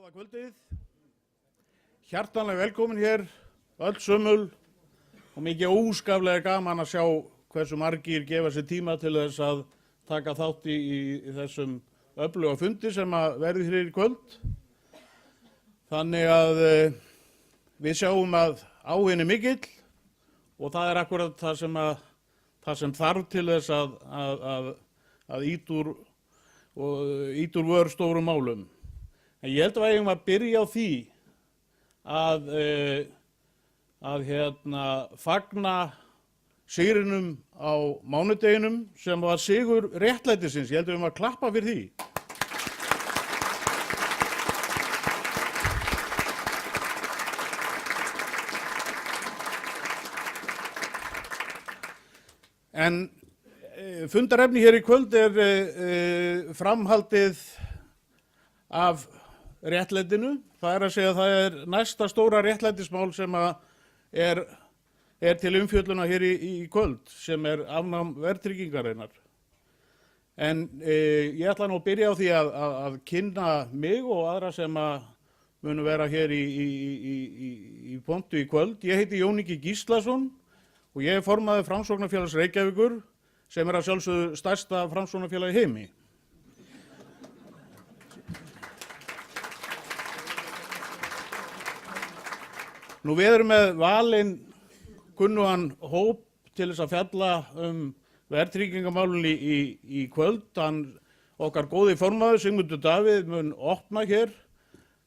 Góða kvöldið. Hjartanlega velkomin hér, öll sömul og mikið óskaplega gaman að sjá hversu margir gefa sér tíma til þess að taka þátt í þessum öfluga fundi sem að verði hér í kvöld. Þannig að við sjáum að áhuginn er mikill og það er akkurat það sem þarf til þess að ýta úr vör stórum málum. En ég held að við eigum að byrja á því að fagna sigrinum á mánudeginum sem var sigur réttlætisins. Ég held að við eigum að klappa fyrir því. En fundarefni hér í kvöld er framhaldið af réttlætinu. Það er að segja að það er næsta stóra réttlætismál sem er til umfjöllunar hér í kvöld, sem er afnám verðtryggingarinnar. En ég ætla nú að byrja á því að kynna mig og aðra sem munu vera hér í pontu í kvöld. Ég heiti Jón Ingi Gíslason og ég er formaður Framsóknarfélags Reykjavíkur, sem er að sjálfsögðu stærsta Framsóknarfélag í heimi. Nú við erum með valinn kunnugan hóp til þess að fjalla verðtryggingamálin í kvöld. Okkar góði formaður Sigmundur Davíð mun opna hér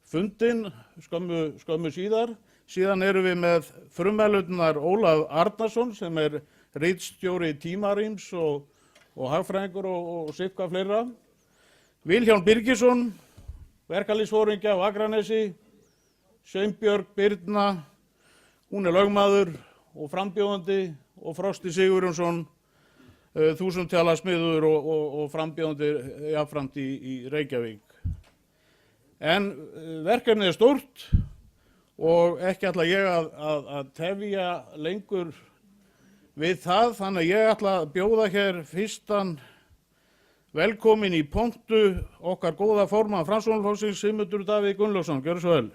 fundinn skömmu síðar. Síðan erum við með frumælutnar Ólaf Arnarsson sem er ritstjóri Tímarýms og hagfræðingur og sitthvað fleira. Vilhjálm Birgisson, verkalýðsforingja á Akranesi. Sveinbjörg Birna, hún er lögmaður og frambjóðandi, og Frosti Sigurjónsson, þúsundtalasmiður og frambjóðandi jafnframt í Reykjavík. En verkefnið er stórt og ekki ætla ég að tefja lengur við það, þannig að ég ætla að bjóða hér fyrstan velkomin í pontu okkar góða formann Framsóknarflokksins, Sigmundur Davíð Gunnlaugsson. Gjörðu svo vel.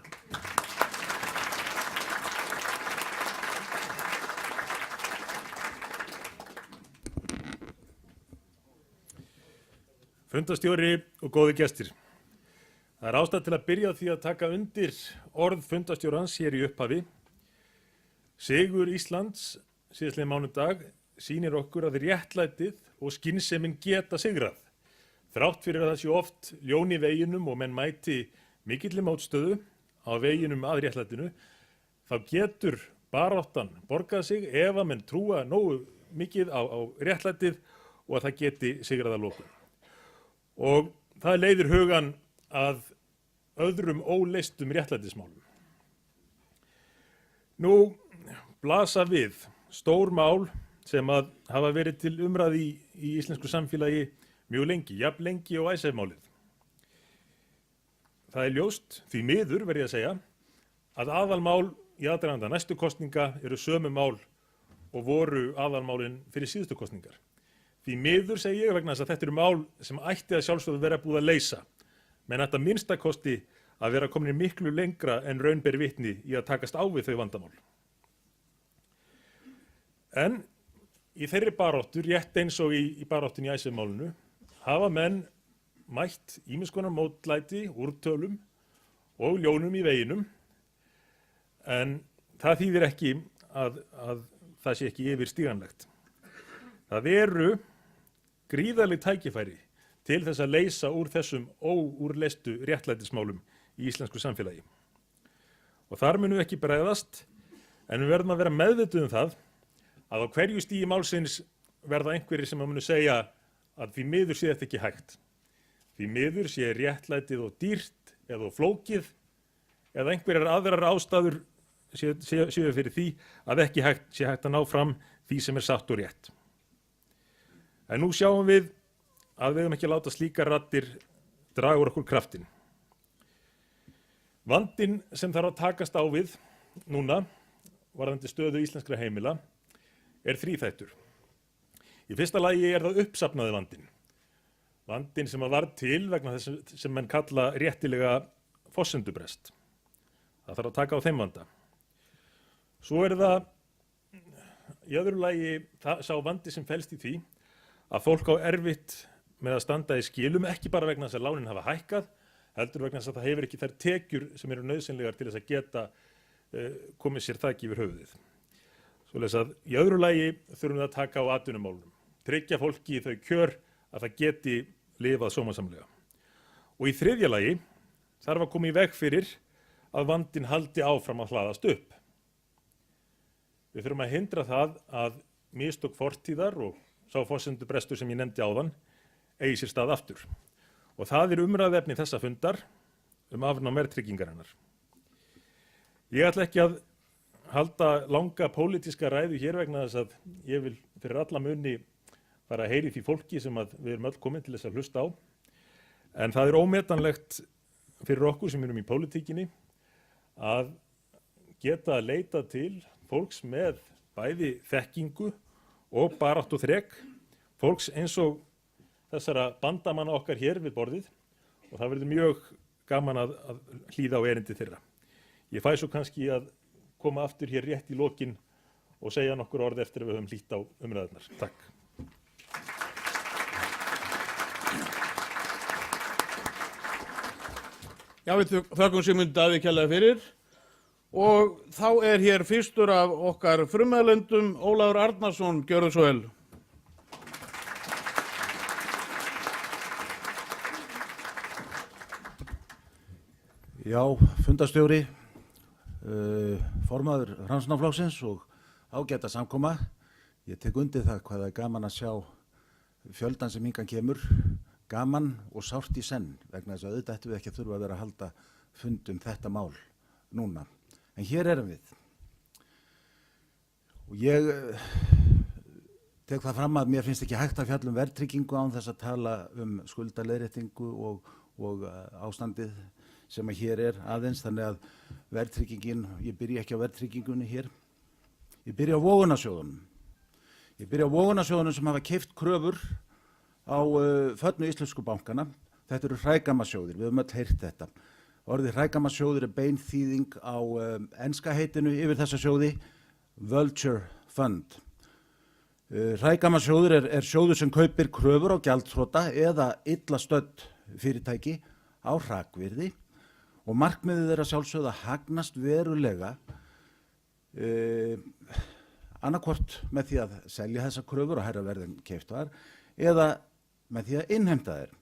Fundarstjóri og góði gestir. Það er ástæða til að byrja á því að taka undir orð fundarstjórans hér í upphafi. Sigur Íslands síðastliðinn mánudag sýnir okkur að réttlætið og skynsemin geta sigrað. Þrátt fyrir að það sé oft ljón í veginum og menn mæti mikilli mótstöðu á veginum að réttlætinu, þá getur baráttan borgað sig ef að menn trúa nógu mikið á réttlætið og að það geti sigrað að lokum. Og það leiðir hugan að öðrum óleystum réttlætismálum. Nú blasa við stór mál sem að hafa verið til umræðu í íslensku samfélagi mjög lengi, jafn lengi og Icesave-málið. Það er ljóst, því miður verð ég að segja, að aðalmál í aðdraganda næstu kosninga eru sömu mál og voru aðalmálin fyrir síðustu kosningar. Því miður segi ég vegna þess að þetta eru mál sem ætti að sjálfsögðu vera búið að leysa, menn ætti að minnstakosti að vera komin miklu lengra en raun ber vitni í að takast á við þau vandamál. En í þeirri baráttu, rétt eins og í baráttunni í Icesave-málinu, hafa menn mætt ýmiss konar mótlæti, úrtölum og ljónum í veginum, en það þýðir ekki að það sé ekki yfirstíganlegt. Það eru gríðarleg tækifæri til þess að leysa úr þessum óúrleystu réttlætismálum í íslensku samfélagi. Og þar munum við ekki bregðast, en við verðum að vera meðvituð það að á hverju stigi málsins verða einhverjir sem munu segja að því miður sé þetta ekki hægt. Því miður sé réttlætið og dýrt eða flókið eða einhverjar aðrar ástæður séu fyrir því að ekki sé hægt að ná fram því sem er satt og rétt. En nú sjáum við að við höfum ekki að láta slíkar raddir draga úr okkur kraftinn. Vandinn sem þarf að takast á við núna, varðandi stöðu íslenskra heimila, er þríþættur. Í fyrsta lagi er það uppsafnaði vandinn. Vandinn sem varð til vegna þess sem menn kalla réttilega forsendubrest. Það þarf að taka á þeim vanda. Svo það í öðru lagi sá vandi sem felst í því að fólk á erfitt með að standa í skilum, ekki bara vegna þess að lánin hafa hækkað, heldur vegna þess að það hefur ekki þær tekjur sem eru nauðsynlegar til þess að geta komið sér þaki yfir höfuðið. Svoleiðis að í öðru lagi þurfum við að taka á atvinnumálunum, tryggja fólki þau kjör að það geti lifað sómasamlega. Og í þriðja lagi þarf að koma í veg fyrir að vandinn haldi áfram að hlaðast upp. Við þurfum að hindra það að mistök fortíðar og sá forsendubrestur sem ég nefndi áðan eigi sér stað aftur. Og það umræðuefni þessa fundar afnám verðtryggingarinnar. Ég ætla ekki að halda langa pólitíska ræðu hér vegna þess að ég vil fyrir alla muni fara að heyri því fólki sem við erum öll komin til þess að hlusta á. En það ómetanlegt fyrir okkur sem erum í pólitíkinni að geta leita til fólks með bæði þekkingu og baráttu þrek, fólks eins og þessara bandamanna okkar hér við borðið, og það verður mjög gaman að hlýða á erindi þeirra. Ég fæ svo kannski að koma aftur hér rétt í lokin og segja nokkur orð eftir að við höfum hlýtt á umræðurnar. Takk. Já, við þökkum Sigmundi Davíð kærlega fyrir. Og þá hér fyrstur af okkar frummeðlendum Ólafur Arnarsson, gjörðu svo vel. Já, fundarstjóri, formaður Framsóknarflokksins og ágæta samkoma. Ég tek undir það hvað það gaman að sjá fjöldan sem hingað kemur, gaman og sárt í senn, vegna þess að auðvitað ættum við ekki að þurfa að vera að halda fund þetta mál núna. En hér erum við. Og ég tek það fram að mér finnst ekki hægt að fjalla verðtryggingu án þess að tala skuldaleiðréttingu og ástandið sem hér aðeins, þannig að verðtryggingin, ég byrja ekki á verðtryggingunni hér, ég byrja á vogunarsjóðunum. Ég byrja á vogunarsjóðunum sem hafa keypt kröfur á föllnu íslensku bankana. Þetta eru hrægammasjóðir, við höfum öll heyrt þetta. Orðið hrægammasjóðir bein þýðing á enska heitinu yfir þessa sjóði, Vulture Fund. Hrægammasjóður sjóður sem kaupir kröfur á gjaldþrota eða illa stödd fyrirtæki á hrakvirði og markmiðið að sjálfsögðu að hagnast verulega annarkvort með því að selja þessa kröfur og hærra verð en keypt var eða með því að innheimta þær.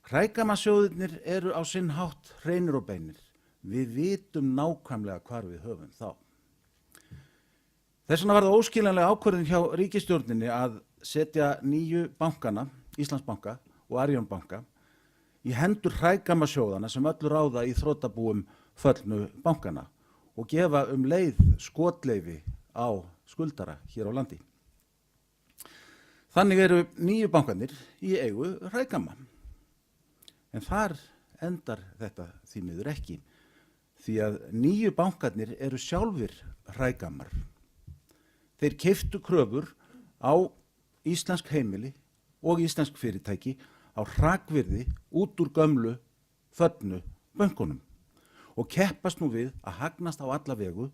Hrægammasjóðirnir eru á sinn hátt hreinir og beinir. Við vitum nákvæmlega hvar við höfum þá. Þess vegna var það óskiljanlega ákvörðun hjá ríkisstjórninni að setja nýju bankana, Íslandsbanka og Arionbanka, í hendur hrægammasjóðana sem öllu ráða í þrotabúum föllnu bankana og gefa leið skotleyfi á skuldara hér á landi. Þannig eru nýju bankanir í eigu hrægamma. En þar endar þetta því miður ekki, því að nýju bankarnir eru sjálfir hrægammar. Þeir keyptu kröfur á íslensk heimili og íslensk fyrirtæki á hrakvirði út úr gömlu föllnu bönkunum og keppast nú við að hagnast á alla vegu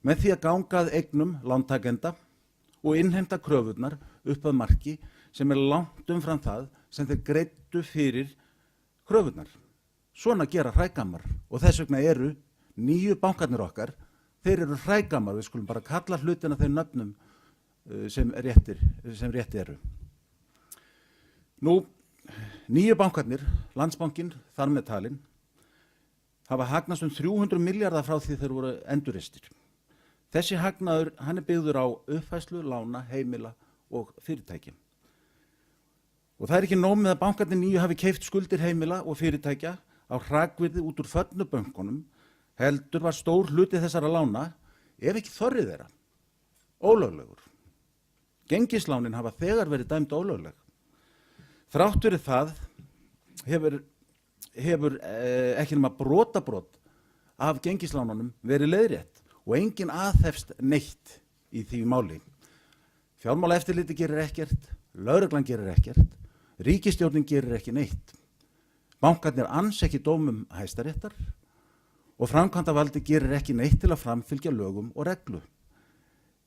með því að ganga að eignum lántakenda og innheimta kröfurnar upp að marki sem langt umfram það sem þeir greiddu fyrir kröfurnar. Svona gera hrægammar og þess vegna eru nýju bankarnir okkar, þeir eru hrægammar, við skulum bara kalla hlutina þeim nöfnum sem rétt eru. Nú, nýju bankarnir, Landsbankinn, þar með talinn, hafa hagnast 300 milljarða frá því þeir voru endurreistir. Þessi hagnaður, hann byggður á uppfærslu, lána, heimila og fyrirtækja. Og það ekki nóg með að bankarnir nýju hafi keypt skuldir heimila og fyrirtækja á hrakvirði út úr föllnu bönkunum, heldur var stór hluti þessara lána, ef ekki þorrið þeirra, ólöglegur. Gengislánin hafa þegar verið dæmd ólögleg. Þrátt fyrir það hefur ekki nema brotabrot af gengislánunum verið leiðrétt og enginn aðhefst neitt í því máli. Fjármálaeftirlitið gerir ekkert, lögreglan gerir ekkert, ríkisstjórnin gerir ekki neitt. Bankarnir ansa ekki dómum Hæstaréttar og framkvæmdavaldi gerir ekki neitt til að framfylgja lögum og reglu.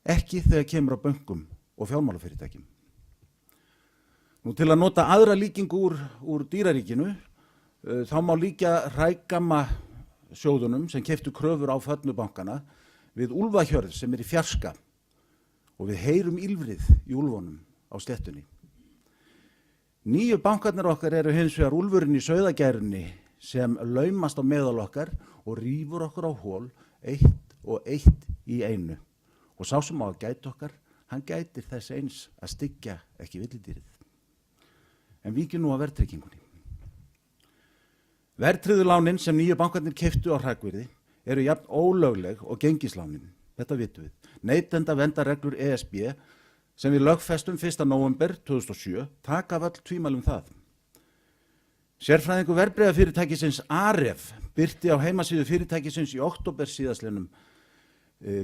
Ekki þegar kemur á bönkum og fjármálafyrirtækjum. Nú til að nota aðra líkingu úr dýraríkinu, þá má líkja hrægamma sjóðunum sem keyptu kröfur á föllnu bankana við úlfahjörð sem í fjarska og við heyrum ýlfrið í úlfunum á sléttunni. Nýju bankarnir okkar eru hins vegar úlfurinn í sauðagærinni sem laumast á meðal okkar og rífur okkur á hól eitt og eitt í einu. Og sá sem á að gæta okkar, hann gætir þess eins að styggja ekki villidýrið. En víkjum nú að verðtryggingunni. Verðtryggðu lánin sem nýju bankarnir keyptu á hrakvirði eru jafn ólögleg og gengislánin. Þetta vitum við. Neytendaverndarreglur ESB sem við lögfestum 1. nóvember 2007 taka af öll tvímæli það. Sérfræðingur verðbréfafyrirtækisins Aref birti á heimasíðu fyrirtækisins í október síðastliðnum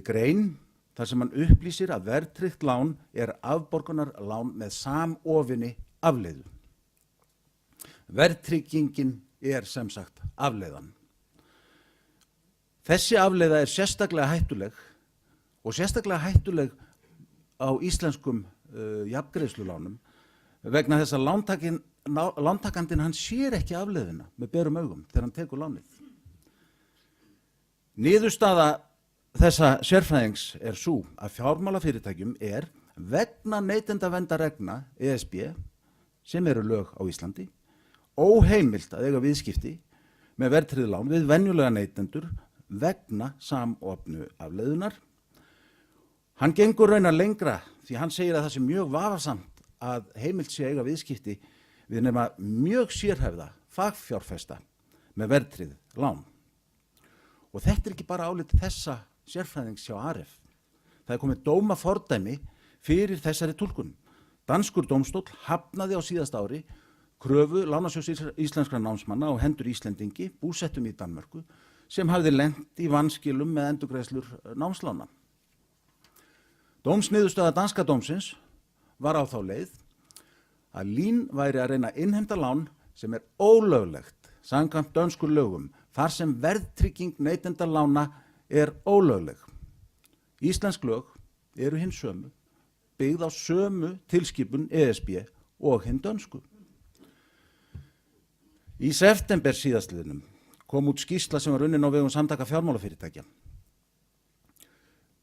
grein þar sem hann upplýsir að verðtryggt lán er afborgunarlán með samofinni afleiðu. Verðtryggingin er sem sagt afleiðan. Þessi afleiða er sérstaklega hættuleg og sérstaklega hættuleg á íslenskum jafngreiðslulánum vegna þess að lántakandinn hann sér ekki afleiðina með berum augum þegar hann tekur lánið. Niðurstaða þessa sérfræðings er sú að fjármálafyrirtækjum er vegna neytendaverndar ESB sem eru lög á Íslandi óheimilt að eiga viðskipti með verðtryggð lán við venjulega neytendur vegna samofnu afleiðunar. Hann gengur raunar lengra því hann segir að það sé mjög vafasamt að heimilt sé eiga viðskipti við nema mjög sérhæfða fagfjárfesta með verðtryggð lán. Og þetta er ekki bara álit þessa sérfræðings hjá Aref. Það er komið dómafordæmi fyrir þessari túlkun. Danskur dómstóll hafnaði á síðasta ári kröfu Lánasjóðs íslenskra námsmanna á hendur Íslendingi búsettum í Danmörku sem hafði lent í vanskilum með endurgreiðslur námslána. Dómsniðurstaða danska dómsins var á þá leið að LÍN væri að reyna að innheimta lán sem er ólöglegt samkvæmt dönskum lögum þar sem verðtrygging neytendalána er ólögleg. Íslensk lög eru hins sömu, byggð á sömu tilskipun ESB og hinn dönsku. Í september síðastliðnum kom út skýrsla sem var unnin á vegum samtaka fjármálafyrirtækja.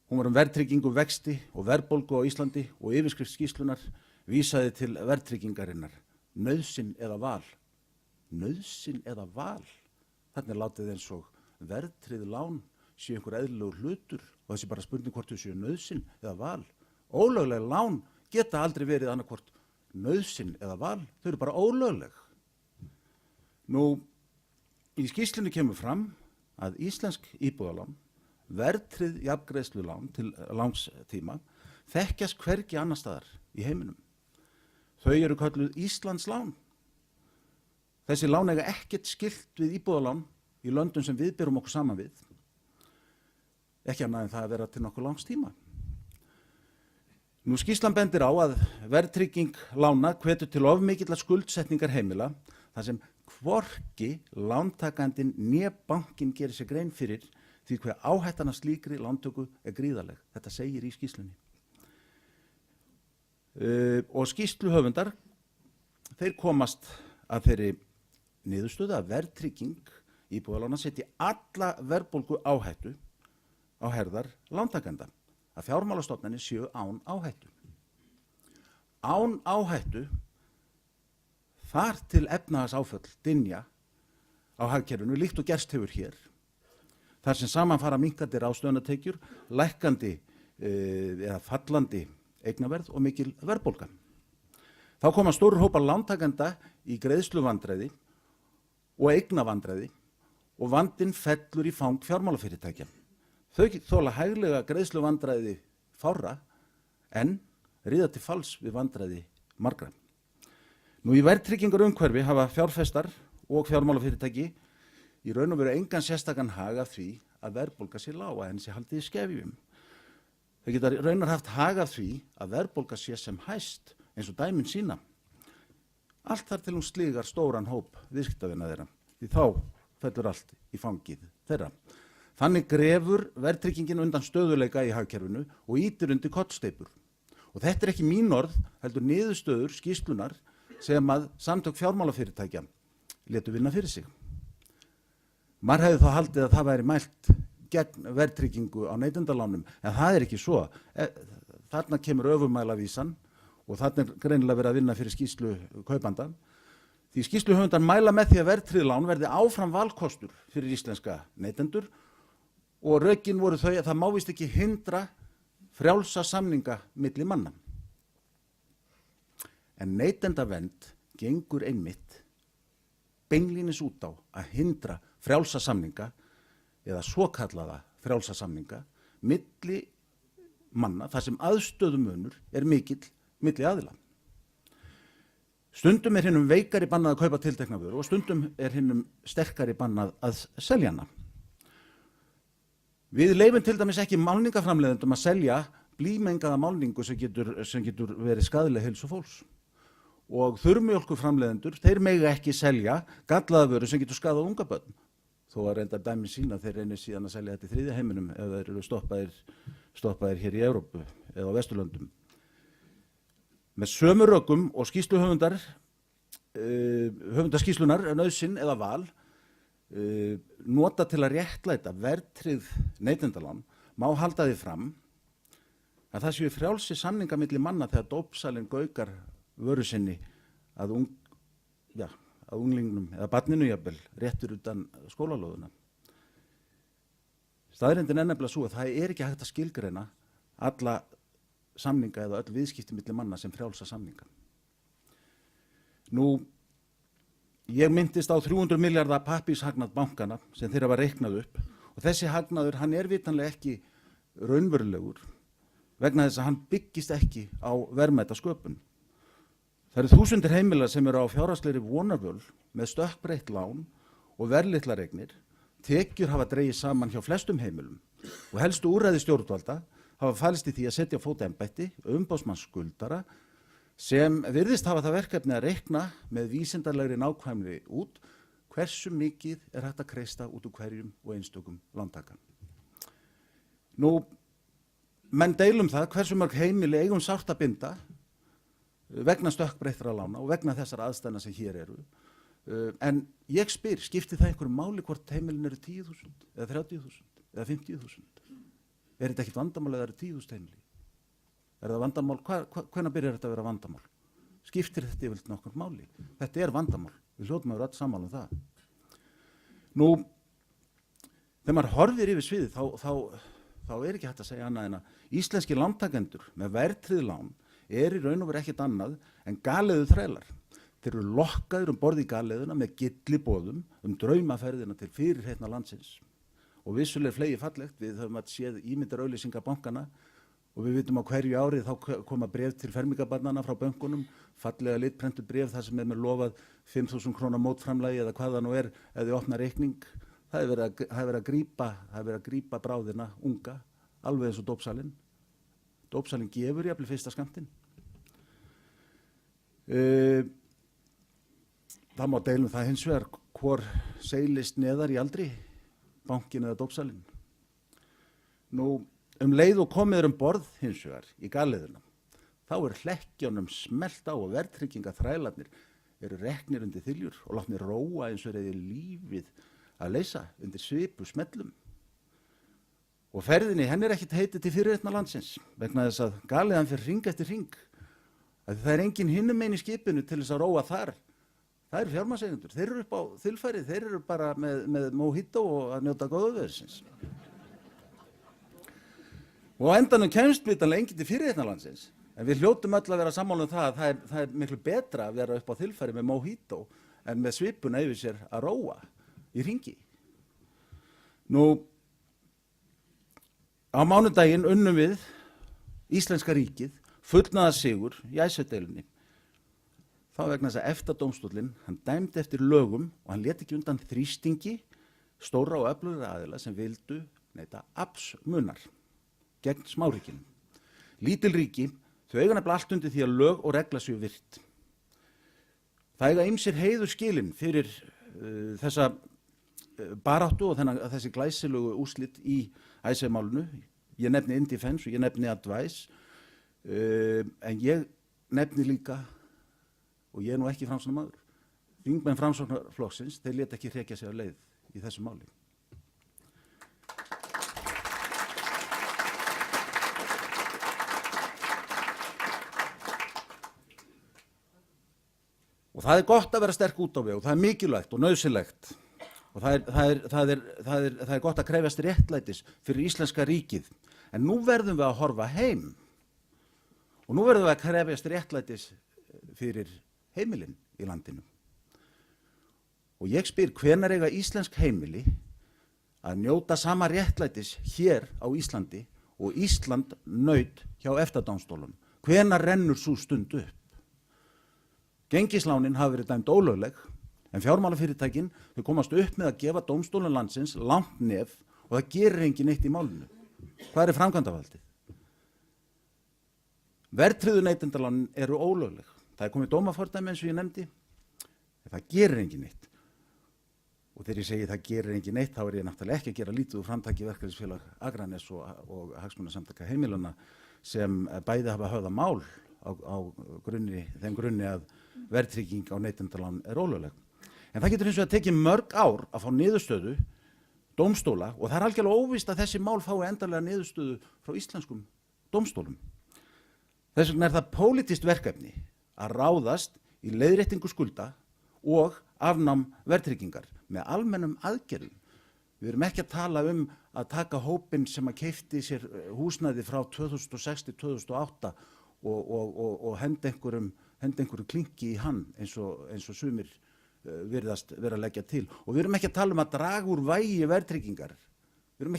Hún var verðtryggingu vexti og verðbólgu á Íslandi og yfirskrift skýrslunar vísaði til verðtryggingarinnar. Nauðsyn eða val. Nauðsyn eða val. Þarna er látið eins og verðtryggð lán séu einhver eðlilegur hlutur og þessi bara spurning hvort þau séu nauðsyn eða val. Ólögleg lán geta aldrei verið annarkvort nauðsyn eða val. Þau eru bara ólögleg. Nú, í skýrslunni kemur fram að íslensk íbúðalán, verðtryggð jafngreiðslulán til langs tíma, þekkjast hvergi annar staðar í heiminum. Þau eru kölluð Íslandslán. Þessi lán eiga ekkert skylt við íbúðalán í löndum sem við berum okkur saman við. Ekki annað en það að vera til nokkuð langs tíma. Nú skýrslan bendir á að verðtrygging lána hvetur til of mikillar skuldsetningar heimila þar sem hvorki lántakandinn né bankinn gerir sér grein fyrir því hver áhættan af slíkri lántöku er gríðarleg. Þetta segir í skýrslunni. Og skýrsluhöfundar, þeir komast að þeirri niðurstöðu að verðtrygging íbúðalána setji alla verðbólgu áhættu á herðar lántakanda. Að fjármálastofnanir séu án áhættu. Án áhættu þar til efnahagsáföll dynja á hagkerfinu líkt og gerst hefur hér. Þar sem saman fara minnkandi ráðstöfunartekjur, lækkandi eða fallandi eignaverð og mikil verðbólga. Þá koma stórir hópar lántakenda í greiðsluvandræði og eignavandræði og vandinn fellur í fang fjármálafyrirtækja. Þau þola hæglega greiðsluvandræði fárra en ríða til falls við vandræði margra. Nú í verðtryggingarumhverfi hafa fjárfestar og fjármálafyrirtæki í raun og veru engan sérstakan hag af því að verðbólga sé lág að henni sé haldið í skefjum. Þau geta raunar haft hag af því að verðbólga sé sem hæst eins og dæmin sína. Allt þar til hún slígar stóran hóp viðskiptavina þeirra. Því þá fellur allt í fangið þeirra. Þannig grefur verðtryggingin undan stöðuleika í hagkerfinu og ýtir undir kollsteypur. Og þetta er ekki mín orð, heldur niðurstöður skýrslunar sem að samtök fjármálafyrirtækja létu vinna fyrir sig. Maður hefði þá haldið að það væri mælt gegn verðtryggingu á neytendalánum, en það er ekki svo. Þarna kemur öfumælavísan og þarna er greinilega verið að vinna fyrir skýrslu kaupanda. Því skýrsluhöfundar mæla með því að verðtryggð lán verði áfram valkostur fyrir íslenska neytendur og rökin voru þau að það má víst ekki hindra frjálsa samninga milli manna. En neytendavernd gengur einmitt beinlínis út á að hindra frjálsa samninga eða svokallaða frjálsa samninga milli manna þar sem aðstöðumunur er mikill milli aðila. Stundum er hinnum veikari bannað að kaupa tiltekna vöru og stundum er hinnum sterkari bannað að selja hana. Við leyfum til dæmis ekki málningaframleiðendum að selja blýmengaða málningu sem getur verið skaðleg heilsu fólks. Og þurrmjólkurframleiðendur, þeir mega ekki selja gallaða vöru sem getur skaðað unga börn. Þó að reyndar dæmi sína þeir reynir síðan að selja þetta í þriðja heiminum ef þeir eru stoppaðir hér í Evrópu eða á Vesturlöndum. Með sömu rökum og skýrsluhöfundar, höfundaskýrslunar nauðsyn eða val, nota til að réttlæta verðtryggð neytendalán má halda því fram að það séu frjálsi samninga milli manna þegar dópsalinn gaukar vöru sinni að unglingnum eða barninu jafnvel réttur utan skólalóðuna. Staðreyndin er nefnilega svo að það er ekki hægt að skilgreina alla samninga eða öll viðskipti milli manna sem frjálsa samninga. Nú, ég myndist á 300 milljarða pappírshagnað bankana sem þeirra var reiknað upp og þessi hagnaður hann er vitanlega ekki raunverulegur vegna þess að hann byggist ekki á verðmæta sköpun. Það eru þúsundir heimila sem eru á fjárhagslegri vonarvöl með stökkbreytt lán og verðlitlar eignir. Tekjur hafa dregið saman hjá flestum heimilum og helstu úrræði stjórnvalda hafa falist í því að setja á fót embætti, umboðsmanns skuldara, sem virðist hafa það verkefni að reikna með vísindarlegri nákvæmni út hversu mikið er hægt að kreista út úr hverjum og einstökum lántaka. Nú, menn deilum það hversu mörg heimili eigum sárt að binda vegna stökkbreyttra lána og vegna þessar aðstæðna sem hér eru. En ég spyr, skiptir það einhverju máli hvort heimilin eru 10.000 eða 30.000 eða 50.000? Er þetta ekkert vandamál eða eru 10.000 heimili? Er það vandamál? Hvenær byrjar þetta að vera vandamál? Skiptir þetta yfirleitt nokkur máli? Þetta er vandamál. Við hljótum að vera öll sammála það. Nú, þegar maður horfir yfir sviðið þá er ekki hægt að segja annað en að íslenskir lántakendur með verðtryggð lán er í raun og veru ekkert annað en galeðu þrælar. Þeir eru lokkaðir borð í galeðuna með gylliboðum draumaferðina til fyrirheitna landsins. Og vissulega flegi fallegt, við höfum að séð ímyndar auglýsinga bankana og við vitum á hverju ári þá koma bréf til fermingabarnana frá bönkunum, fallega litprentu bréf þar sem með lofað 5.000 króna mótframlagi eða hvað það nú er ef þið opna reikning. Það er verið að grípa bráðina unga, alveg eins og dópsalinn. Dópsalinn gefur jafnvel fyrsta skammtinn. Það má deilum það hins vegar hvor seilist neðar í aldri, bankin eða dópsalinn. Nú, leið og komið borð hins vegar í galeðuna, þá er hlekkjunum smellt á og verðtryggingaþrælarnir eru reknir undir þyljur og látnir róa eins og reyði lífið að leysa undir svipu smellum. Og ferðinni, henn er ekkert heitið til fyrirheitna landsins vegna þess að galeðan fer hring eftir hring. Það er engin hinum megin í skipinu til þess að róa þar. Það eru fjármagnseigendur, þeir eru upp á þilfæri, þeir eru bara með mojito og að njóta góðveðursins. Og á endanum kemst vitanlega enginn til fyrirheitna landsins, en við hljótum öll að vera sammála það að það er miklu betra að vera upp á þilfæri með mojito en með svipuna yfir sér að róa í hringi. Nú, á mánudaginn unnum við Íslenska ríkið fullnaða sigur í Icesave-deilunni. Þá vegna þess að EFTA-dómstóllinn, hann dæmdi eftir lögum og hann lét ekki undan þrýstingi stóra og öflugra aðila sem vildu neyta aflsmunar gegn smáríkinu. Lítil ríki, þau eiga nefnilega allt undir því að lög og regla séu virt. Það eiga ýmsir heiðurskilin fyrir þessa baráttu og þessi glæsilegu úrslit í Icesave-málinu. Ég nefni Indefense og ég nefni Advice, en ég nefni líka, og ég nú ekki Framsóknarmaður, þingmenn Framsóknarflokksins, þeir létu ekki hrekja sig af leið í þessu máli. Og það er gott að vera sterk út á veg og það er mikilvægt og nauðsynlegt og það er gott að krefjast réttlætis fyrir íslenska ríkið. En nú verðum við að horfa heim og nú verðum við að krefjast réttlætis fyrir heimilin í landinu. Og ég spyr, hvenær eiga íslensk heimili að njóta sama réttlætis hér á Íslandi og Ísland naut hjá EFTA-dómstólum? Hvenær rennur sú stund upp? Gengislánin hafa verið dæmd ólögleg, en fjármálafyrirtækin þau komast upp með að gefa dómstólum landsins langt nef og það gerir engin neitt í málinu. Hvað er framkvæmdavaldið? Verðtryggðu neytendalánin eru ólögleg. Það er komið dómafordæmi eins og ég nefndi, en það gerir engin neitt. Og þegar ég segi það gerir engin neitt, þá er ég náttúrulega ekki að gera lítið úr framtaki Verkalýðsfélag Akraness og hagsmunasamtaka heimilanna sem bæði hafa höfðað mál á þeim grunni að verðtrygging á neytendalán er ólögleg. En það getur hins vegar tekið mörg ár að fá niðurstöðu dómstóla og það er algjörlega óvíst að þessi mál fái endanlega niðurstöðu frá íslenskum dómstólum. Þess vegna er það pólitískt verkefni að ráðast í leiðréttingu skulda og afnám verðtryggingar með almennum aðgerðum. Við erum ekki að tala að taka hópinn sem að keypti sér húsnæði frá 2006 til 2008 og henda einhverju klinki í hann eins og sumir virðast vera að leggja til. Og við erum ekki að tala að draga úr vægi verðtryggingar. Við erum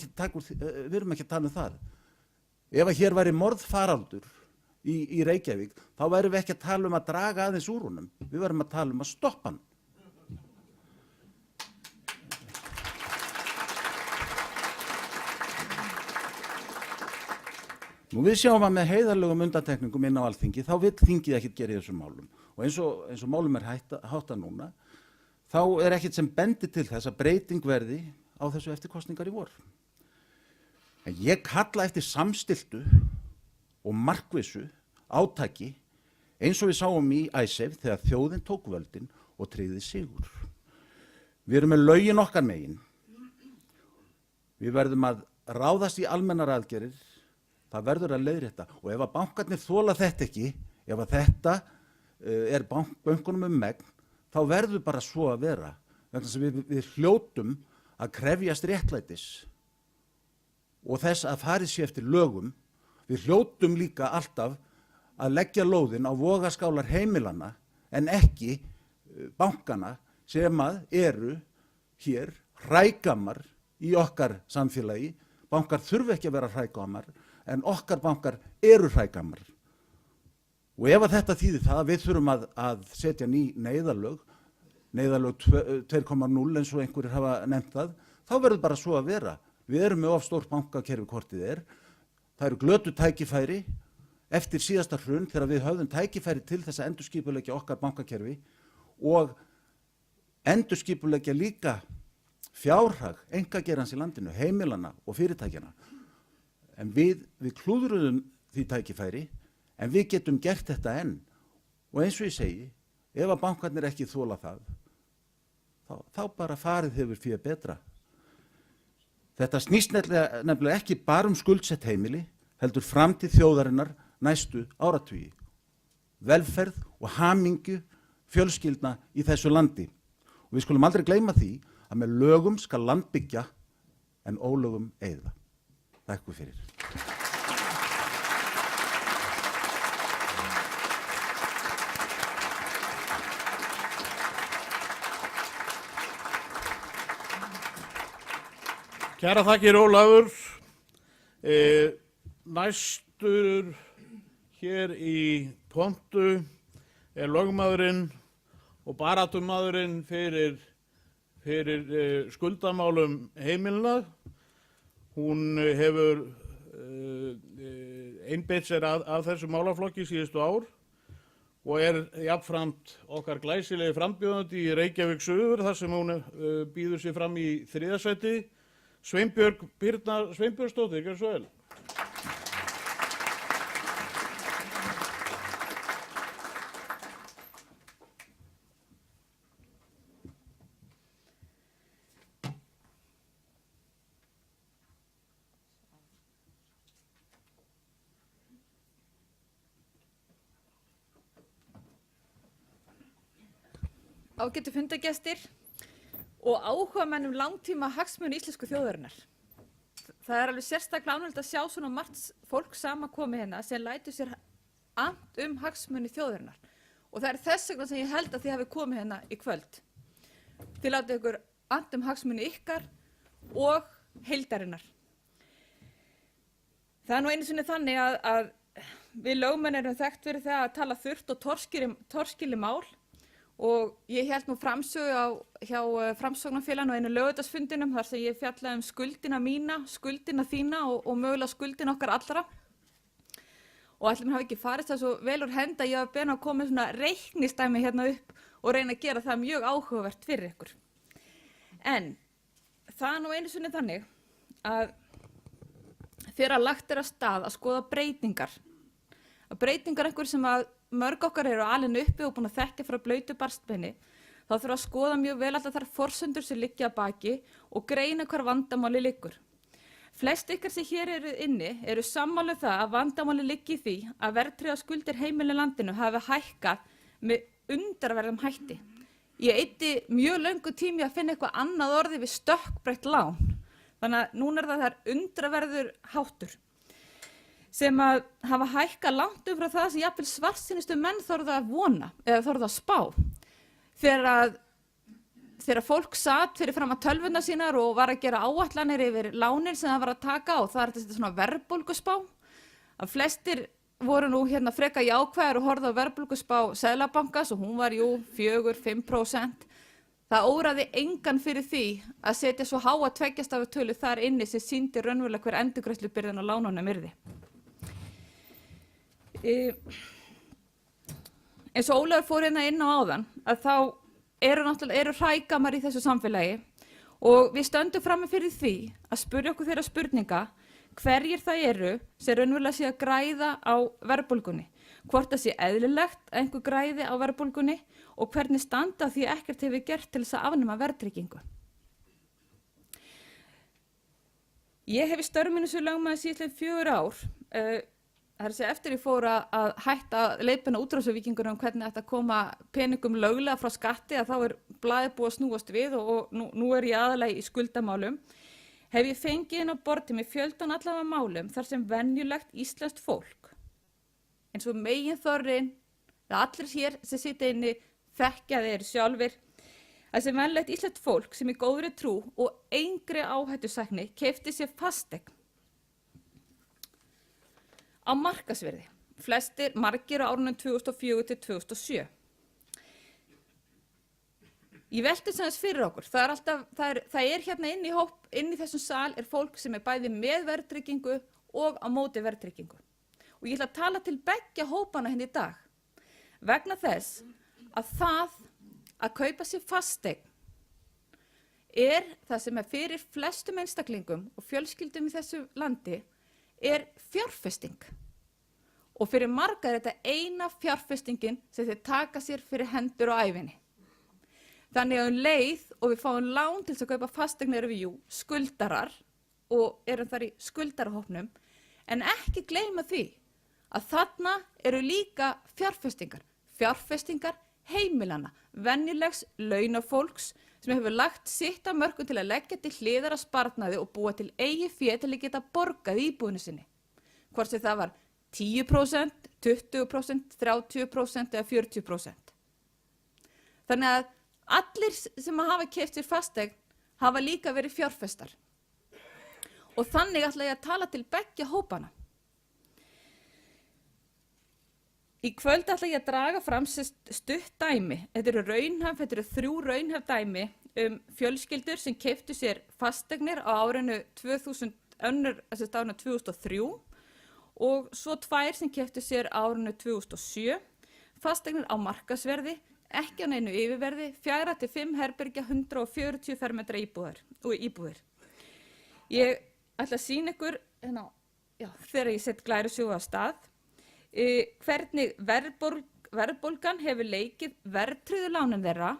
ekki að tala það. Ef að hér væri morðfaraldur í Reykjavík, þá værum við ekki að tala að draga aðeins úr honum. Við værum að tala að stoppa hann. Nú við sjáum að með heiðarlegum undantekningum inn á Alþingi, þá vill þingið ekkert gera í þessum málum. Og eins og málum er háttað núna, þá er ekkert sem bendir til þess að breyting verði á þessu eftir kosningar í vor. En ég kalla eftir samstilltu og markvissu átaki eins og við sáum í Icesave þegar þjóðin tók völdin og tryggði sigur. Við erum með lögin okkar megin. Við verðum að ráðast í almennar aðgerðir. Það verður að leiðrétta og ef að bankarnir þola þetta ekki, ef að þetta er bönkunum megn, þá verður bara svo að vera. Vegna þess að við hljótum að krefjast réttlætis og þess að farið sé eftir lögum. Við hljótum líka alltaf að leggja lóðin á vogarskálar heimilanna en ekki bankana sem að eru hér hrægammar í okkar samfélagi. Bankar þurfa ekki að vera hrægammar, en okkar bankar eru hrægammar. Og ef að þetta þýðir það að við þurfum að setja ný neyðarlög 2.0 eins og einhverjir hafa nefnt það, þá verður bara svo að vera. Við erum með of stórt bankakerfi hvort þið er. Það eru glötu tækifæri eftir síðasta hrun þegar við höfðum tækifæri til þess að endurskipuleggja okkar bankakerfi og endurskipuleggja líka fjárhag einkageirans í landinu, heimilanna og fyrirtækjana. En við klúðruðum því tækifæri, en við getum gert þetta enn. Og eins og ég segi, ef að bankarnir ekki þola það, þá bara farið hefur fyrir betra. Þetta snýst nefnilega ekki bara skuldsett heimili, heldur framtíð þjóðarinnar næstu áratugi. Velferð og hamingju fjölskyldna í þessu landi. Og við skulum aldrei gleyma því að með lögum skal land byggja en ólögum eyða. Takk fyrir. Kæra þakkir Ólafur. Næstur hér í pontu er lögmaðurinn og baráttumaðurinn fyrir skuldamálum heimilna. Hún hefur einbeitt sér að þessu málaflokki síðustu ár og jafnframt okkar glæsilegi frambjóðandi í Reykjavík Suður þar sem hún býður sig fram í 3. sæti, Sveinbjörg Birna Sveinbjörnsdóttir, gjörðu svo vel. Ágætu fundargestir og áhugamenn langtíma hagsmuni íslensku þjóðarinnar. Það alveg sérstaklega ánægjulegt að sjá svona margt fólk sama komið hérna sem lætur sér annt hagsmuni þjóðarinnar. Og það þess vegna sem ég held að þið hafi komið hérna í kvöld. Þið látið ykkur annt hagsmuni ykkar og heildarinnar. Það nú einu sinni þannig að við lögmenn erum þekkt fyrir það að tala þurrt og torskili mál. Og ég held nú framsögu hjá Framsóknarfélaginu á einu laugardagsfundinum þar sem ég fjallaði skuldina mína, skuldina þína og mögulega skuldina okkar allra. Og ætli mér hafi ekki farist það svo vel úr hendi að ég hafi beðin að koma með svona reiknistæmi hérna upp og reyna að gera það mjög áhugavert fyrir ykkur. En það nú einu sinni þannig að þegar lagt af stað að skoða breytingar einhver sem að mörg okkar eru alin uppi og búin að þekkja frá blautu barnsbeini, þá þurfa að skoða mjög vel allar þær forsendur sem liggja að baki og greina hvar vandamáli liggur. Flest ykkar sem hér eru inni eru sammála það að vandamáli liggi í því að verðtryggðar skuldir heimila í landinu hafi hækkað með undraverðum hætti. Ég eyddi mjög löngu tími að finna eitthvað annað orði við stökkbreytt lán. Þannig að núna það undraverður háttur sem að hafa hækkað langt frá það sem jafnvel svartsýnustu menn þorðu að vona eða þorðu að spá. Þegar fólk sat fyrir fram að tölvuna sínar og var að gera áætlanir yfir lánin sem það var að taka og það þetta svona verðbólguspá. Að flestir voru nú hérna freka jákvæðir og horfðu á verðbólguspá Seðlabankans og hún var 4–5%. Það óraði engan fyrir því að setja svo háa tveggjastafatölu þar inni sem sýndi raunverulega hver endurgreiðslubyrðin á lánunum yrði. Eins og Ólafur fór hérna inn á áðan að þá eru hrægammar í þessu samfélagi og við stöndum frammi fyrir því að spyrja okkur þeirra spurninga hverjir það eru sem raunverulega sé að græða á verðbólgunni, hvort það sé eðlilegt að einhver græði á verðbólgunni og hvernig standa því ekkert hefur gert til þess að afnema verðtryggingu. Ég hef í störfum mínu sem lögmaður síðastliðin 4 ár. Það segja eftir ég fór að hætta að leiðbeina útrásarvíkingur hvernig ætti að koma peningum löglega frá skatti að þá blaðið búið að snúast við og nú ég aðalega í skuldamálum. Hef ég fengið inn á borði með fjöldan allavega málum þar sem venjulegt íslenskt fólk, eins og meginþorrinn, allir hér sem sitja inni þekkja þeir sjálfir, að sem venjulegt íslenskt fólk sem í góðri trú og engri áhættusækni keypti sér fasteign á markaðsvirði, margir á árunum 2004–2007. Ég velti sem þess fyrir okkur, það hérna inn í þessum sal fólk sem bæði með verðtryggingu og á móti verðtryggingu. Og ég ætla að tala til beggja hópana hérna í dag, vegna þess að það að kaupa sér fasteign það sem fyrir flestum einstaklingum og fjölskyldum í þessu landi fjárfesting. Og fyrir marga þetta eina fjárfestingin sem þeir taka sér fyrir hendur á ævinni. Þannig leið og við fáum lán til þess að kaupa fasteign við skuldarar og erum þar í skuldarahópnum, en ekki gleyma því að þarna eru líka fjárfestingar heimilana, venjulegs launafólks sem hefur lagt sitt af mörkum til að leggja til hliðar að sparnaði og búa til eigið fé til að geta borgað íbúðinu sinni. Hvort sem það var 10%, 20%, 30% eða 40%. Þannig að allir sem hafa keypt sér fasteign hafa líka verið fjárfestar. Og þannig ætla ég að tala til beggja hópana. Í kvöld ætla ég að draga fram stutt dæmi. Þetta eru 3 raunhæf dæmi fjölskyldur sem keyptu sér fasteignir á árinu 2003 og svo 2 sem keyptu sér á árinu 2007. fasteignir á markasverði, ekki á neinu yfirverði, 4-5 herbergja, 140 fermetra íbúðir. Ég ætla að sýna ykkur, þegar ég sett glærusögu af stað, hvernig verðbólgan hefur leikið verðtryggðu lánin þeirra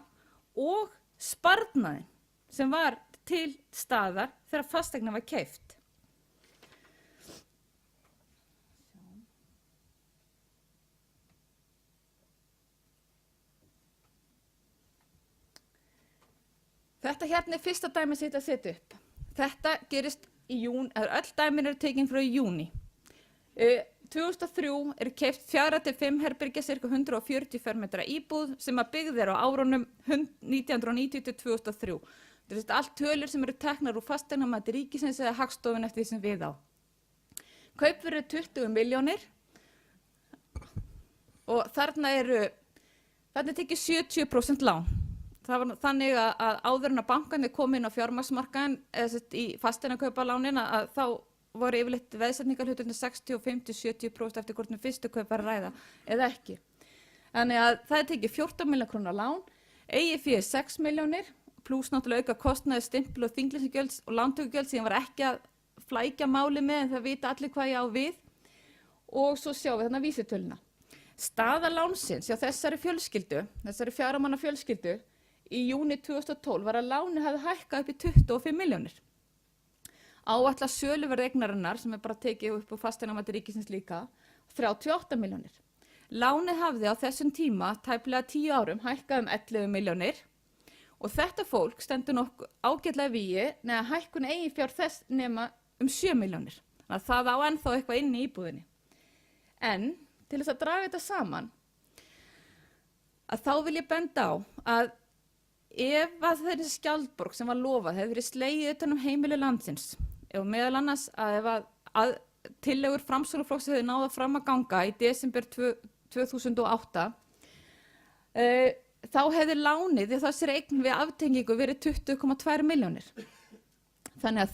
og sparnaðinn sem var til staðar þegar fasteignin var keypt. Þetta hérna er fyrsta dæmi sem ég setja upp. Þetta gerist í júni, öll dæmin eru tekin frá júni. 2003 eru keypt 4-5 herbergja, cirka 140 fermetra íbúð sem að byggð er á árunum 1990 til 2003. Þetta er allt tölur sem eru teknar úr fasteignamati ríkisins eða Hagstofan eftir því sem við á. Kaupverðið 20 milljónir og þarna er tekið 70% lán. Það var þannig að áður en að bankarnir kom inn á fjármagnsmarkaðinn í fasteignakaupalánin að þá voru yfirleitt veðsetningarhluturinn 65-70% eftir hvort með fyrstu kaup var að ræða eða ekki. Þannig að það er tekið 14 milljón króna lán, eigið fé 6 milljónir, pluss náttúrulega auka kostnaði, stimpil og þinglýsingjöld og lántökugjöld sem var ekki að flækja máli með en það vita allir hvað ég á við. Og svo sjáum við þarna vísitöluna. Staða lánsins hjá þessari 4 manna fjölskyldu, í júni 2012 var að láni hafði hækkað upp í 25 milljónir. Áætlað söluverð eignarinnar, sem er bara tekið upp á fasteignamati ríkisins líka, 38 milljónir. Lánið hafði á þessum tíma, tæplega 10 árum, hækkað 11 milljónir og þetta fólk stendur nokkuð ágætlega vígi neða hækkun eigin fjár þess nema 7 milljónir. Þannig að það á ennþá eitthvað inni í íbúðinni. En til þess að draga þetta saman, að þá vil ég benda á að ef að þessi skjaldborg sem var lofað hefði verið slegið utan heimili landsins og meðal annars að ef að tillögur Framsóknarflokks hefði náð fram að ganga í desember 2008 þá hefði lánið í þessari eign við aftengingu verið 20,2 milljónir. Þannig að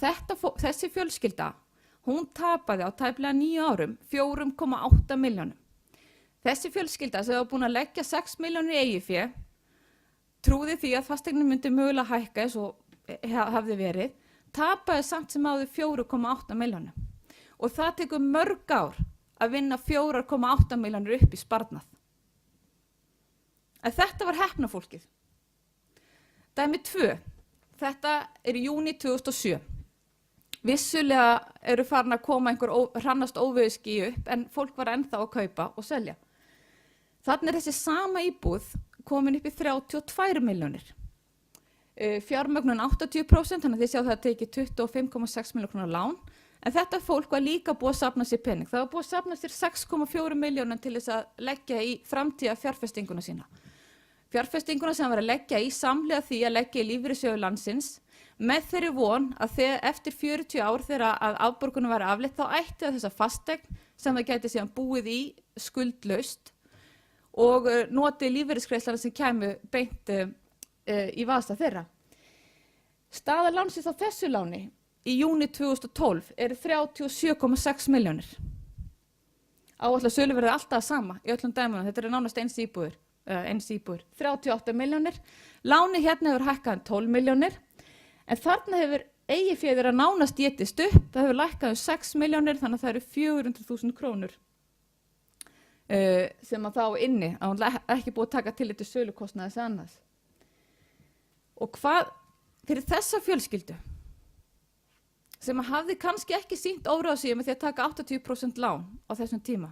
þessi fjölskylda, hún tapaði á tæplega 9 árum 4,8 milljónum. Þessi fjölskylda sem var búin að leggja 6 milljónir í eigið fé trúði því að fasteignin myndi mögulega hækka eins og hafði verið, tapaði samt sem áður 4,8 milljónum. Og það tekur mörg ár að vinna 4,8 milljónir upp í sparnað. En þetta var heppnafólkið. Dæmi 2. Þetta er í júni 2007. Vissulega eru farin að koma hrannast óveðuský upp en fólk var ennþá að kaupa og selja. Þannig er þessi sama íbúð komin upp í 32 milljónir. Fjármögnun 80%, þannig að þið sjá það að tekið 25,6 milljón króna lán, en þetta fólk var líka búið að safna sér pening. Það var búið að safna sér 6,4 milljónum til þess að leggja í framtíða fjárfestinguna sína. Fjárfestinguna sem var að leggja í samhliða því að leggja í lífeyrissjóði landsins, með þeirri von að eftir 40 ár þegar að afborgunum var aflétt þá ætti þessa fasteign sem það gæti síðan búið í skuldlaust og noti lífeyrisgreiðslana sem kæmu beint í vasa þeirra. Staða lánsins á þessu láni í júni 2012 eru 37,6 milljónir. Áætlað söluverðið alltaf sama í öllum dæmunum, þetta eru nánast eins íbúðir, 38 milljónir. Láni hérna hefur hækkað 12 milljónir, en þarna hefur eigið fé þeirra nánast étist upp, það hefur lækkað 6 milljónir, þannig að það eru 400.000 krónur. Sem að þá inni, að hún ekki búið að taka til þetta sölukostnaði sem annars. Og hvað fyrir þessa fjölskyldu sem að hafði kannski ekki sýnt óráðsíu með því að taka 80% lán á þessum tíma.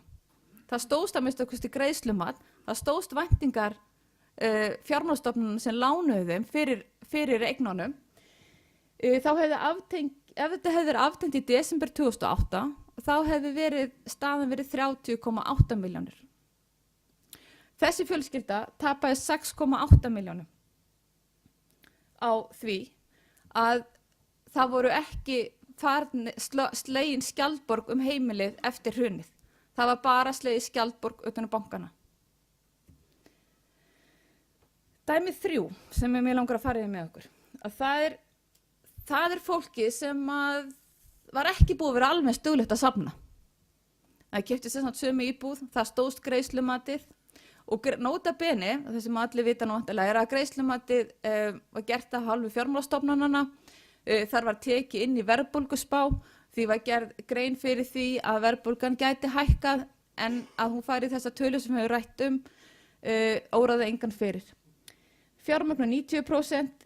Það stóðst að minnsta kosti greiðslumat, það stóðst væntingar fjármálastofnunum sem lánuðu þeim fyrir eignunum. Þá ef þetta hefði verið aftengt í desember 2008 þá hefði staðan verið 30,8 milljónir. Þessi fjölskylda tapaði 6,8 milljónum á því að það voru ekki slegin skjaldborg heimilið eftir hrunið. Það var bara slegið skjaldborg utan bankana. Dæmi 3 sem ég langar að fara yfir með okkur. Að það er fólki sem var ekki búið að vera alveg stöðlegt að safna. Það keypti sem sagt sömu íbúð, það stóðst greiðslumatið Og nota bene, það sem allir vita nú vantilega, að greiðslumatið var gert af hálfu fjármálastofnananna, þar var tekið inn í verðbólguspá, því var gerð grein fyrir því að verðbólgan gæti hækkað en að hún fari í þessa tölu sem við hefur rætt óráði engan fyrir. Fjármögnun 90%,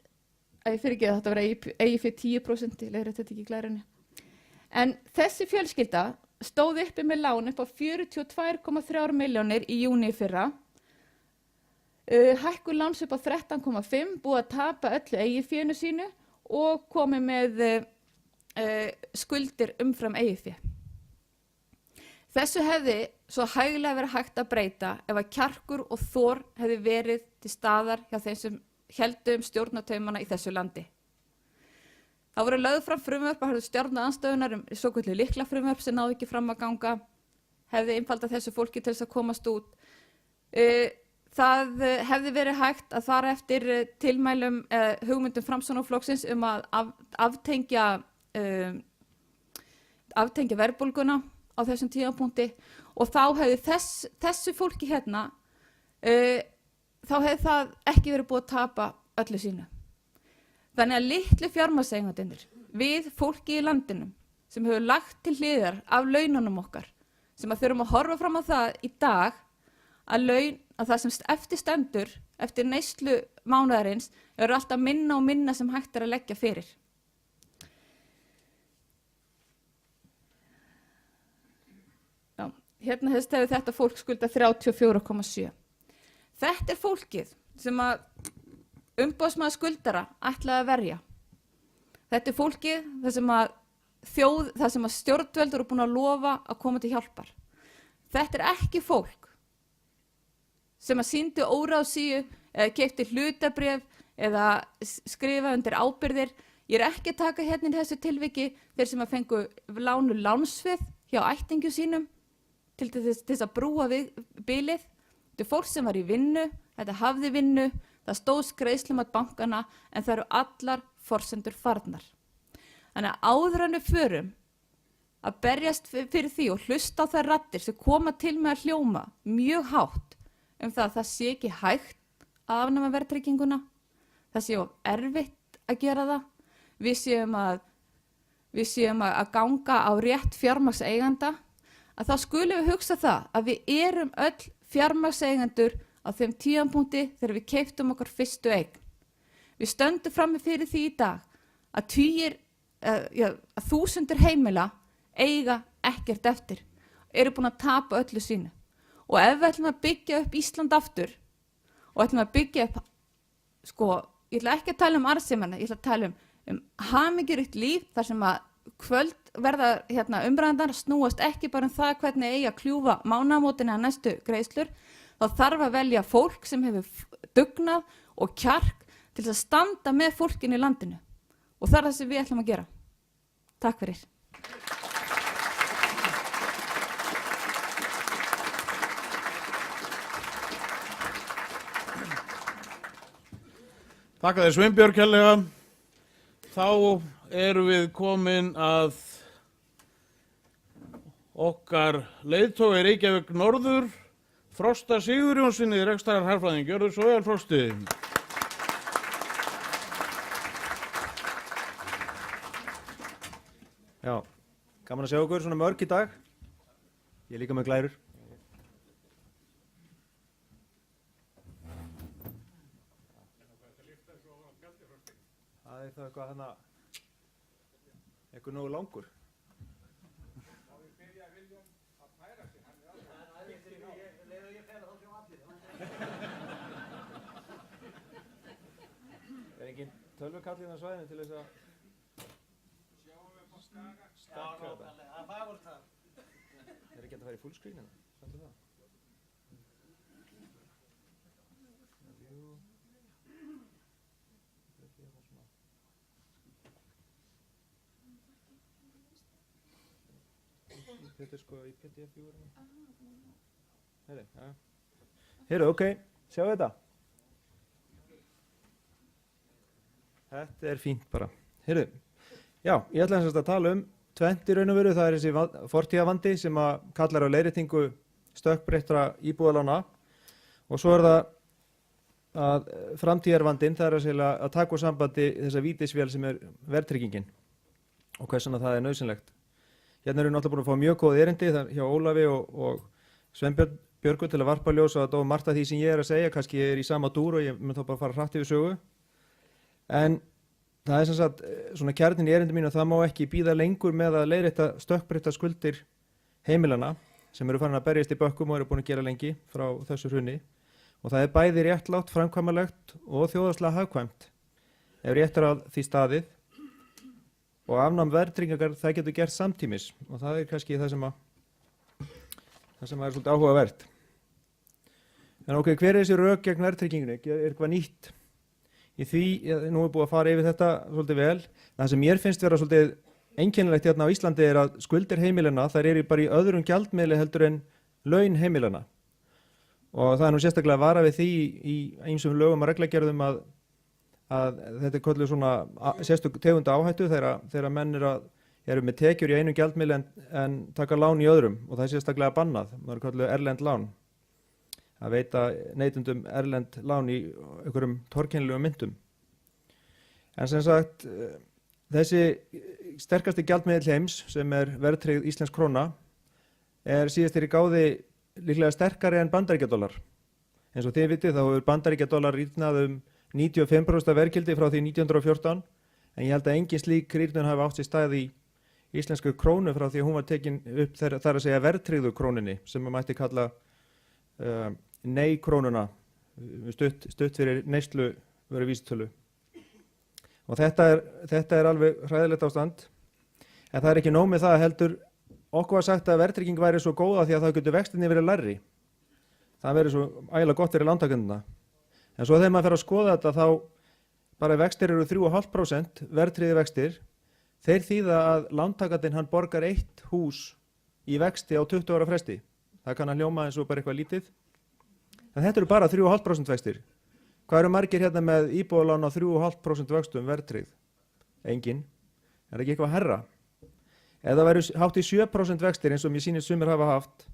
fyrir ekki að þetta vera eigi fyrir 10%, ég leiðir þetta ekki í glærunni. En þessi fjölskylda stóð uppi með lán upp á 42,3 milljónir í júní fyrra, hækkun láns upp á 13,5, búið að tapa öllu eigið fénu sínu og komið með skuldir umfram eigið fé. Þessu hefði svo hæglega verið hægt að breyta ef að kjarkur og þor hefði verið til staðar hjá þeim sem héldu stjórnartaumana í þessu landi. Það voru lögð fram frumvörp að stjórnarandstöðunar svokölluð lyklafrumvörp sem náðu ekki fram að ganga, hefði einfaldað þessu fólki til þess að komast út. Það hefði verið hægt að fara eftir tilmælum hugmyndum Framsóknarflokksins að aftengja verðbólguna á þessum tímapunkti og þá hefði þessu fólki hérna, þá hefði það ekki verið búið að tapa öllu sínu. Þannig að litlu fjármagnseigendurnir, við fólki í landinu sem hefur lagt til hliðar af laununum okkar, sem að þurfum að horfa fram á það í dag að það sem eftir stendur, eftir neyslu mánuðarins, eru alltaf minna og minna sem hægt að leggja fyrir. Hérna hefur þetta fólk skulda 34,7. Þetta er fólkið sem að umboðsmaður skuldara ætlaði að verja. Þetta er fólkið þar sem að stjórnvöld eru búin að lofa að koma til hjálpar. Þetta er ekki fólk sem að sýndi óráðsíu eða keypti hlutabréf eða skrifa undir ábyrgðir. Ég er ekki að taka hérna í þessu tilviki þeir sem að fengu lánsveð hjá ættingjum sínum til þess að brúa við bilið. Þetta er fólk sem var í vinnu, þetta hafði vinnu, það stóð greiðslumat bankana en það eru allar forsendur farnar. Þannig að áður en við förum að berjast fyrir því og hlusta á þær raddir sem koma til með að hljóma mjög hátt það sé ekki hægt að afnema verðtrygginguna, það sé of erfitt að gera það, við séum að ganga á rétt fjármagnseiganda, að þá skulum við hugsa það að við erum öll fjármagnseigendur á þeim tímapunkti þegar við keyptum okkar fyrstu eign. Við stöndum frammi fyrir því í dag að þúsundir heimila eiga ekkert eftir, eru búin að tapa öllu sínu. Og ef við ætlum að byggja upp Ísland aftur og ætlum að byggja upp, ég ætla ekki að tala um arðsemina, ég ætla að tala um hamingjuríkt líf þar sem að kvöld verða umræðandar snúast ekki bara það hvernig eigi að kljúfa mánaðamótin eða næstu greiðslur, þá þarf að velja fólk sem hefur dugnað og kjark til að standa með fólkinu í landinu og það er það sem við ætlum að gera. Takk fyrir. Takk að þér Sveinbjörg kærlega. Þá erum við komin að okkar leiðtogi Reykjavík Norður, Frosta Sigurjónsssyni, rekstrarhagfræðing. Gjörðu svo vel, Frosti. Já, gaman að sjá okkur svona mörg í dag. Ég er líka með glærur. Það er það eitthvað hana, eitthvað nógu langur. Er engin tölvukall hérna á svæðinu til þess að stakka þetta? Er ekki að fara í fullscreen hérna? Sendu það. Þetta er sko í PDF-júrinu. Heyrðu, ok, sjáu þetta. Þetta er fínt bara. Heyrðu, já, ég ætla að tala um tvennt í raun og veru. Það er þessi fortíðavandi sem að kallar á leiðréttingu stökkbreyttra íbúðalána Og svo það að framtíðarvandinn, það að segja að taka úr sambandi þessa vítisvél sem verðtryggingin og hversuna það nauðsynlegt. Hérna erum við náttúrulega búin að fá mjög góð erindi hjá Ólafi og Sveinbjörgu til að varpa ljós og þetta og margt af því sem ég að segja, kannski ég í sama dúr og ég mun þá bara fara hratt yfir sögu. En það sem sagt svona kjarnin í erindi mínu að það má ekki bíða lengur með að leiðrétta stökkbreytta skuldir heimilana sem eru farin að berjast í bökkum og eru búin að gera lengi frá þessu hruni. Og það bæði réttlátt, framkvæmanlegt og þjóðhagslega hagkvæmt ef rétt að því staðið. Og afnám verðtryggingar, það getur gert samtímis og það kannski það sem svolítið áhugavert. En ok, hver þessi rök gegn verðtryggingunni? Eitthvað nýtt í því? Nú búið að fara yfir þetta svolítið vel. Það sem mér finnst vera svolítið einkennilegt hérna á Íslandi að skuldir heimilana, þær eru bara í öðrum gjaldmiðli heldur en laun heimilana. Og það nú sérstaklega varað við því í ýmsum lögum og reglugerðum að þetta kölluð svona sérstök tegunda áhættu þegar menn eru með tekjur í einu gjaldmiðli en taka lán í öðrum og það sérstaklega bannað, það kölluð erlend lán að veita neytendum erlend lán í einhverjum torkennilegum myntum. En sem sagt þessi sterkasti gjaldmiðill heims sem verðtryggð íslensk króna síðastir í gáði líklega sterkari en bandaríkjadollar. Eins og þið vitið þá hefur bandaríkjadollar rýrnað 95% af verðgildi frá því 1914 en ég held að engin slík rýrnun hafi átt sér stað í íslensku krónu frá því að hún var tekin upp þar að segja verðtryggðu krónunni sem maður mætti kalla nei-krónuna stutt fyrir neyslu verið vísitölu. Og þetta alveg hræðilegt ástand en það ekki nóg með það heldur okkur var sagt að verðtrygging væri svo góða því að það getur vextinni verið lægri. Það verið svo ægilega gott fyrir lántakendurna. En svo þegar maður fer að skoða þetta þá bara vextir eru 3,5% verðtryggðir vextir. Þeir þýða að lántakandinn hann borgar eitt hús í vexti á 20 ára fresti. Það kann að hljóma eins og bara eitthvað lítið. En þetta eru bara 3,5% vextir. Hvað eru margir hérna með íbúðalán á 3,5% vöxtum verðtryggð? Engin. Er ekki eitthvað herra? Ef það væru hátt í 7% vextir eins og mér sýnir sumir hafa haft,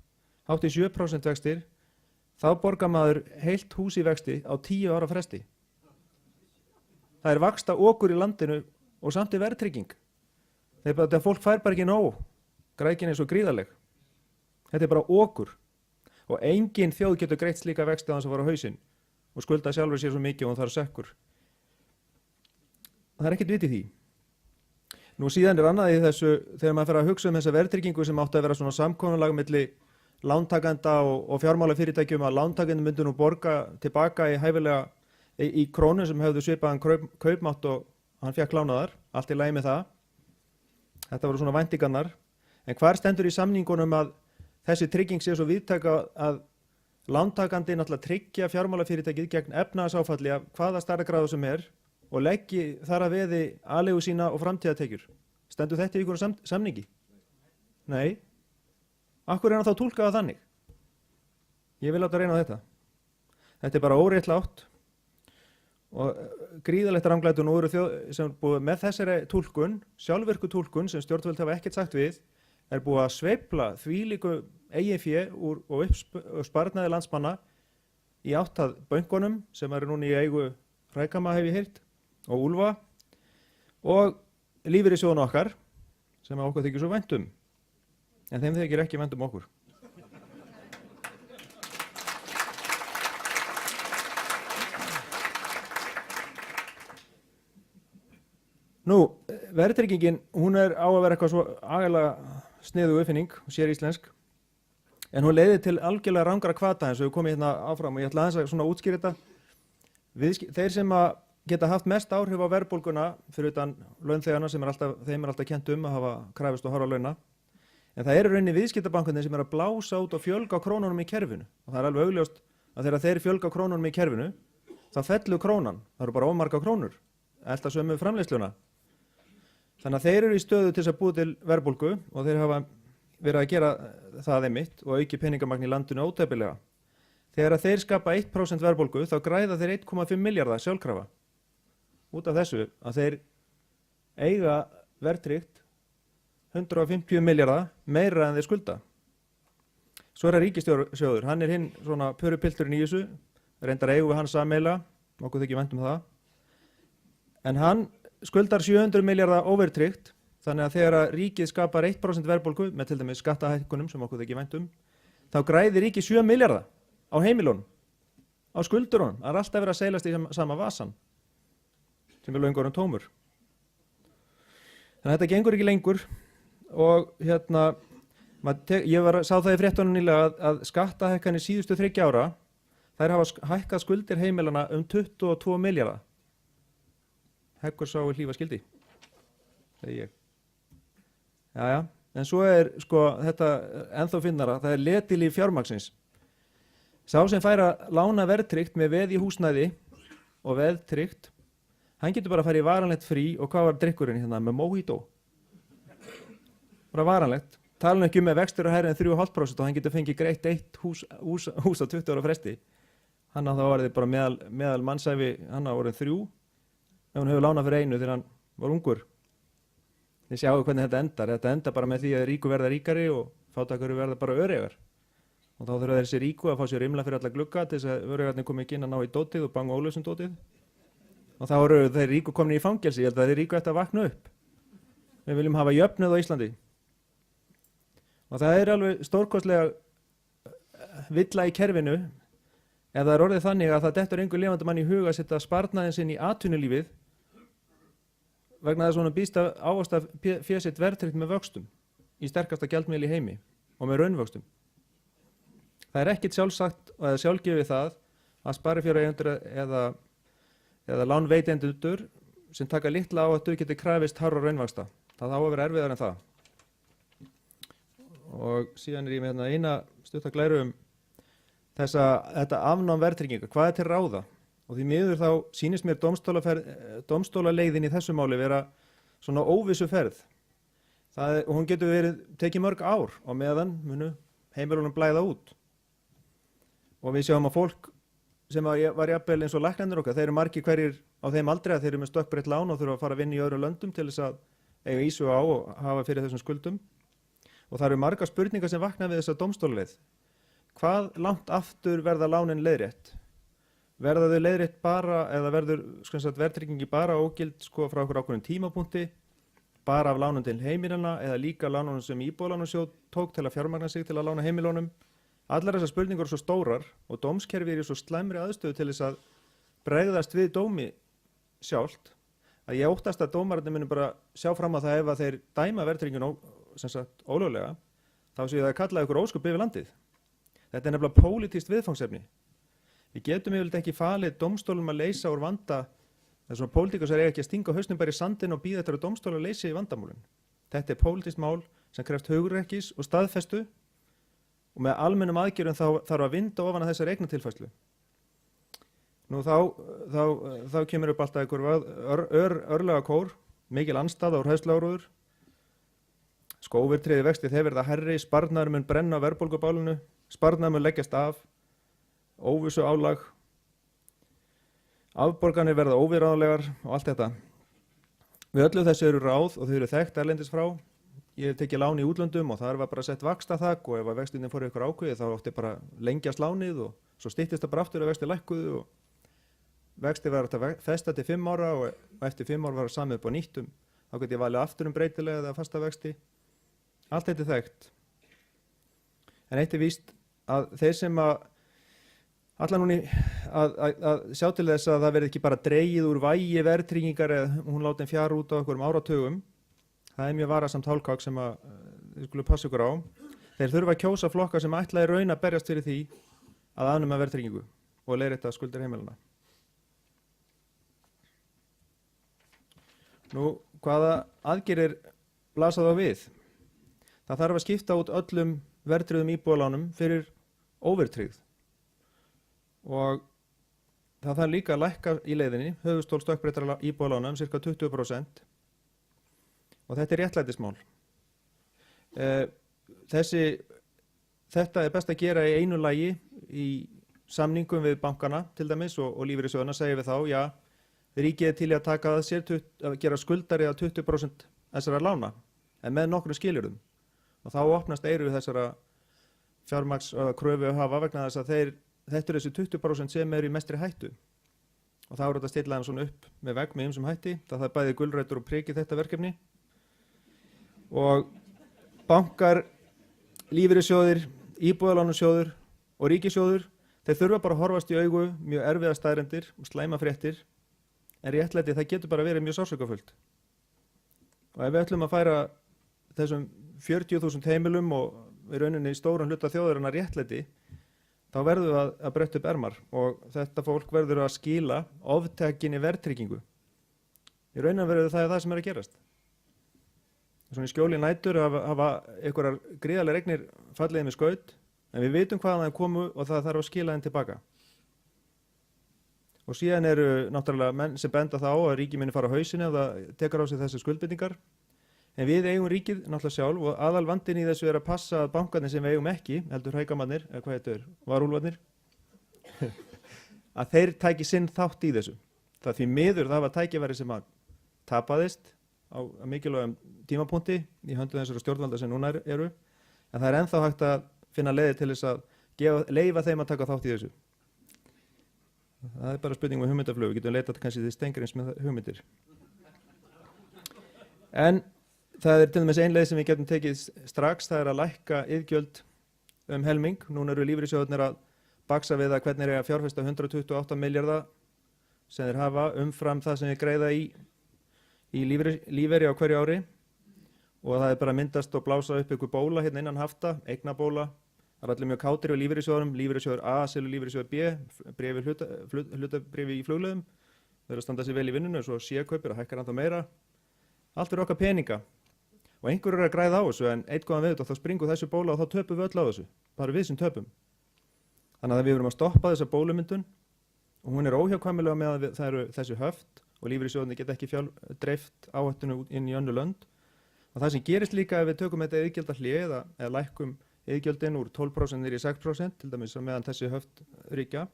hátt í 7% vextir, þá borgar maður heilt hús í vexti á 10 ára fresti. Það vaxta okur í landinu og samt verðtrygging. Þegar fólk fær bara ekki nóg, græðgin svo gríðarleg. Þetta bara okur. Og engin þjóð getur greitt slíka vexti á þess að fara á hausinn og skulda sjálfur sér svo mikið og það sekkur. Það ekkert vit í því. Nú síðan annað í þessu, þegar maður fer að hugsa þessa verðtryggingu sem átti að vera svona samkomulag milli lántakenda og fjármálafyrirtækjum að lántakendum myndu nú borga tilbaka í hæfilega í krónu sem hefðu svipaðan kaupmátt og hann fékk lánaðar, allt í lagi með það. Þetta voru svona væntingarnar. En hvar stendur í samningunum að þessi trygging sé svo víðtæka að lántakandi náttúrulega tryggja fjármálafyrirtækið gegn efnahagsáfalli af hvaða stærðargráðu sem og leggi þar að veði aleigu sína og framtíðartekjur. Stendur þetta í einhverjum samningi? Nei. Akkur hann þá túlkaða þannig? Ég vil láta reyna á þetta. Þetta bara óréttlátt og gríðalegt ranglæti og nú eru þjóð sem búið með þessari túlkun, sjálfvirku túlkun sem stjórnvöld hafa ekkert sagt við, búið að sveifla þvílíku eigin fé og sparnaði landsmanna í átt að bönkunum sem eru núna í eigu Hrækama hef ég heyrt og Úlfa og lífeyrissjóðuna okkar sem okkur þykir svo vænt en þeim þykir ekki vænt okkur. Nú, verðtryggingin, hún á að vera eitthvað svo agalega sniðug uppfinning, sér íslensk, en hún leiði til algjörlega rangra hvata eins og við komum hérna áfram og ég ætla aðeins að svona útskýra þetta. Þeir sem að geta haft mest áhrif á verðbólguna fyrir utan launþegana sem þeim alltaf kennt að hafa krafist og horfa á launa, en það eru rauninni viðskiptabankarnir sem að blása út og fjölga krónunum í kerfinu og það alveg augljóst að þegar þeir fjölga krónunum í kerfinu þá fellur krónan, það eru bara ómarga krónur, elta sömu framleiðsluna. Þannig að þeir eru í stöðu til þess að búa til verðbólgu og þeir hafa verið að gera það einmitt og auki peningamagn í landinu ótæpilega. Þegar að þeir skapa 1% verðbólgu þá græða þeir 1,5 milljarða sjálfkrafa. Út af þessu að þeir eiga verðtryggt 150 milljarða meira en þeir skulda. Svo er það ríkissjóður, hann hinn svona pörupilturinn í þessu, reyndar eigum við hann sammeila, okkur þykir vænt það. En hann skuldar 700 milljarða óvertryggt, þannig að þegar að ríkið skapar 1% verðbólgu með til dæmis skattahækkunum sem okkur þykir vænt þá græðir ríkið 7 milljarða á heimilunum, á skuldurunum. Það er alltaf verið að seilast í sama vasan, sem er löngu orðinn tómur. Þannig að þetta gengur ekki lengur og ég sá það í fréttunum nýlega að skattahækkanir síðustu 3 ára, þær hafa hækkað skuldir heimilana 22 milljarða. Heggur sá hlífa skildi, segi ég. Jæja, en svo er sko þetta ennþá finnara, það er letilíf fjármagnsins. Sá sem fær að lána verðtryggt með veð í húsnæði og veðtryggt, hann getur bara að fara í varanlegt frí og hvað var drykkurinn hérna með mojito? Bara varanlegt. Tala ekki með vextur og hærri en 3,5% og hann getur fengið greitt eitt hús á 20 ára fresti. Hann á þá var þið bara meðal mannsæfi, hann á orðin 3, ef hann hefur lánað fyrir 1 þegar hann var ungur. Þið sjáu hvernig þetta endar. Þetta endar bara með því að ríku verða ríkari og fátækari verða bara öreigar. Og þá þurfa þessi ríku að fá sér rimla fyrir alla glugga til þess að öreigarnir komi ekki inn að ná í dótið og banga ólöfsum dótið. Og þá eru þeir ríku komin í fangelsi. Ég held að þeir ríku ætti að vakna upp. Við viljum hafa jöfnuð á Íslandi. Og það er alveg stórkostlega villa í kerfinu ef það er orðið þannig að það dettur einhver lifandi mann í huga að setja sparnaðinn sinn í atvinnulífið vegna þess að honum býðst að ávaxta fé sitt verðtryggt með vöxtum í sterkasta gjaldmiðli í heimi og með raunvöxtum. Það er ekkit sjálfsagt og sjálfgefið það að sparifjáreigendur eða lánveitendur sem taka litla áhættu geti krafist hárra raunvaxta. Það á að vera erfiðar en það. Og síðan er ég með eina stutta glæru þetta afnám verðtrygginga. Hvað er til ráða? Og því miður þá sýnist mér dómstólaleiðin í þessu máli vera svona óvissu ferð. Og hún getur tekið mörg ár og meðan munu heimilunum blæða út. Og við sjáum að fólk sem var jafnvel eins og læknarnir okkar, þeir eru margir hverjir á þeim aldrei að þeir eru með stökkbreytt lán og þurfa að fara að vinna í öðrum löndum til þess að eiga ísu á og hafa fyrir þessum skuldum. Og það eru margar spurningar sem vakna við þessa dómstólaleið. Hvað langt aftur verða lánin leiðrétt? Verða þau leiðrétt bara eða verður verðtryggingi bara ógild frá okkur ákveðnum tímapunkti, bara af lánum til heimilana eða líka lánunum sem Íbúðalánasjóð tók til að fjármagna sig til að lána heimilunum? Allar þessar spurningar eru svo stórar og dómskerfi eru svo slæmri aðstöðu til þess að bregðast við dómi sjálft að ég óttast að dómararnir munu bara sjá fram að það ef að þeir dæma verðtrygginguna ólöglega, þá séu það að kalla ykkur ósköp yfir landið. Þetta er nefnilega pólitískt viðfangsefni. Við getum yfirleitt ekki falið dómstólum að leysa úr vanda þessum að pólitíkusar eiga ekki að stinga hausnum bara í sandinn og bíða eftir að dómstólar leysi í vandamálin. Þetta er pólitískt mál sem krefst hugrekkis og staðfestu og með almennum aðgerðum þarf að vinda ofan að þessari eignatilfærslu. Nú þá kemur upp alltaf einhver örlagakór, mikil andstaða og hræðsluáróður. Skóvertryggðir vextir þeir verða hærri, sparnaður mun brenna á verðbólgubálinu, sparnaður mun leggjast af, óvissu álag, afborganir verða óviðráðanlegar og allt þetta. Við öllu þessu eru ráð og þau eru þekkt erlendis frá. Ég hef tekið lán í útlöndum og þar var bara sett vaxtaþak og ef að vextinni fór ykkur ákveði þá átti bara lengjast lánið og svo styttist það bara aftur að vexti lækkuðu og vexti var að festa til 5 ára og eftir 5 ára var það samið upp á nýttum. Þá geti ég valið aftur breytilega eða fasta vexti. Allt þetta er þekkt. En eitt er víst að þeir sem ætla núni að sjá til þess að það verði ekki bara dregið úr vægi verðtryggingar eða hún láti fjara út á einhverjum áratugum. Það er mjög varasamt hálfkák sem við skulum passa ykkur á. Þeir þurfa að kjósa flokka sem ætla í raun að berjast fyrir því að afnema verðtryggingu og leiðrétta skuldir heimilana. Nú, hvaða aðgerðir blasa þá við? Það þarf að skipta út öllum verðtryggðum íbúðalánum fyrir óverðtryggð. Og það þarf líka að lækka í leiðinni höfuðstól stökkbreyttara íbúðalána ca. 20%. Og þetta er réttlætismál. Þetta er best að gera í einu lagi í samningum við bankana til dæmis og lífeyrissjóðina segir við þá, já, ríkið er til í að taka að sér að gera skuldari að 20% þessara lána, en með nokkrum skilyrðum. Og þá opnast eyru þessara fjármagns kröfu hafa vegna þess að þetta er þessi 20% sem eru í mestri hættu. Og þá er þetta að stilla hann svona upp með vegg með ýmsum hætti. Það er bæði gulrætur og prikið þetta verkefni. Og bankar, lífeyrissjóðir, íbúðalánasjóður og ríkissjóður, þeir þurfa bara að horfast í augu mjög erfiða staðreyndir og slæma fréttir, en réttlæti það getur bara verið mjög sársaukafullt. Og ef við ætlum að færa þessum 40.000 heimilum og í rauninni stóran hluta þjóðarinnar réttlæti, þá verðum við að bretta upp ermar og þetta fólk verður að skila oftekinni verðtryggingu. Í rauninni verður það sem er að gerast. Svona í skjóli nætur hafa einhverjar gríðarlegar eignir fallið með skaut, en við vitum hvaðan það komu og það þarf að skila þeim tilbaka. Og síðan eru náttúrulega menn sem benda þá að ríkið muni fara á hausinu og það tekur á sig þessi skuldbindingar. En við eigum ríkið náttúrulega sjálf og aðal vandinn í þessu er að passa að bankarnir sem við eigum ekki, heldur hrægamannir, eða hvað þetta er, varúlfarnir, að þeir tæki sinn þátt í þessu. Það því miður það var tækifæri sem að tapaðist á mikilvægum tímapunkti í höndum þessara stjórnvalda sem núna eru, en það er ennþá hægt að finna leiðir til þess að leyfa þeim að taka þátt í þessu. Það er bara spurning með hugmyndaflug, við getum leitað kannski til Steingríms með hugmyndir. En það er til dæmis ein leið sem við getum tekið strax, það er að lækka iðgjöld helming. Núna eru lífeyrissjóðirnir að baksa við að hvernig er að fjárfesta 128 milljarða sem þeir hafa umfram það sem þeir greiða í lífeyri á hverju ári og það er bara að myndast og blása upp ykkur bóla hérna innan hafta, eignabóla. Það er allir mjög kátir á lífeyrissjóðurum, lífeyrissjóður A selur lífeyrissjóður B, hlutabréfi í flugleiðum, þeir að standa sér vel í vinnunum, svo C kaupir og hækkar ennþá meira. Allt er okkar peninga og einhver er að græða á þessu en eitt góðan við þetta þá springur þessu bóla og þá töpum við öll á þessu, bara við sem töpum. Þannig að við verum að stoppa þessa bólumyndun og hún er óhjákvæmilega með að það eru þessi höft og lífeyrissjóðunni geta ekki dreift áhættunu inn í önnur lönd. Og það sem gerist líka ef við tökum þetta iðgjaldahlé eða lækkum iðgjöldin úr 12% niður í 6%, til dæmis meðan þessi höft ríkja,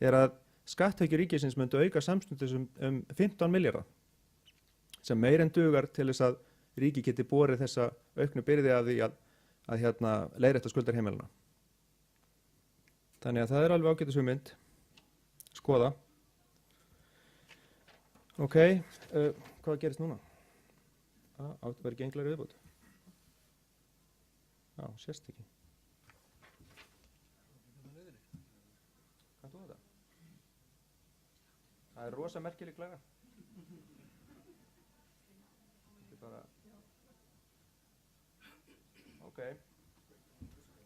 er að skatttekjur ríkisins myndu auka samstundis 15 milljarða, sem meir en dugar til þess að ríki geti borið þessa auknu byrði af því að leiðrétta skuldar heimilana. Þannig að það er alveg ágætis hugmynd. Skoða. Ok, hvað gerist núna? Átt að vera genglar viðbót. Já, sést ekki. Kanntu þetta? Það er rosa merkileg glæra. Þetta er bara... Ok.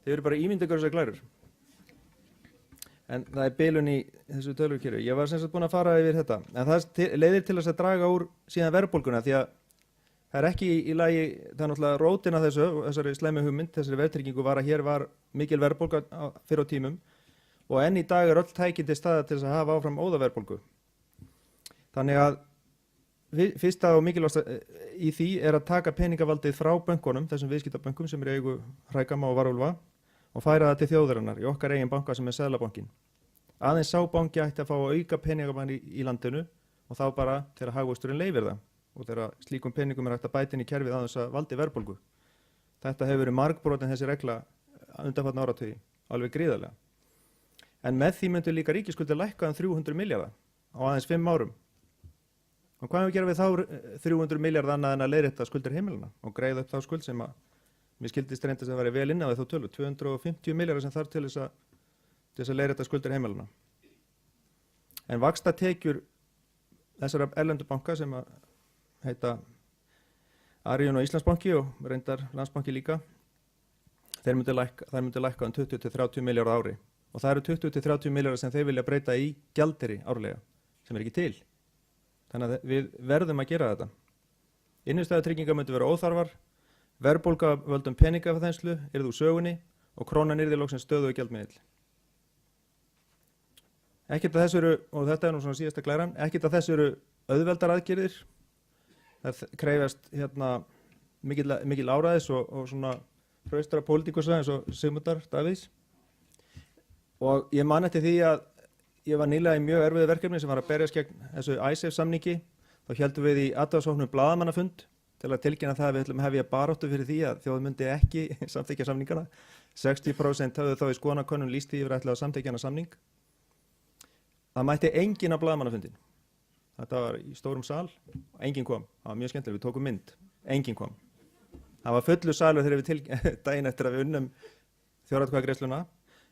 Þið eru bara ímynd ykkur þessar glærur. En það er bilun í þessu tölvukerfi. Ég var sem sagt búinn að fara yfir þetta. En það leiðir til þess að draga úr síðan verðbólguna því að það er ekki í lagi, það er náttúrulega rótin af þessari slæmu hugmynd, þessari verðtryggingu var að hér var mikil verðbólga fyrir á tímum og enn í dag er öll tækin til staðar til þess að hafa áfram óðaverðbólgu. Þannig að fyrsta og mikilvægasta í því er að taka peningavaldið frá bönkunum, þessum viðskiptabönkum sem eru í eigu Hrægamma og Varúlfa og færa það til þjóðarinnar í okkar eigin banka sem er Seðlabankinn. Aðeins sá banki ætti að fá að auka peningamann í landinu og þá bara þegar hagvöxturinn leyfir það. Og þegar slíkum peningum er hægt að bæta inn í kerfið á þess að valdi verðbólgu. Þetta hefur verið margbrotin þessi regla undanfarna áratugi, alveg gríðarlega. En með því myndu líka ríkisskuldir lækka 300 milljarða á aðeins 5 árum. Og hvað hefur gerað við þá 300 milljarða annað en að leiðrétta skuldir heimilana og greiða upp þá skuld sem að mér skildist reyndast að vera vel inn á þá tölu, 250 milljarða sem þarf til þess að leiðrétta skuldir heimilana. En vaxtatekjur þessara erlendu banka sem að heita Arion og Íslandsbanki og reyndar Landsbanki líka, þær myndu lækka 20-30 milljarða ári og það eru 20-30 milljarða sem þeir vilja breyta í gjaldeyri árlega sem er ekki til. Þannig að við verðum að gera þetta. Innstæðutryggingar myndu vera óþarfar, verðbólga völdum peningaþenslu yrði úr sögunni og krónan yrði loksins stöðugur gjaldmiðill. Ekkert af þessu eru, og þetta er nú svona síðasta glæran, ekkert af þessu eru auðveldar aðgerðir. Það krefjast mikil áræðis og svona hraustra pólitíkusa eins og Sigmundar Davíðs. Og ég man eftir því að ég var nýlega í mjög erfiðu verkefni sem var að berjast gegn þessu ISAF samningi. Þá héldum við í athugasemdum blaðamannafund til að tilkynna það að við ætlum að hefja baráttu fyrir því að þjóð myndi ekki samþykkja samningana. 60% höfðu þá í skoðanakönnun lýst því yfir ætlaði að samþykkja hana samning. Það mætti enginn á blaðamannafundin. Þetta var í stórum sal, enginn kom. Það var mjög skemmtilega, við tókum mynd, enginn kom. Það var fullu salur þegar við daginn eftir að við unnum þjóðaratkvæðagreiðsluna.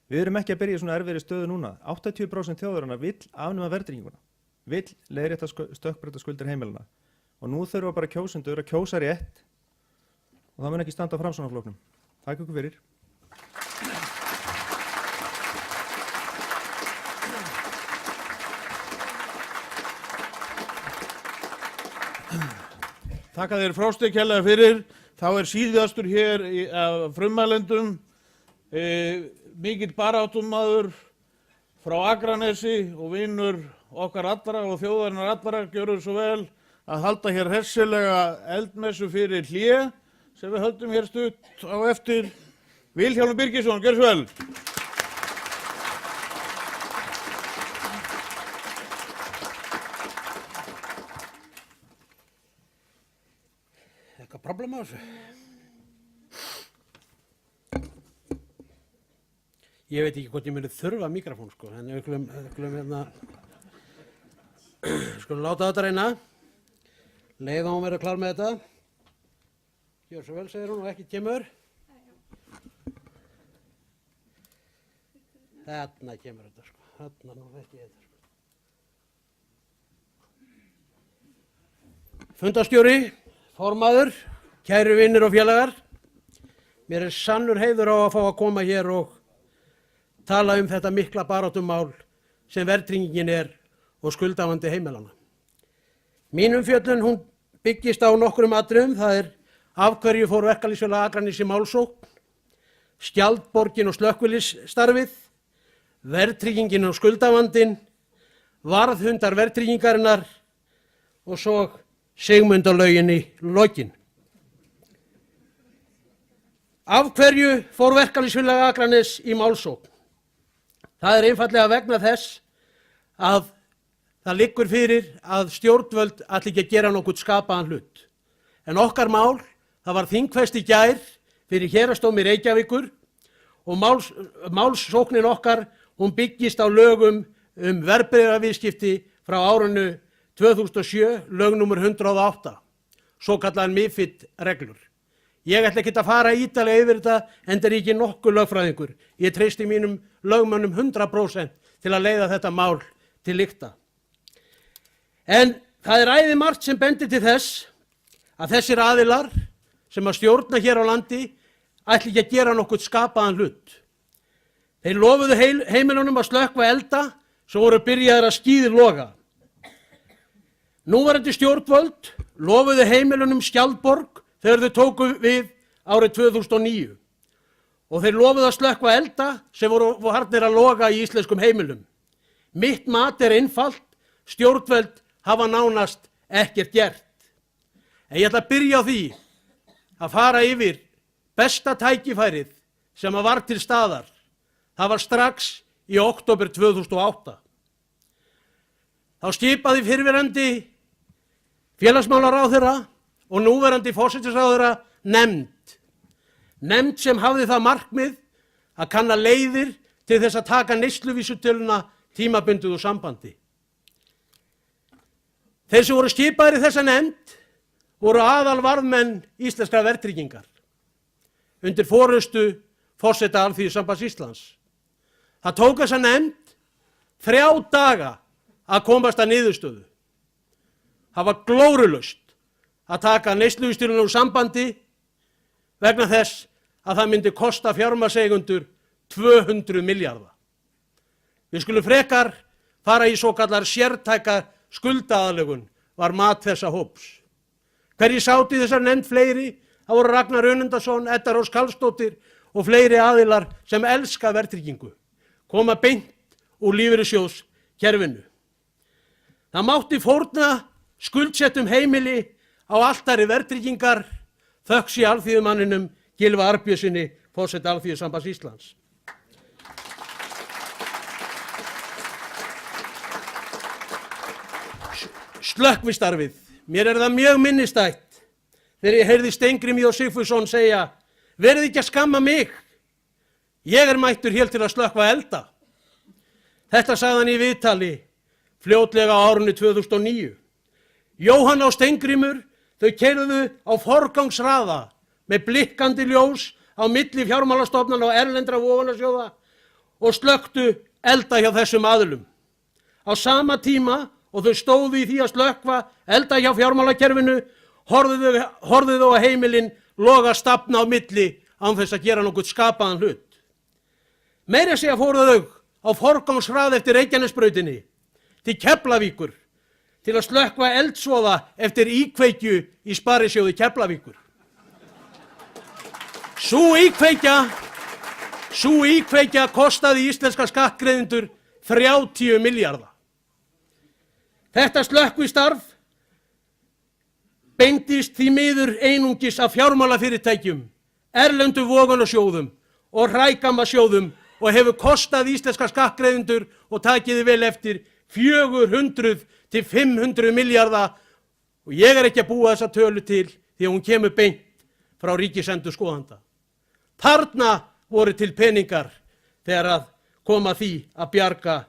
Við erum ekki að byrja í svona erfiðri stöðu núna. 80% þjóðarinnar vill afnema verðtrygginguna, vill leiðrétta stökkbreyta skuldir heimilana. Og nú þurfa bara kjósendur að kjósa rétt og það mun ekki standa á Framsóknarflokknum. Takk ykkur fyrir. Þakka þér Frosti kærlega fyrir. Þá síðastur hér af frummælendum mikill baráttumaður frá Akranesi og vinur okkar allra og þjóðarinnar allra, gjörðu svo vel að halda hér hressilega eldmessu fyrir hlé sem við höldum hér stutt á eftir. Vilhjálmur Birgisson, gjörðu svo vel. Eitthvað problem á þessu? Ég veit ekki hvort ég muni þurfa mikrofón sko, en við skulum láta þetta reyna. Leið á hún verið klár með þetta. Gjör svo vel, segir hún, og ekki kemur. Þarna kemur þetta sko, þarna nú veit ég þetta sko. Fundarstjóri, formaður, kæru vinir og félagar. Mér sannur heiður á að fá að koma hér og tala þetta mikla baráttumál sem verðtryggingin og skuldavandi heimilana. Mín umfjöllun hún byggist á nokkrum atriðum, það af hverju fór Verkalýðsfélag Akraness í málsókn, Skjaldborgin og slökkviliðsstarfið, verðtryggingin og skuldavandinn, varðhundar verðtryggingarinnar og svo Sigmundarlögin í lokin. Af hverju fór Verkalýðsfélag Akraness í málsókn? Það einfaldlega vegna þess að það liggur fyrir að stjórnvöld ætli ekki að gera nokkuð skapaðan hlut. En okkar mál, það var þingfest í gær fyrir héraðsdómi Reykjavíkur og málsóknin okkar, hún byggist á lögum verðbréfaviðskipti frá árinu 2007, lög númer 108, svokallaðar MiFID reglur. Ég ætla ekki að fara ítarlega yfir þetta, enda ekki nokkuð lögfræðingur. Ég treysti mínum lögmönnum 100% til að leiða þetta mál til lykta. En það æðimargt sem bendir til þess að þessir aðilar sem að stjórna hér á landi ætli ekki að gera nokkuð skapaðan hlut. Þeir lofuðu heimilunum að slökkva elda sem voru byrjaðir að skíðloga. Núverandi stjórnvöld lofuðu heimilunum Skjaldborg þegar þau tóku við árið 2009 og þeir lofuðu að slökkva elda sem voru harðnir að loga í íslenskum heimilum. Mitt mat einfalt, stjórnvöld hafa nánast ekkert gert. En ég ætla að byrja á því að fara yfir besta tækifærið sem var til staðar. Það var strax í október 2008. Þá skipaði fyrrverandi félagsmálaráðherra og núverandi forsætisráðherra nefnd sem hafði það markmið að kanna leiðir til þess að taka neysluvísitöluna tímabundið úr sambandi. Þeir sem voru skipaðir í þessa nefnd voru aðalvarðmenn íslenskrar verðtryggingar undir forystu forseta Alþýðusambands Íslands. Það tók þessa nefnd 3 daga að komast að niðurstöðu. Það var glórulaust að taka neysluvísitöluna úr sambandi vegna þess að það myndi kosta fjármagnseigendur 200 milljarða. Við skulum frekar fara í svokallar sértæka skuldaaðlögun var mat þessa hóps. Hverjir sátu í þessar nefnd fleiri? Það voru Ragnar Önundarson, Edda Rós Karlsdóttir og fleiri aðilar sem elska verðtryggingu, koma beint úr lífeyrissjóðskerfinu. Það mátti fórna skuldsettum heimili á altari verðtryggingar þökks í alþýðumanninum Gylfa Arnbjörnssyni, forseta Alþýðusambands Íslands. Slökkvistarfið. Mér það mjög minnisstætt þegar ég heyrði Steingrím J. Sigfússon segja: verið ekki að skamma mig, ég er mættur hér til að slökkva elda. Þetta sagði hann í viðtali fljótlega á árinu 2009. Jóhanna og Steingrímur, þau keyrðu á forgangsraða með blikkandi ljós á milli fjármálastofnana og erlendra vogunarsjóða og slökktu elda hjá þessum aðilum. Á sama tíma og þau stóðu í því að slökkva elda hjá fjármálakerfinu, horfðu þau á heimilin loga stafna á milli án þess að gera nokkuð skapaðan hlut. Meira að segja fóru þau á forgangsrað eftir Reykjanesbrautinni til Keflavíkur til að slökkva eldsvoða eftir íkveikju í Sparisjóði Keflavíkur. Sú íkveikja kostaði íslenska skattgreiðendur 30 milljarða. Þetta slökkvistarf beindist því miður einungis af fjármálafyrirtækjum, erlendum vogunarsjóðum og hrægammasjóðum og hefur kostað íslenska skattgreiðendur, og takiði vel eftir, 400 til 500 milljarða, og ég er ekki að búa þessa tölu til því að hún kemur beint frá ríkisendurskoðanda. Þarna voru til peningar þegar að koma því að bjarga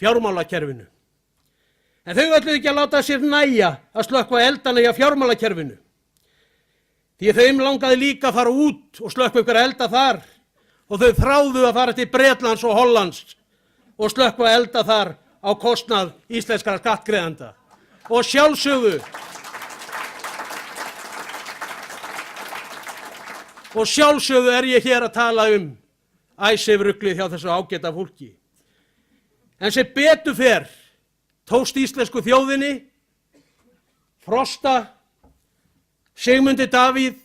fjármálakerfinu. En þau ætluðu ekki að láta sér nægja að slökkva eldana hjá fjármálakerfinu. Því að þeim langaði líka að fara út og slökkva ykkur elda þar, og þau þráðu að fara til Bretlands og Hollands og slökkva elda þar á kostnað íslenskra skattgreiðenda. Og sjálfsögðu er ég hér að tala um Icesave-ruglið hjá þessu ágæta fólki. En sem betur fer tókst íslensku þjóðinni, Frosta, Sigmundi Davíð,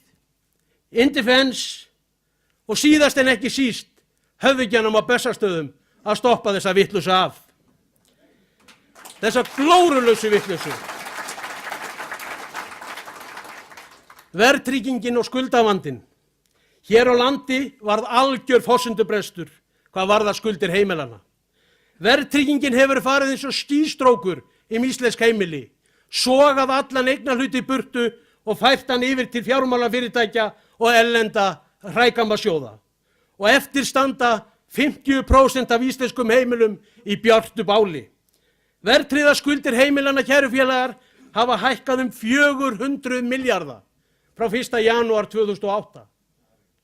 Indefense og síðast en ekki síst höfðingjanum á Bessastöðum að stoppa þessa vitleysu af. Þessa glórulausu vitleysu. Verðtryggingin og skuldavandinn. Hér á landi varð algjör forsendubrestur hvað varðar skuldir heimilanna. Verðtryggingin hefur farið eins og skýstrókur íslensk heimili, sogað allan eignarhluti í burtu og fært hann yfir til fjármálafyrirtækja og erlenda hrægammasjóða. Og eftir standa 50% af íslenskum heimilum í björtu báli. Verðtryggðar skuldir heimilanna, kæru félagar, hafa hækkað 400 milljarða frá 1. janúar 2008.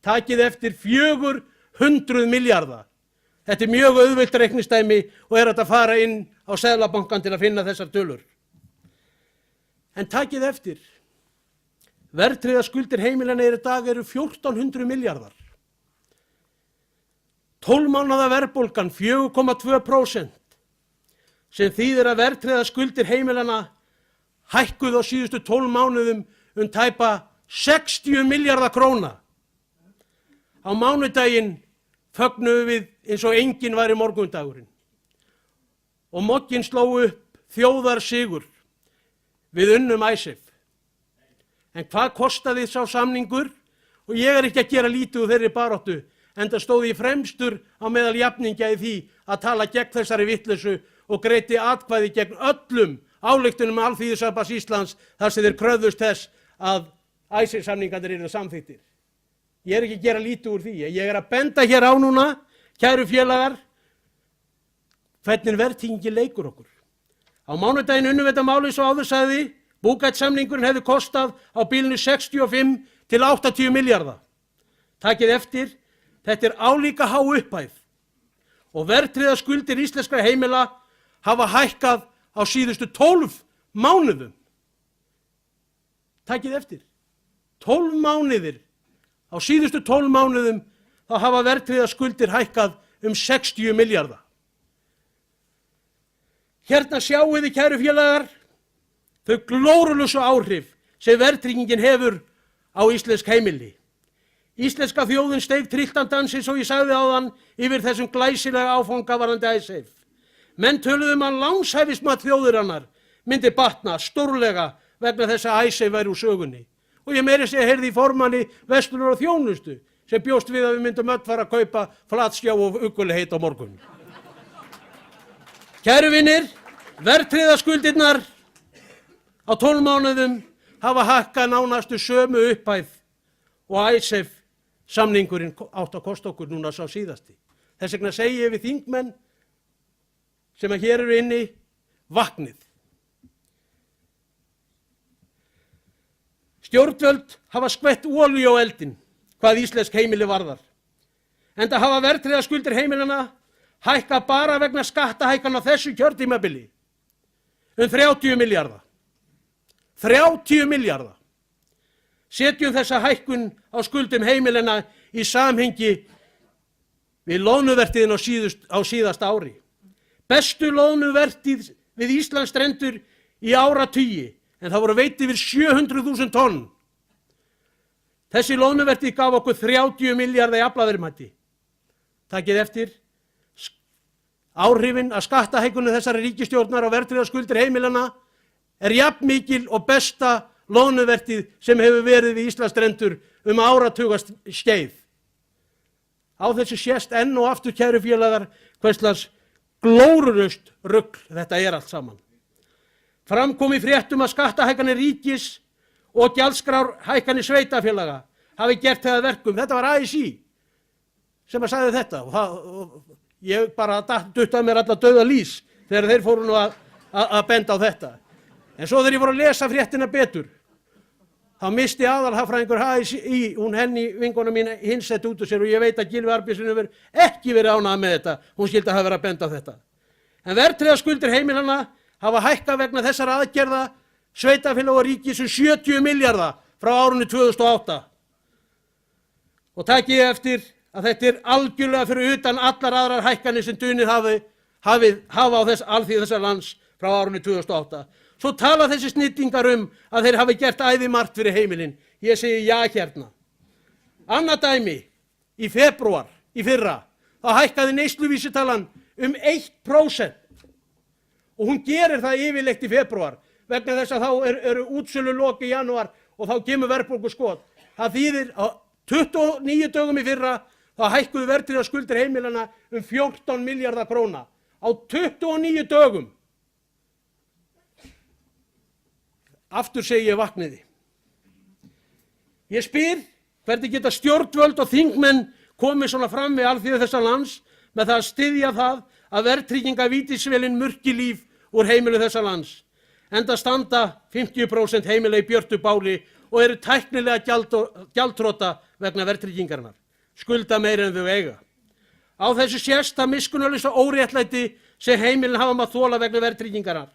Takið eftir 400 milljarða. Þetta er mjög auðvelt reiknistæmi og er hægt að fara inn á Seðlabankann til að finna þessar tölur. En takið eftir, verðtryggðar skuldir heimilanna í dag eru 1400 milljarðar. 12 mánaða verðbólgan 4,2%, sem þýðir að verðtryggðar skuldir heimilanna hækkuðu á síðustu 12 mánuðum tæpa 60 milljarða króna. Á mánudaginn fögnuðum við eins og enginn væri morgundagurinn. Og mogginn sló upp þjóðarsigur. Við unnum Icesave. En hvað kostaði sá samningur? Og ég er ekki að gera lítið úr þeirri baráttu, enda stóð ég fremstur á meðal jafningja í því að tala gegn þessari vitleysu og greiddi atkvæði gegn öllum ályktunum Alþýðusambands Íslands þar sem þeir kröfðust þess að Icesave-samningarnir yrðu samþykktir. Ég er ekki að gera lítið úr því. Ég er að benda hér á núna, kæru félagar, hvernig verðtryggingin leikur okkur. Á mánudaginn unnum við þetta máli svo áður sagði, búgætsamningurinn hefði kostað á bilinu 65 til 80 milljarða. Takið eftir, þetta er álíka há upphæð og verðtryggðar skuldir íslenskra heimila hafa hækkað á síðustu 12 mánuðum. Takið eftir, 12 mánuðir. Á síðustu 12 mánuðum þá hafa verðtryggðar skuldir hækkað 60 milljarða. Hérna sjáið þið, kæru félagar, þau glórulausu áhrif sem verðtryggingin hefur á íslensk heimili. Íslenska þjóðin steig trylltan dans, eins og ég sagði áðan, yfir þessum glæsilega áfanga varðandi Icesave. Menn töluðu að lánshæfismat þjóðarinnar myndi batna stórlega vegna þess að Icesave væri úr sögunni. Og ég meira segja heyrði í formanni Verslunar og þjónustu sem bjóst við að við myndum öll fara að kaupa flatskjá og uggulegheit á morgun. Kæru vinir, verðtryggðar skuldirnar á 12 mánuðum hafa hækkað nánastu sömu upphæð og ISAF samningurinn átt að kosta okkur núna sá síðasti. Þess vegna segi ég við þingmenn sem að hér eru inni, vaknið. Stjórnvöld hafa skvett olíu á eldinn hvað íslensk heimili varðar. Enda hafa verðtryggðar skuldir heimilanna hækka bara vegna skattahækkan á þessu kjörtímabili um 30 milljarða. 30 milljarða. Setjum þessa hækkun á skuldum heimilanna í samhengi við loðnuvertíðin á síðasta ári. Bestu loðnuvertíð við Íslandsstrendur í áratugi, en það voru veitt yfir 700.000 tonn. Þessi loðnuvertíð gaf okkur 30 milljarða í aflaverðmæti. Takið eftir, áhrifin að skattahækkunum þessari ríkisstjórnar á verðtryggðar skuldir heimilanna er jafnmikil og besta loðnuvertíð sem hefur verið við Íslandsstrendur áratugast skeið. Á þessu sést enn og aftur, kæru félagar, hverslags glórulaust rugl þetta er allt saman. Fram kom í fréttum að skattahækkanir ríkis og gjaldskrárhækkanir sveitarfélaga hafi gert það að verkum. Þetta var ASÍ sem að sagði þetta og ég bara duttaði mér alla dauða lýs þegar þeir fóru nú að benda á þetta. En svo þegar ég voru að lesa fréttina betur, þá misti aðalhagfræðingur HSÍ, hún Henný vinkona mín hinsett út úr sér og ég veit að Gylfi Arnbjörnsson hefur ekki verið ánægð með þetta, hún skildi að hafa verið að benda á þetta. En verðtryggðar skuldir heimilanna hafa hækkað vegna þessara aðgerða sveitarfélaga og ríkis 70 milljarða frá árinu 2008. Og takið eftir að þetta er algjörlega fyrir utan allar aðrar hækkanir sem dunið hafa á alþýðu þessa lands frá árinu 2008. Svo tala þessi snillingar að þeir hafi gert æðimargt fyrir heimilin. Ég segi já hérna. Annað dæmi, í febrúar í fyrra, þá hækkaði neysluvísitalan 1%. Og hún gerir það yfirleitt í febrúar, vegna þess að þá eru útsölulok í janúar og þá kemur verðbólguskot. Það þýðir að 29 dögum í fyrra, þá hækkuðu verðtryggðar skuldir heimilanna 14 milljarða króna. Á 29 dögum. Aftur segi ég vakniði. Ég spyr, hvernig geta stjórnvöld og þingmenn komið svona fram við alþýðu þessa lands með það að styðja það að verðtryggingavítisvélin murki líf úr heimilu þessa lands. Enda standa 50% heimila í björtu báli og eru tæknilega gjaldþrota vegna verðtryggingarinnar. Skulda meira en þau eiga. Á þessu sést að miskunnarlausa óréttlæti sem heimilin hafa maður þola vegna verðtryggingarinnar.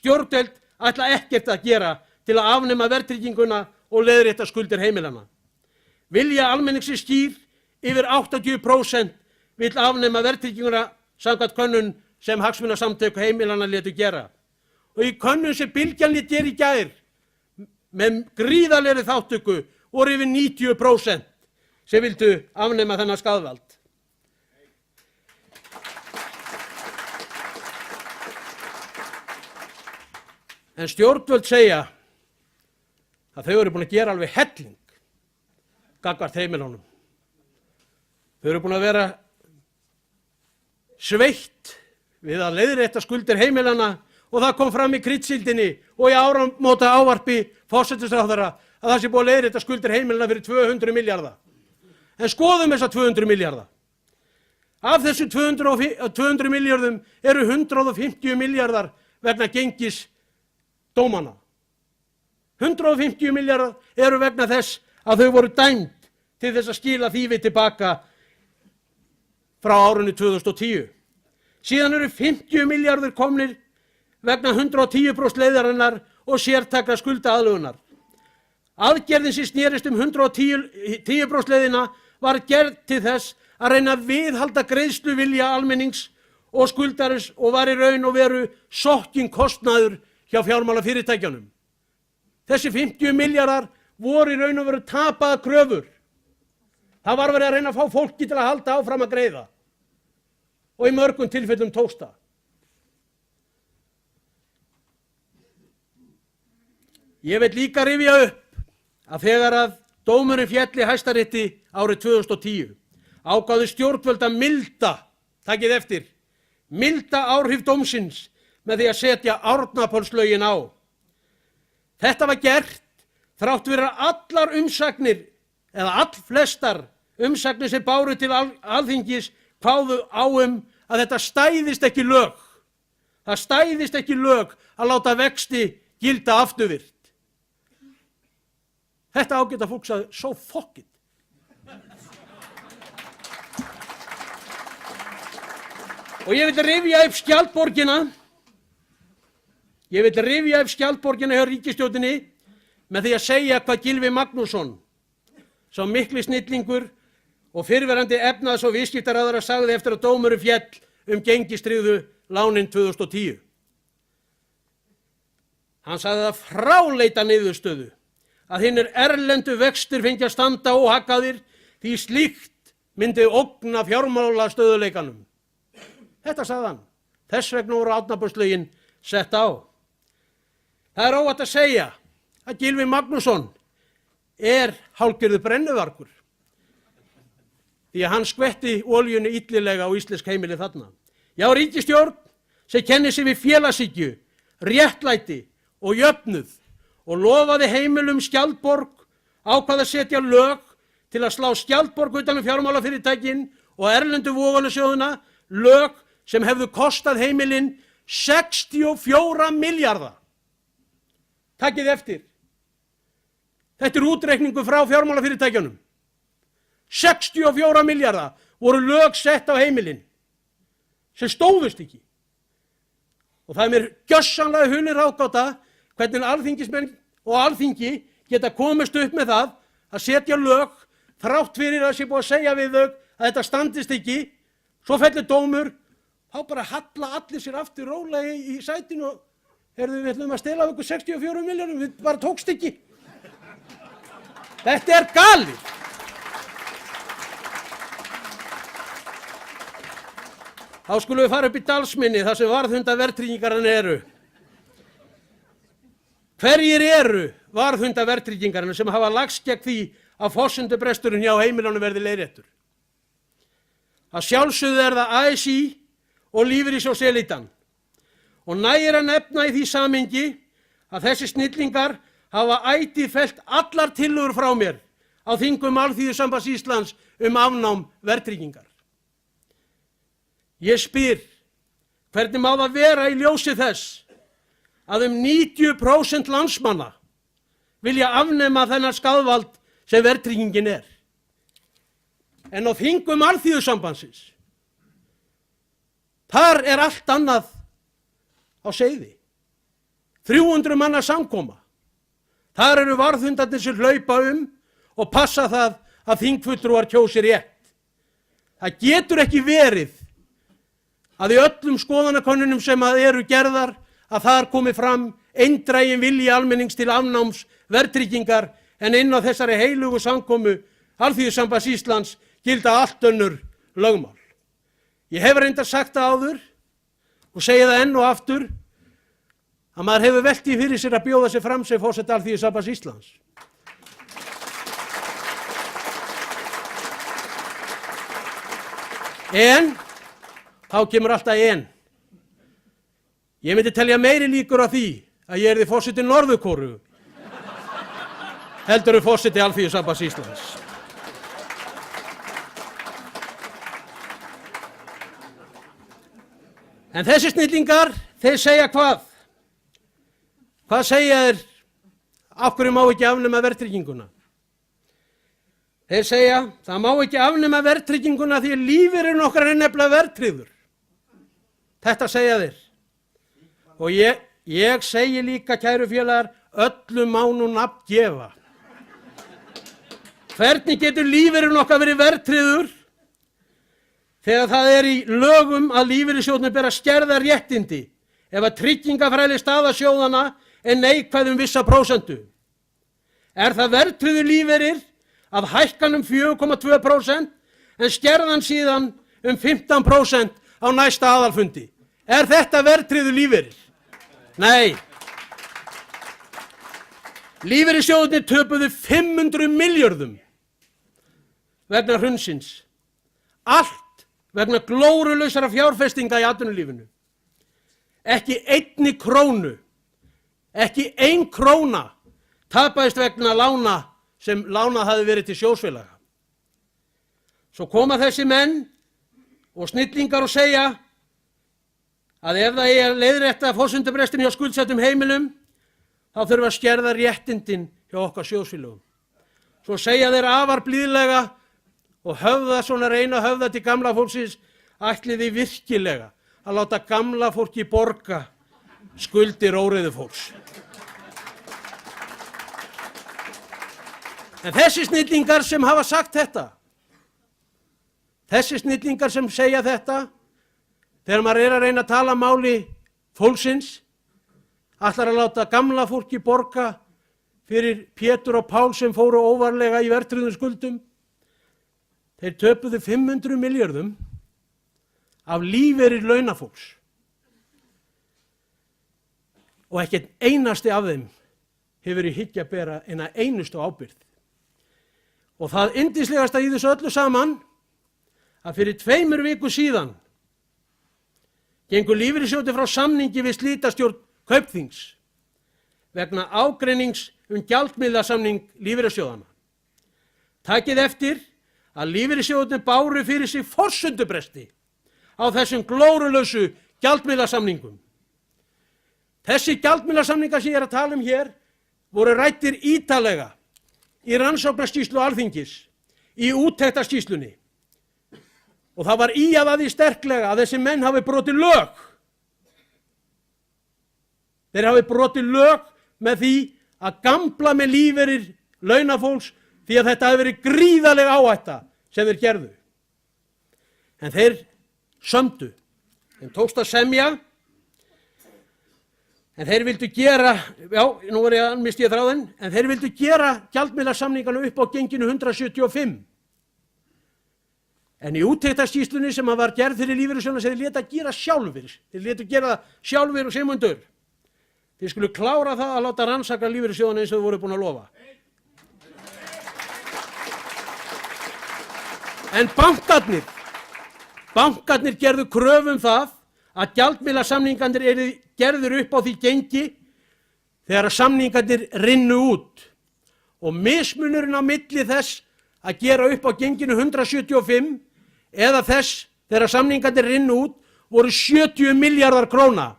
Stjórnvöld ætla ekkert að gera til að afnema verðtrygginguna og leiðrétta skuldir heimilanna. Vilja almenningsins skýr, yfir 80% vill afnema verðtrygginguna samkvæmt könnun sem hagsmunasamtök heimilanna létu gera. Og í könnun sem Bylgjan lét gera í gær með gríðarlegri þátttöku voru yfir 90% sem vildu afnema þennan skaðvald. En stjórnvöld segja að þau eru búin að gera alveg helling gagnvart heimilunum. Þau eru búin að vera sveitt við að leiðrétta skuldir heimilanna og það kom fram í kryddsíldinni og í áramóta ávarpi forsætisráðherra að það sé búið að leiðrétta skuldir heimilanna fyrir 200 milljarða. En skoðum þessa 200 milljarða. Af þessu 200 miljardum eru 150 milljarðar vegna gengis dómana. 150 milljarðar eru vegna þess að þau voru dæmd til þess að skila þýfi tilbaka frá árinu 2010. Síðan eru 50 milljarðar komnir vegna 110% leiðarinnar og sértækra skuldaaðlögunar. Aðgerðin sem snerist 110% leiðina var gerð til þess að reyna að viðhalda greiðsluvilja almennings og skuldarins og var í raun og veru sokkinn kostnaður hjá fjármálafyrirtækjunum. Þessi 50 milljarðar voru í raun og veru tapaða kröfur. Það var verið að reyna að fá fólki til að halda áfram að greiða. Og í mörgum tilfellum tókst það. Ég vil líka rifja upp að þegar að dómurinn féll í Hæstarétti árið 2010 ákváðu stjórnvöld að milda, takið eftir, milda áhrif dómsins með því að setja Árnapólslögin á. Þetta var gert þrátt fyrir að allar umsagnir, eða allflestar umsagnir sem báru til Alþingis kváðu á að þetta stæðist ekki lög. Það stæðist ekki lög að láta vexti gilda afturvirkt. Þetta ágæta fólk sagði, so fuck it. Og ég vil rifja upp skjaldborgina hjá ríkisstjórninni með því að segja hvað Gylfi Magnússon, sá mikli snillingur og fyrrverandi efnahags- og viðskiptaráðherra sagði eftir að dómurinn féll gengistryggðu lánin 2010. Hann sagði það fráleita niðurstöðu að hinir erlendu vextir fengi að standa óhaggaðir því slíkt myndi ógna fjármálastöðugleikanum. Þetta sagði hann. Þess vegna voru átnabúrslögin sett á. Það er óhætt að segja að Gylfi Magnússon er hálfgerður brennuvargur því að hann skvetti olíunni illilega á íslensk heimili þarna. Já, ríkisstjórn sem kennir sig við félagshyggju, réttlæti og jöfnuð og lofaði heimilum Skjaldborg, ákvað að setja lög til að slá Skjaldborg utan fjármálafyrirtækin og erlendu vogunarsjóðina, lög sem hefðu kostað heimilin 64 milljarða. Takið eftir. Þetta er útreikningu frá fjármálafyrirtækjunum. 64 milljarða voru lög sett á heimilin sem stóðust ekki. Og það er mér gjörsamlega hulin ráðgáta hvernig alþingismenn og alþingi geta komist upp með það að setja lög þrátt fyrir að sé búið að segja við þau að þetta standist ekki, svo fellur dómur, þá bara halla allir sér aftur rólega í sætinu og við ætlum að stela af ykkur 64 milljónum, við bara tókst ekki. Þetta er galið. Þá skulum við fara upp í Dalsmynni þar sem varðhundaverðtryggingarnar eru. Hverjir eru varðhundaverðtryggingarnar sem hafa lagst gegn því að forsendubresturinn hjá heimilunum verði leiðréttur? Að sjálfsögðu er það ASÍ og Lífeyrissjóðs-elítan. Og nægir að nefna í því samhengi að þessi snillingar hafa ætíð fellt allar tillögur frá mér á þingum Alþýðusambands Íslands afnám verðtryggingar. Ég spyr, hvernig má það vera í ljósi þess að 90% landsmanna vilja afnema þennan skaðvald sem verðtryggingin er? En á þingum Alþýðusambandsins, þar er allt annað á seiði. 300 manna samkoma. Þar eru varðhundarnir sem hlaupa og passa það að þingfulltrúar kjósi rétt. Það getur ekki verið að í öllum skoðanakönnunum sem eru gerðar að þar komi fram eindreginn vilji almennings til afnáms verðtryggingar en inn á þessari heilugu samkomu Alþýðusambands Íslands gilda allt önnur lögmál. Ég hef reyndar sagt það áður og segi það enn og aftur að maður hefur velt því fyrir sér að bjóða sig fram sem forseti Alþýðusambands Íslands. En þá kemur alltaf en. Ég myndi telja meiri líkur á því að ég yrði forseti Norður-Kóreu heldur forseti Alþýðusambands Íslands. En þessi snillingar, þeir segja hvað? Hvað segja þeir? Af hverju má ekki afnema verðtrygginguna? Þeir segja, það má ekki afnema verðtrygginguna því lífeyririnn okkar er nefnilega verðtryggður. Þetta segja þeir. Og ég segi líka, kæru félagar, öllum má nú nafn gefa. Hvernig getur lífeyririnn okkar verið verðtryggður þegar það er í lögum að lífeyrissjóðnum ber að skerða réttindi ef að tryggingafræðileg staða sjóðanna er neikvæð vissa prósentu? Er það verðtryggður lífeyrir að hækkan 4,2% en skerðan síðan 15% á næsta aðalfundi? Er þetta verðtryggður lífeyrir? Nei. Lífeyrissjóðirnir töpuðu 500 milljörðum vegna hrunsins. Allt vegna glórulausra fjárfestinga í atvinnulífinu. Ekki einni krónu, ekki ein króna tapaðist vegna lána sem lánað hafi verið til sjóðsfélaga. Svo koma þessi menn og snillingar og segja að ef það er leiðrétta forsendubrestin hjá skuldsettum heimilum, þá þurfa að skerða réttindin hjá okkar sjóðsfélögum. Svo segja þeir afar blíðlega og höfða svona reyna að höfða til gamla fólksins, ætliði virkilega að láta gamla fólki borga skuldir óreiðu fólks. En þessi snillingar sem hafa sagt þetta, þessi snillingar sem segja þetta, þegar maður er að reyna að tala máli fólksins, ætlar að láta gamla fólki borga fyrir Pétur og Pál sem fóru óvarlega í verðtryggðum skuldum. Þeir töpuðu 500 milljörðum af lífeyri launafólks og ekkert einasti af þeim hefur í hyggju að bera eina einustu ábyrgð. Og það yndislegasta í þessu öllu saman að fyrir 2 vikum síðan gengur lífeyrissjóðir frá samningi við slitastjórn Kaupþings vegna ágreinings gjaldmiðlasamning lífeyrissjóðanna. Takið eftir að lífeyrissjóðirnir báru fyrir sig forsendubresti á þessum glórulausu gjaldmiðlasamningum. Þessi gjaldmiðlasamningar sem ég er að tala um hér voru ræddir ítarlega í rannsóknarskýrslu Alþingis, í úttektarskýrslunni. Og það var ýjað að því sterklega að þessi menn hafi brotið lög. Þeir hafi brotið lög með því að gambla með lífeyrir launafólks því að þetta hafi verið gríðarleg áhætta sem þeir gerðu. En þeir sömdu, þeim tókst að semja, en þeir vildu gera, misti ég þráðinn, en þeir vildu gera gjaldmiðlasamningana upp á genginu 175. En í úttektarskýrslunni sem var gerð fyrir lífeyrissjóðina sem þeir létu að gera sjálfir, þeir létu gera það sjálfir og Sigmundur. Þeir skulu klára það að láta rannsaka lífeyrissjóðina eins og þeir voru búin að lofa. En bankarnir gerðu kröfu það að gjaldmiðlasamningarnir eru gerður upp á því gengi þegar samningarnir rynnu út. Og mismunurinn á milli þess að gera upp á genginu 175 eða þess þegar samningarnir rynnu út voru 70 milljarðar króna.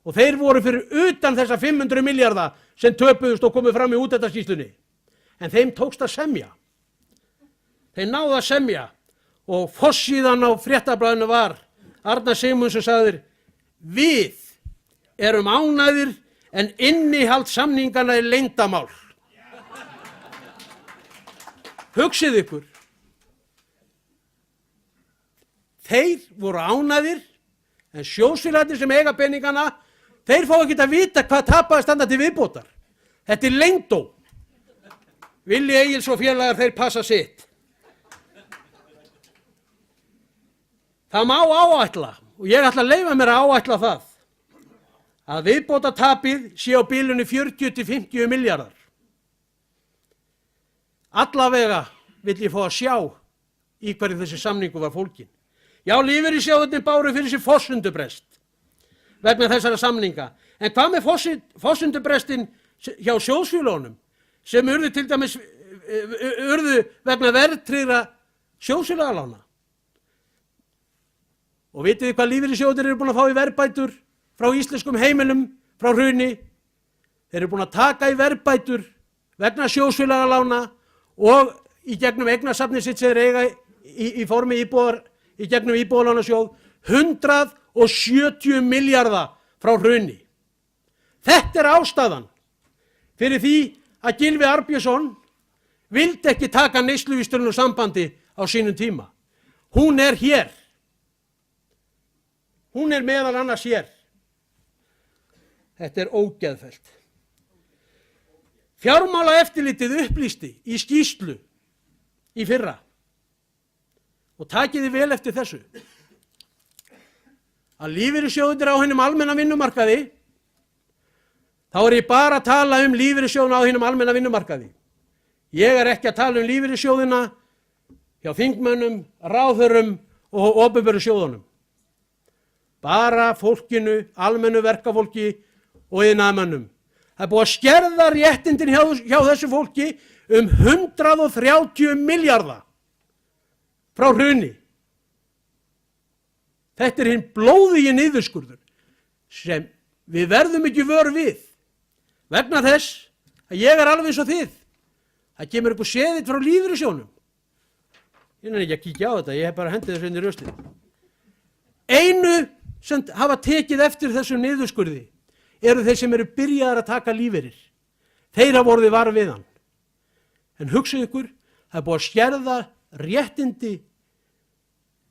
Og þeir voru fyrir utan þessa 500 milljarða sem töpuðust og komið fram í úttektarskýrslunni. En þeim tókst að semja. Þeir náðu að semja og forsíðan á Fréttablaðinu var Arnar Sigmundsson sagði: við erum ánægðir en innihald samningana er leyndamál. Hugsið ykkur. Þeir voru ánægðir en sjóðsfélagarnir sem eiga peningana, þeir fá ekki að vita hvað tapaði standa til viðbótar. Þetta er leyndó. Vilji Egils og félagar þeir passa sitt. Það má áætla, og ég ætla að leyfa mér að áætla það, að viðbótartapið sé á bilinu 40 til 50 milljarðar. Allavega vill ég fá að sjá í hverju þessi samningu var fólginn. Já, lífeyrissjóðirnir báru fyrir sig forsendubrest vegna þessara samninga. En hvað með forsendubrestin hjá sjóðsfélögunum sem urðu til dæmis vegna verðtryggðra sjóðsfélagalána? Og vitið þið hvað lífeyrissjóðir eru búin að fá í verðbætur frá íslenskum heimilum frá hruni? Þeir eru búin að taka í verðbætur vegna sjóðsfélagalána og í gegnum eignasafnið sitt sem þeir eiga í formi íbúðar í gegnum íbúðalánasjóð 170 milljarða frá hruni. Þetta er ástæðan fyrir því að Gylfi Arnbjörnsson vildi ekki taka neysluvísitöluna úr sambandi á sínum tíma. Hún er hér. Hún er meðal annars hér. Þetta er ógeðfellt. Fjármálaeftirlitið upplýsti í skýrslu í fyrra og takið þið vel eftir þessu að lífeyrissjóðirnir á hinum almenna vinnumarkaði, þá er ég bara að tala um lífeyrissjóðina á hinum almenna vinnumarkaði. Ég er ekki að tala um lífeyrissjóðina hjá þingmönnum, ráðherrum og opinberu sjóðunum. Bara fólkinu, almennu verkafólki og iðnaðarmönnum. Það er búið að skerða réttindin hjá þessu fólki 130 milljarða frá hruni. Þetta hinn blóðugi niðurskurður sem við verðum ekki vör við vegna þess að ég alveg eins og þið. Það kemur einhver seðill frá lífeyrissjóðnum. Ég nenni ekki að kíkja á þetta, ég hef bara hendið þessu inn í ruslið. Einu sem hafa tekið eftir þessum niðurskurði eru þeir sem eru byrjaðar að taka lífeyrir. Þeir hafa orðið var við hann. En hugsið ykkur, það er búið að skerða réttindi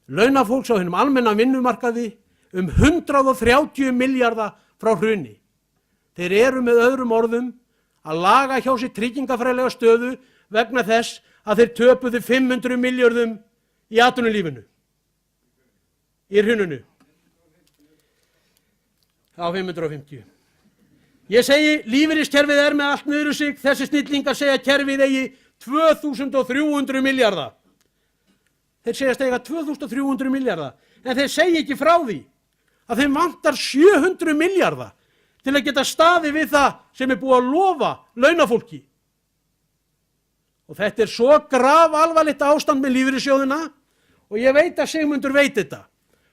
launafólks á hinum almenna vinnumarkaði 130 milljarða frá hruni. Þeir eru með öðrum orðum að laga hjá sér tryggingafræðilega stöðu vegna þess að þeir töpuðu 500 milljörðum í atvinnulífinu. Í hruninu. Á 550. Ég segi, lífeyriskerfið er með allt niður sig, þessi snillingar segja kerfið eigi 2300 milljarða. Þeir segjast eiga 2300 milljarða, en þeir segja ekki frá því að þeim vantar 700 milljarða til að geta staðið við það sem er búið að lofa launafólki. Og þetta er svo grafalvarlegt ástand með lífeyrissjóðina og ég veit að Sigmundur veit þetta.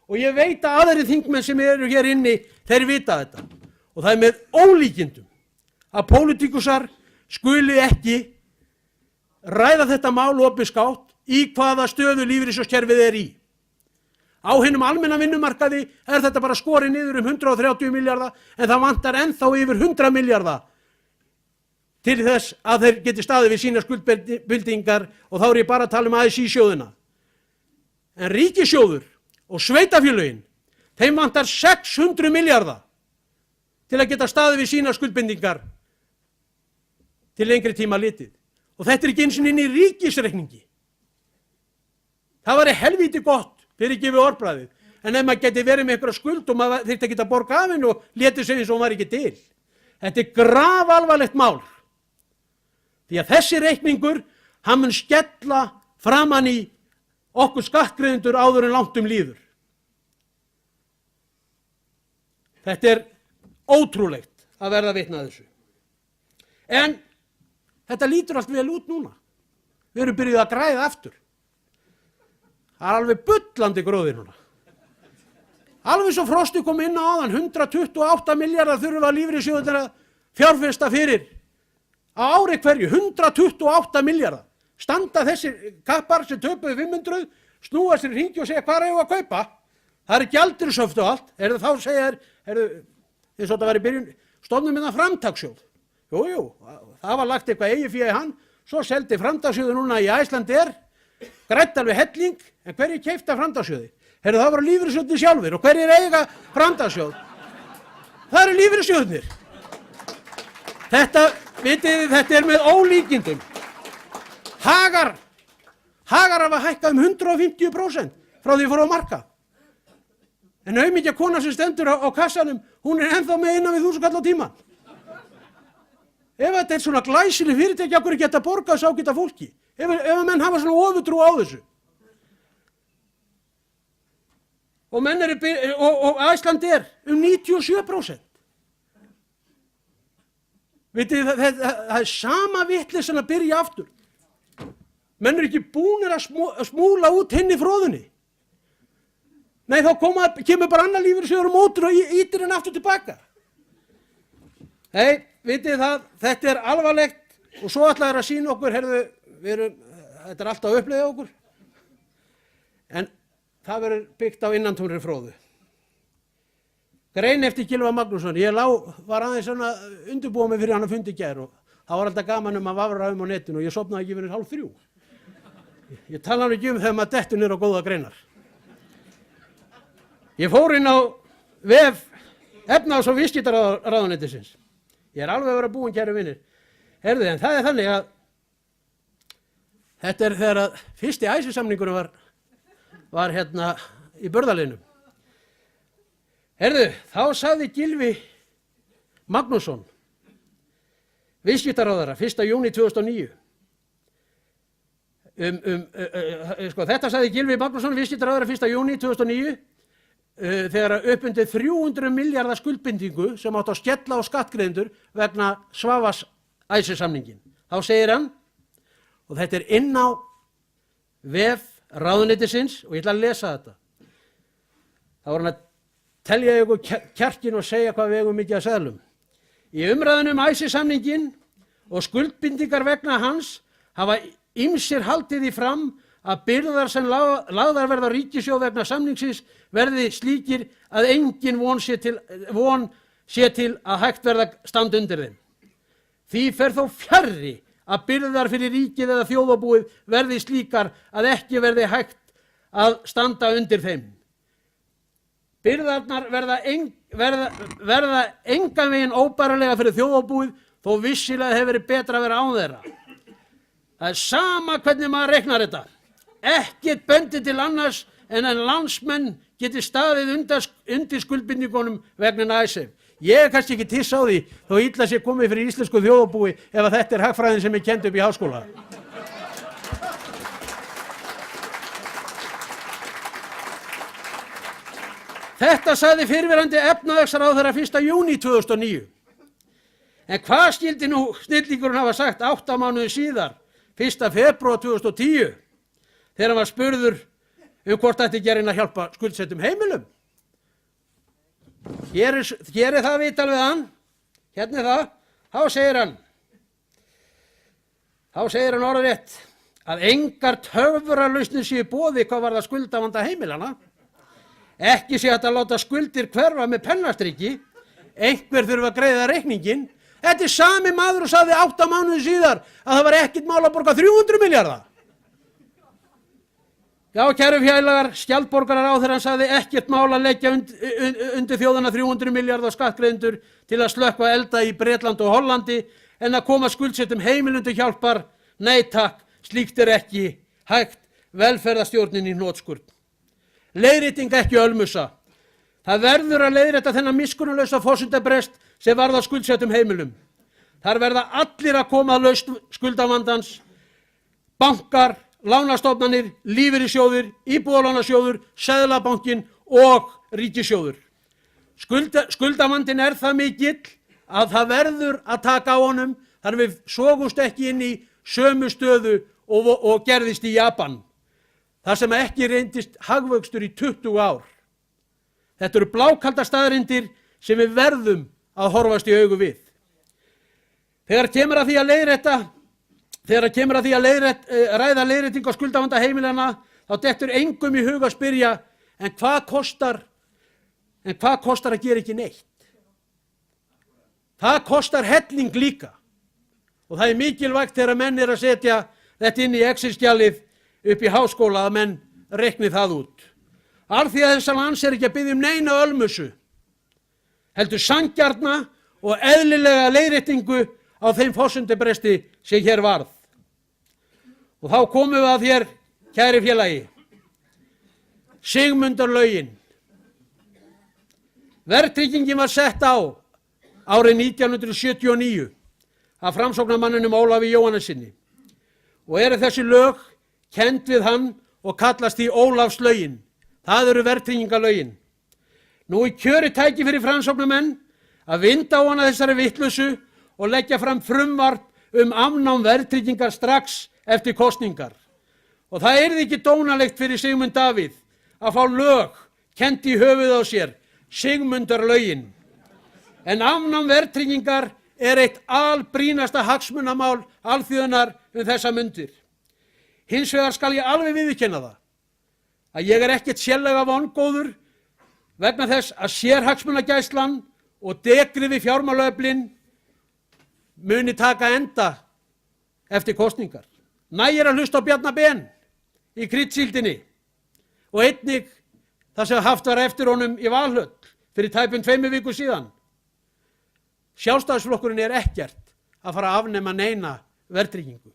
Og ég veit að aðrir þingmenn sem eru hér inni, þeir vita þetta. Og það er með ólíkindum að pólitíkusar skuli ekki ræða þetta mál opinskátt í hvaða stöðu lífeyrissjóðskerfið er í. Á hinum almenna vinnumarkaði er þetta bara skorið niður 130 milljarða en það vantar ennþá yfir 100 milljarða til þess að þeir geti staðið við sína skuldbindingar og þá er ég bara að tala ASÍ-sjóðina. En ríkissjóður og sveitafélögin, þeim vantar 600 milljarða til að geta staðið við sína skuldbindingar til lengri tíma litið. Og þetta er ekki eins og inn í ríkisreikningi. Það væri helvíti gott fyrir ekki við orðbragðið, en ef maður geti verið með einhverja skuld og maður þyrfti að geta borga af henni og léti sig eins og hún var ekki til. Þetta er grafalvarlegt mál. Því að þessi reikningur, hann mun skella framan í okkur skattgreiðendur áður en langt líður. Þetta er ótrúlegt að verða vitni að þessu. En þetta lítur allt vel út núna. Við erum byrjuð að græða aftur. Það er alveg bullandi gróðir núna. Alveg svo Frosti kom inn á áðan, 128 milljarðar þurfa lífeyrissjóðirnir að fjárfesta fyrir á ári hverju, 128 milljarðar. Standa þessir kappar sem töpuðu 500, snúa sér í hringi og segja hvað eigum við að kaupa? Það er gjaldeyrishöft og allt. Þá segja eins og þetta var í byrjun, stofnum við það framtakssjóð. Jú, það var lagt eitthvað eigið fé í hann, svo seldi framtakssjóðu núna í Icelandair, grætt alveg helling, en hverju keypta framtakssjóði? Það var lífeyrissjóðnir sjálfir og hverjir eiga framtakssjóð? Það eru lífeyrissjóðnir. Þetta, vitið þið, þetta er með ólíkindum. Hagar hafa hækkað 150% frá því fóru á markað. En aumingja kona sem stendur á kassanum, hún er ennþá með innan við 1000 kall á tímann. Ef þetta er svona glæsileg fyrirtæki, okkur geta borgað sá geta fólki. Ef menn hafa svona ofurtrú á þessu. Og menn og Icelandair 97%. Vitið þið, það er sama vitleysan að byrja aftur. Menn eru ekki búnir að smúla út henni fróðunni. Nei, þá kemur bara annar lífeyrissjóður á mótur og ítir henni aftur tilbaka. Nei, vitið það, þetta er alvarlegt og svo ætla þeir að sýna okkur, þetta er alltaf að uppleiða okkur. En það verður byggt á innantómri fróðu. Grein eftir Gylfa Magnússon, ég var aðeins svona undirbúa mig fyrir hann að fundi í gær og það var alltaf gaman að vafra á netinu og ég sofnaði ekki fyrir 2:30. Ég tala nú ekki þegar maður dettur niður á góða greinar. Ég fór inn á vef efnahags- og viðskiptaráðuneytisins. Ég er alveg að vera búinn, kæru vinir. Heyrðu, en það er þannig að þetta er þegar að fyrsti æsisamningurinn var hérna í Börðalinnum. Heyrðu, þá sagði Gylfi Magnússon, viðskiptaráðherra, 1. júní 2009. Þetta sagði Gylfi Magnússon, viðskiptaráðherra, 1. júní 2009 þegar upp undir 300 miljardar skuldbindingu sem átt að skella á skattgreiðendur vegna Svavars Icesave-samningin. Þá segir hann, og þetta er inn á vef ráðuneytisins og ég ætla að lesa þetta. Þá var hann að telja ykkur kjarkin og segja hvað við eigum mikið að seðlum. Í umræðunum Icesave-samningin og skuldbindingar vegna hans hafa ýmsir haldið því fram að byrðar sem lagðar verða á ríkissjóð vegna samningsins verði slíkir að engin von sé til að hægt verða standa undir þeim. Því fer þó fjarri að byrðar fyrir ríkið eða þjóðarbúið verði slíkar að ekki verði hægt að standa undir þeim. Byrðarnar verða engan veginn óbærilega fyrir þjóðarbúið þó vissilega hefur verið betra að vera án þeirra. Það er sama hvernig maður reiknar þetta. Ekkert bendi til annars en að landsmenn geti staðið undir skuldbindingunum vegna Icesave. Ég er kannski ekki hissa á því þó illa sé komið fyrir íslensku þjóðarbúi ef að þetta er hagfræðin sem er kennd upp í háskóla. Þetta sagði fyrrverandi efnahagsráðherra 1. júní 2009. En hvað skyldi nú snillingurinn hafa sagt 8 mánuði síðar, 1. febrúar 2010, þegar hann var spurður hvort ætti ekki að reyna að hjálpa skuldsettum heimilum? Hér er það viðtal við hann, hérna er það, þá segir hann orðrétt að engar töfralausnir séu í boði hvað varðar skuldavanda heimilana. Ekki sé hægt að láta skuldir hverfa með pennastriki, einhver þurfa að greiða reikningin. Þetta er sami maður og sagði 8 mánuði síðar að það var ekkert mál að borga 300 milljarða. Já, kæru félagar, skjaldborgaráðherrann sagði ekkert mál að leggja undir þjóðana 300 milljarða skattgreiðendur til að slökkva elda í Bretland og Hollandi en að koma skuldsettum heimilum til hjálpar. Nei takk, slíkt er ekki hægt, velferðarstjórnin í hnotskurn. Leiðrétting ekki ölmusa. Það verður að leiðrétta þennan miskunnarlausa forsendabrest sem varð á skuldsettum heimilum. Þar verða allir að koma að lausn skuldavandans, bankar, lánastofnanir, lífeyrissjóðir, íbúðalánasjóður, seðlabankinn og ríkissjóður. Skuldavandinn er það mikill að það verður að taka á honum þar við sogumst ekki inn í sömu stöðu og gerðist í Japan. Það sem ekki reyndist hagvöxtur í 20 ár. Þetta eru blákalda staðreyndir sem við verðum að horfast í augu við. Þegar kemur að því að ræða leiðréttingu á skuldavanda heimilana, þá dettur engum í hug að spyrja, en hvað kostar að gera ekki neitt? Það kostar helling líka. Og það er mikilvægt þegar menn er að setja þetta inn í Excel-skjalið upp í háskóla að menn reikni það út. Alþýða þessa lands er ekki að biðja neina ölmusu, heldur sanngjarna og eðlilega leiðréttingu á þeim forsendabresti sem hér varð. Og þá komum við að þér, kæri félagi, Sigmundarlögin. Verðtryggingin var sett á árið 1979 af framsóknarmanninum Ólafi Jóhannessyni og eru þessi lög kennd við hann og kallast því Ólafslögin. Það eru verðtryggingalögin. Nú er kjörið tækifæri fyrir framsóknarmenn að vinda á hana þessari vitleysu og leggja fram frumvarp afnám verðtryggingar strax eftir kosningar. Og það yrði ekki dónalegt fyrir Sigmund Davíð að fá lög kennt í höfuð á sér, Sigmundarlögin. En afnám verðtryggingar er eitt albrýnasta hagsmunamál alþýðunnar þessa mundir. Hins vegar skal ég alveg viðurkenna það að ég er ekkert sérlega vongóður vegna þess að sérhagsmunagæslan og dekrið við fjármálaöflin muni taka enda eftir kosningar. Nægir að hlusta á Bjarna Ben í Kryddsíldinni og einnig það sem haft var eftir honum í Valhöll fyrir tæpum 2 vikum síðan. Sjálfstæðisflokkurinn er ekkert að fara að afnema neina verðtryggingu.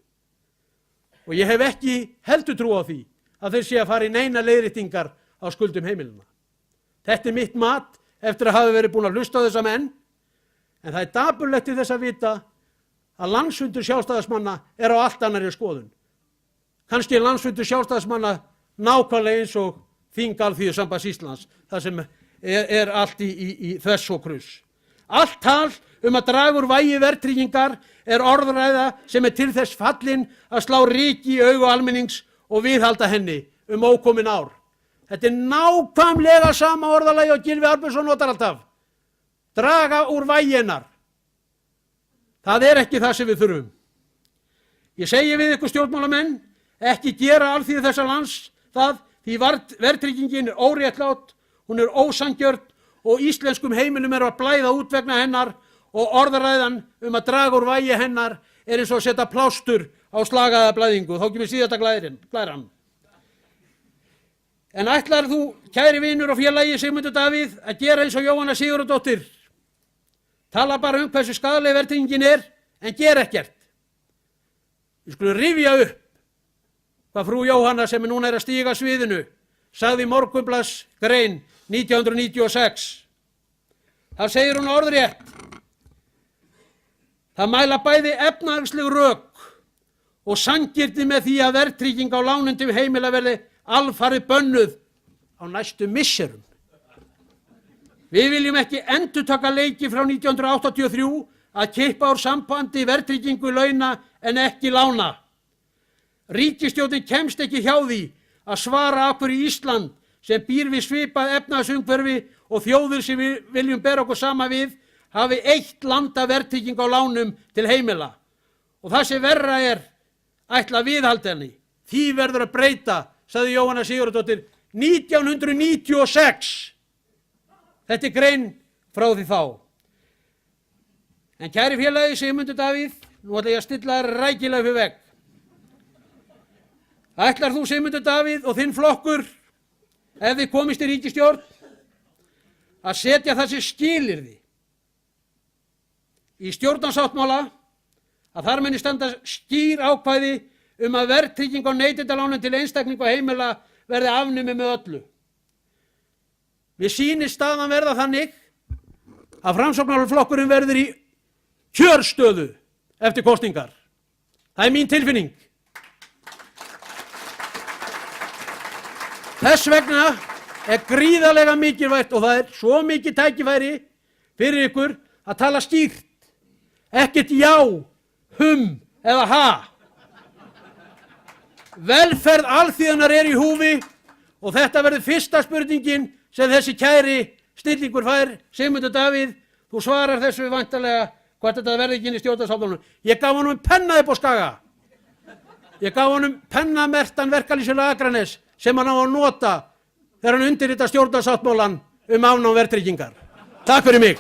Og ég hef ekki heldur trú á því að þeir sé að fara í neina leiðréttingar á skuldum heimilina. Þetta er mitt mat eftir að hafa verið búin að hlusta á þessa menn, en það er dapurlegt til þess að vita að landsfundur sjálfstæðismanna er á allt annarri skoðun. Kannski er landsfundur sjálfstæðismanna nákvæmlega eins og þing Alþýðusambands Íslands, það sem er allt í þvers og kruss. Allt tal að draga úr vægi verðtryggingar er orðræða sem er til þess fallin að slá ryki í augu almennings og viðhalda henni ókomin ár. Þetta er nákvæmlega sama orðalagi og Gylfi Arnbjörnsson notar alltaf. Draga úr vægi hennar. Það er ekki það sem við þurfum. Ég segi við ykkur stjórnmálamenn, ekki gera alþýðu þessa lands það, því verðtryggingin er óréttlát, hún er ósanngjörn og íslenskum heimilum er að blæða út vegna hennar og orðræðan að draga úr vægi hennar er eins og að setja plástur á slagaða blæðingu. Þá kemur síðasta glæran. En ætlar þú, kæri vinur og félagi Sigmundur Davíð, að gera eins og Jóhanna Sigurðardóttir? Tala bara hversu skaðleg verðtryggingin er, en gera ekkert. Við skulum rifja upp hvað frú Jóhanna, sem núna er að stíga sviðinu, sagði í Morgunblaðsgrein 1996. Það segir hún orðrétt. Það mæla bæði efnahagsleg rök og sanngirni með því að verðtrygging á lánum til heimila verði alfarið bönnuð á næstu misserum. Við viljum ekki endurtaka leiki frá 1983 að kippa úr sambandi verðtryggingu launa en ekki lána. Ríkisstjórnin kemst ekki hjá því að svara af hverju Ísland, sem býr við svipað efnahagsumhverfi og þjóðir sem við viljum bera okkur sama við, hafi eitt landa verðtrygging á lánum til heimila. Og það sem verra er, ætla viðhalda henni. Því verður að breyta, sagði Jóhanna Sigurðardóttir 1996. Þetta er grein frá því þá. En kæri félagi Sigmundur Davíð, nú ætla ég að stilla þér rækilega fyrir vegg. Ætlar þú, Sigmundur Davíð, og þinn flokkur, ef þið komist í ríkisstjórn, að setja þessi skilyrði í stjórnarsáttmála að þar muni standa skýr ákvæði að verðtrygging á neytendalánum til einstaklinga og heimila verði afnumið með öllu? Við sýnist staðan verða þannig að Framsóknarflokkurinn verður í kjörstöðu eftir kosningar. Það er mín tilfinning. Þess vegna er gríðarlega mikilvægt, og það er svo mikið tækifæri fyrir ykkur að tala skýrt. Ekkert já, eða ha. Velferð alþýðunnar er í húfi og þetta verður fyrsta spurningin sem þessi kæri snillingur fær. Sigmundur Davíð, þú svarar þessu væntanlega hvort þetta verði ekki inn í stjórnarsáttmálanum. Ég gaf honum penna upp á Skaga. Ég gaf honum pennamerktan verkalýðsfélag Akraness sem hann á að nota þegar hann undirritar stjórnarsáttmálan afnám verðtryggingar. Takk fyrir mig.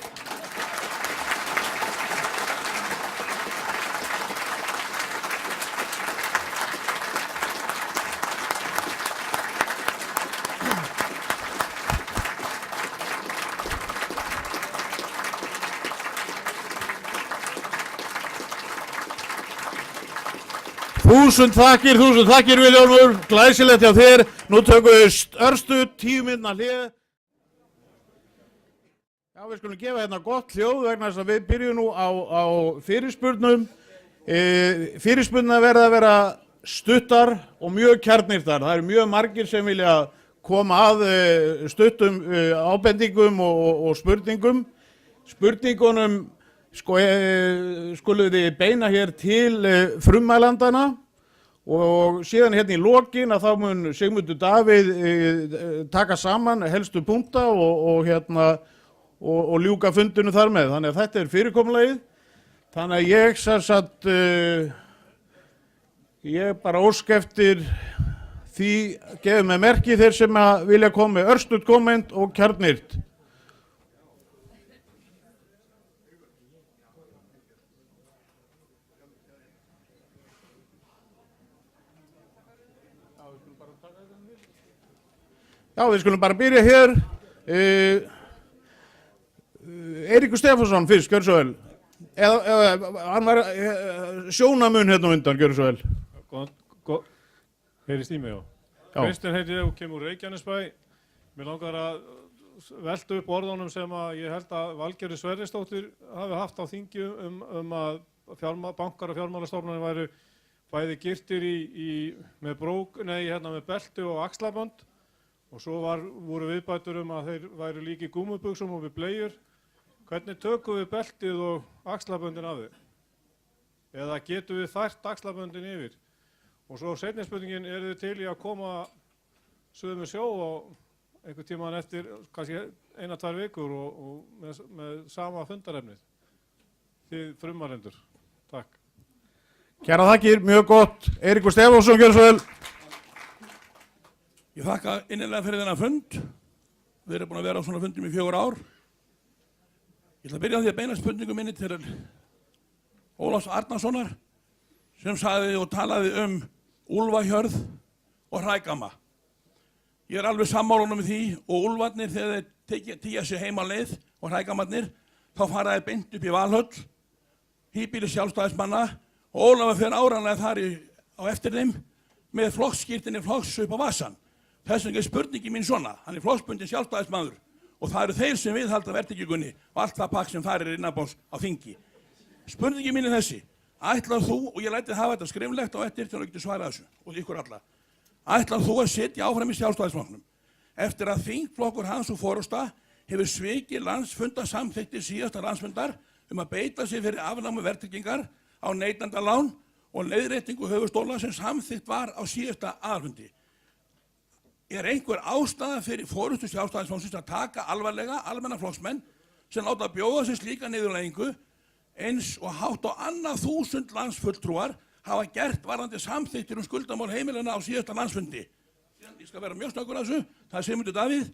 Þúsund þakkir Vilhjálmur, glæsilegt hjá þér. Nú tökum við örstutt 10 mínútna hlé. Já, við skulum gefa hérna gott hljóð vegna þess að við byrjum nú á fyrirspurnum. Fyrirspurnir verða að vera stuttar og mjög kjarnyrtar. Það eru mjög margir sem vilja koma að stuttum ábendingum og spurningum. Spurningunum skuluð þið beina hér til frummælandana og síðan hérna í lokin að þá mun Sigmundur Davíð taka saman helstu punkta og ljúka fundinu þar með. Þannig að þetta er fyrirkomulagið. Þannig að ég ég bara óska eftir því, gefið með merki þeir sem að vilja koma með örstutt komment og kjarnyrt. Já, við skulum bara byrja hér. Eiríkur Stefánsson fyrst, gjörðu svo vel. Hann var sjónamun hérna undan, gjörðu svo vel. Heyrist í mig, já. Kristinn heiti ég og kemur úr Reykjanesbæ. Mér langar að velta upp orðunum sem að ég held að Valgerður Sverrisdóttir hafi haft á þingi að bankar og fjármálastofnanir væru bæði girtir með belti og axlabönd. og svo voru viðbætur að þeir væru líka í gúmmubuxum og við bleiur. Hvernig tökum við beltið og axlaböndin af þeir? Eða getum við fært axlaböndin yfir? Og svo seinni spurningin, eru þið til í að koma suður með sjó á einhver tíman eftir kannski 1-2 vikur og með sama fundarefnið? Þið frumarendur. Takk. Kæra þakkir, mjög gott. Eiríkur Stefánsson, gjörðu svo vel. Ég þakka innilega fyrir þennan fund. Við erum búin að vera á svona fundum í 4 ár. Ég ætla að byrja á því að beina spurningum minni til Ólafs Arnarssonar sem sagði og talaði úlfahjörð og hrægamma. Ég alveg sammála með því og úlfarnir þegar þeir tíja sig heim á leið og hrægammarnir þá fara þeir beint upp í Valhöll, híbýli sjálfstæðismanna og Ólafur fer áreiðanlega þar á eftir þeim með flokksskírteinni flokks upp á vasann. Þess vegna er spurningi mín svona, hann er flokksbundinn sjálfstæðismaður og það eru þeir sem viðhalda verðtryggingunni og allt það pakk sem þar innanborðs á þingi. Spurningi mín er þessi, ætlar þú, og ég læti hafa þetta skriflegt á eftir til að geta svara þessu og ykkur alla, ætlar þú að sitja áfram í sjálfstæðisflokknum eftir að þingflokkur hans og forysta hefur svikið landsfundarsamþykktir síðasta landsfundar að beita sig fyrir afnámi verðtryggingar á neytendalán og leiðréttingu höfuðstóla sem samþykkt var á síðasta aðalfundi. Er einhver ástæða fyrir forystu sjálfstæðisflokksins að taka alvarlega almenna flokksmenn sem láta bjóða sig slíka niðurlægingu eins og hátt á 2.000 landsfulltrúar hafa gert varðandi samþykktir skuldamál heimilanna á síðasta landsfundi? Ég skal vera mjög snöggur að þessu, það er Sigmundur Davíð.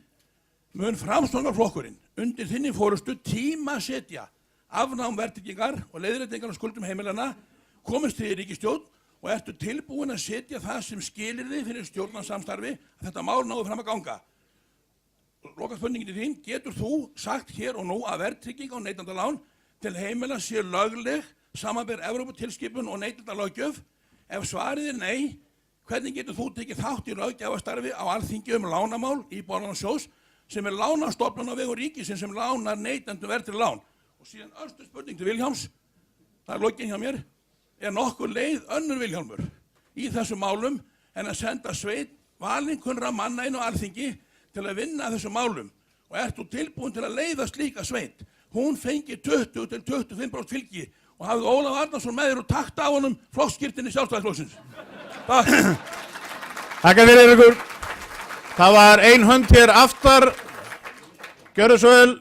Mun Framsóknarflokkurinn undir þinni forystu tímasetja afnám verðtryggingar og leiðréttingar á skuldum heimilanna, komist þið í ríkisstjórn og ertu tilbúin að setja það sem skilyrði fyrir stjórnarsamstarfi að þetta mál náði fram að ganga? Loka spurningin í þín, getur þú sagt hér og nú að verðtrygging á neytendalán til heimila sé lögleg samanber Evróputilskipun og neytendalöggjöf? Ef svarið er nei, hvernig getur þú tekið þátt í löggjafarstarfi á Alþingi lánamál Íbúðalánasjóðs sem er lánastofnun á vegum ríkisins sem lánar neytendum verðtryggð lán? Og síðan önnur spurning til Vilhjálms, það er lokin hjá mér, er nokkur leið önnur Vilhjálmur í þessum málum en að senda sveit valinkunra manna inn á Alþingi til að vinna þessum málum og ert þú tilbúin til að leiða slíka sveit? Hún fengi 20-25% fylgi og hafði Ólafur Arnarsson með þér og takta á honum flokksskírteinni Sjálfstæðisflokksins. Takk. Þakka fyrir ykkur. Það var ein hönd hér aftar. Gjörðu svo vel.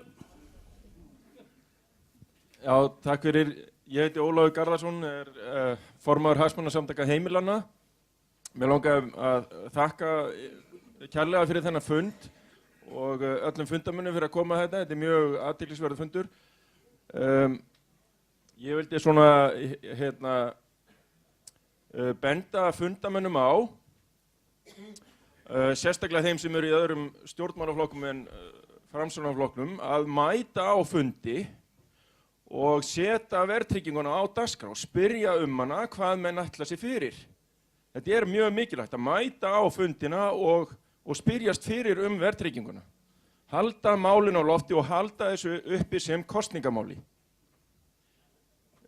Já, takk fyrir. Ég heiti Ólafur Garðarsson, formaður hagsmunasamtaka heimilanna. Mér langaði að þakka kærlega fyrir þennan fund og öllum fundamönnum fyrir að koma að þetta. Þetta er mjög athyglisverður fundur. Ég vildi svona benda fundamönnum á, sérstaklega þeim sem eru í öðrum stjórnmálaflokkum en Framsóknarflokknum, að mæta á fundi og setja verðtrygginguna á dagskrá og spyrja hana hvað menn ætla sér fyrir. Þetta er mjög mikilvægt að mæta á fundina og spyrjast fyrir verðtrygginguna. Halda málinu á lofti og halda þessu uppi sem kosningamáli.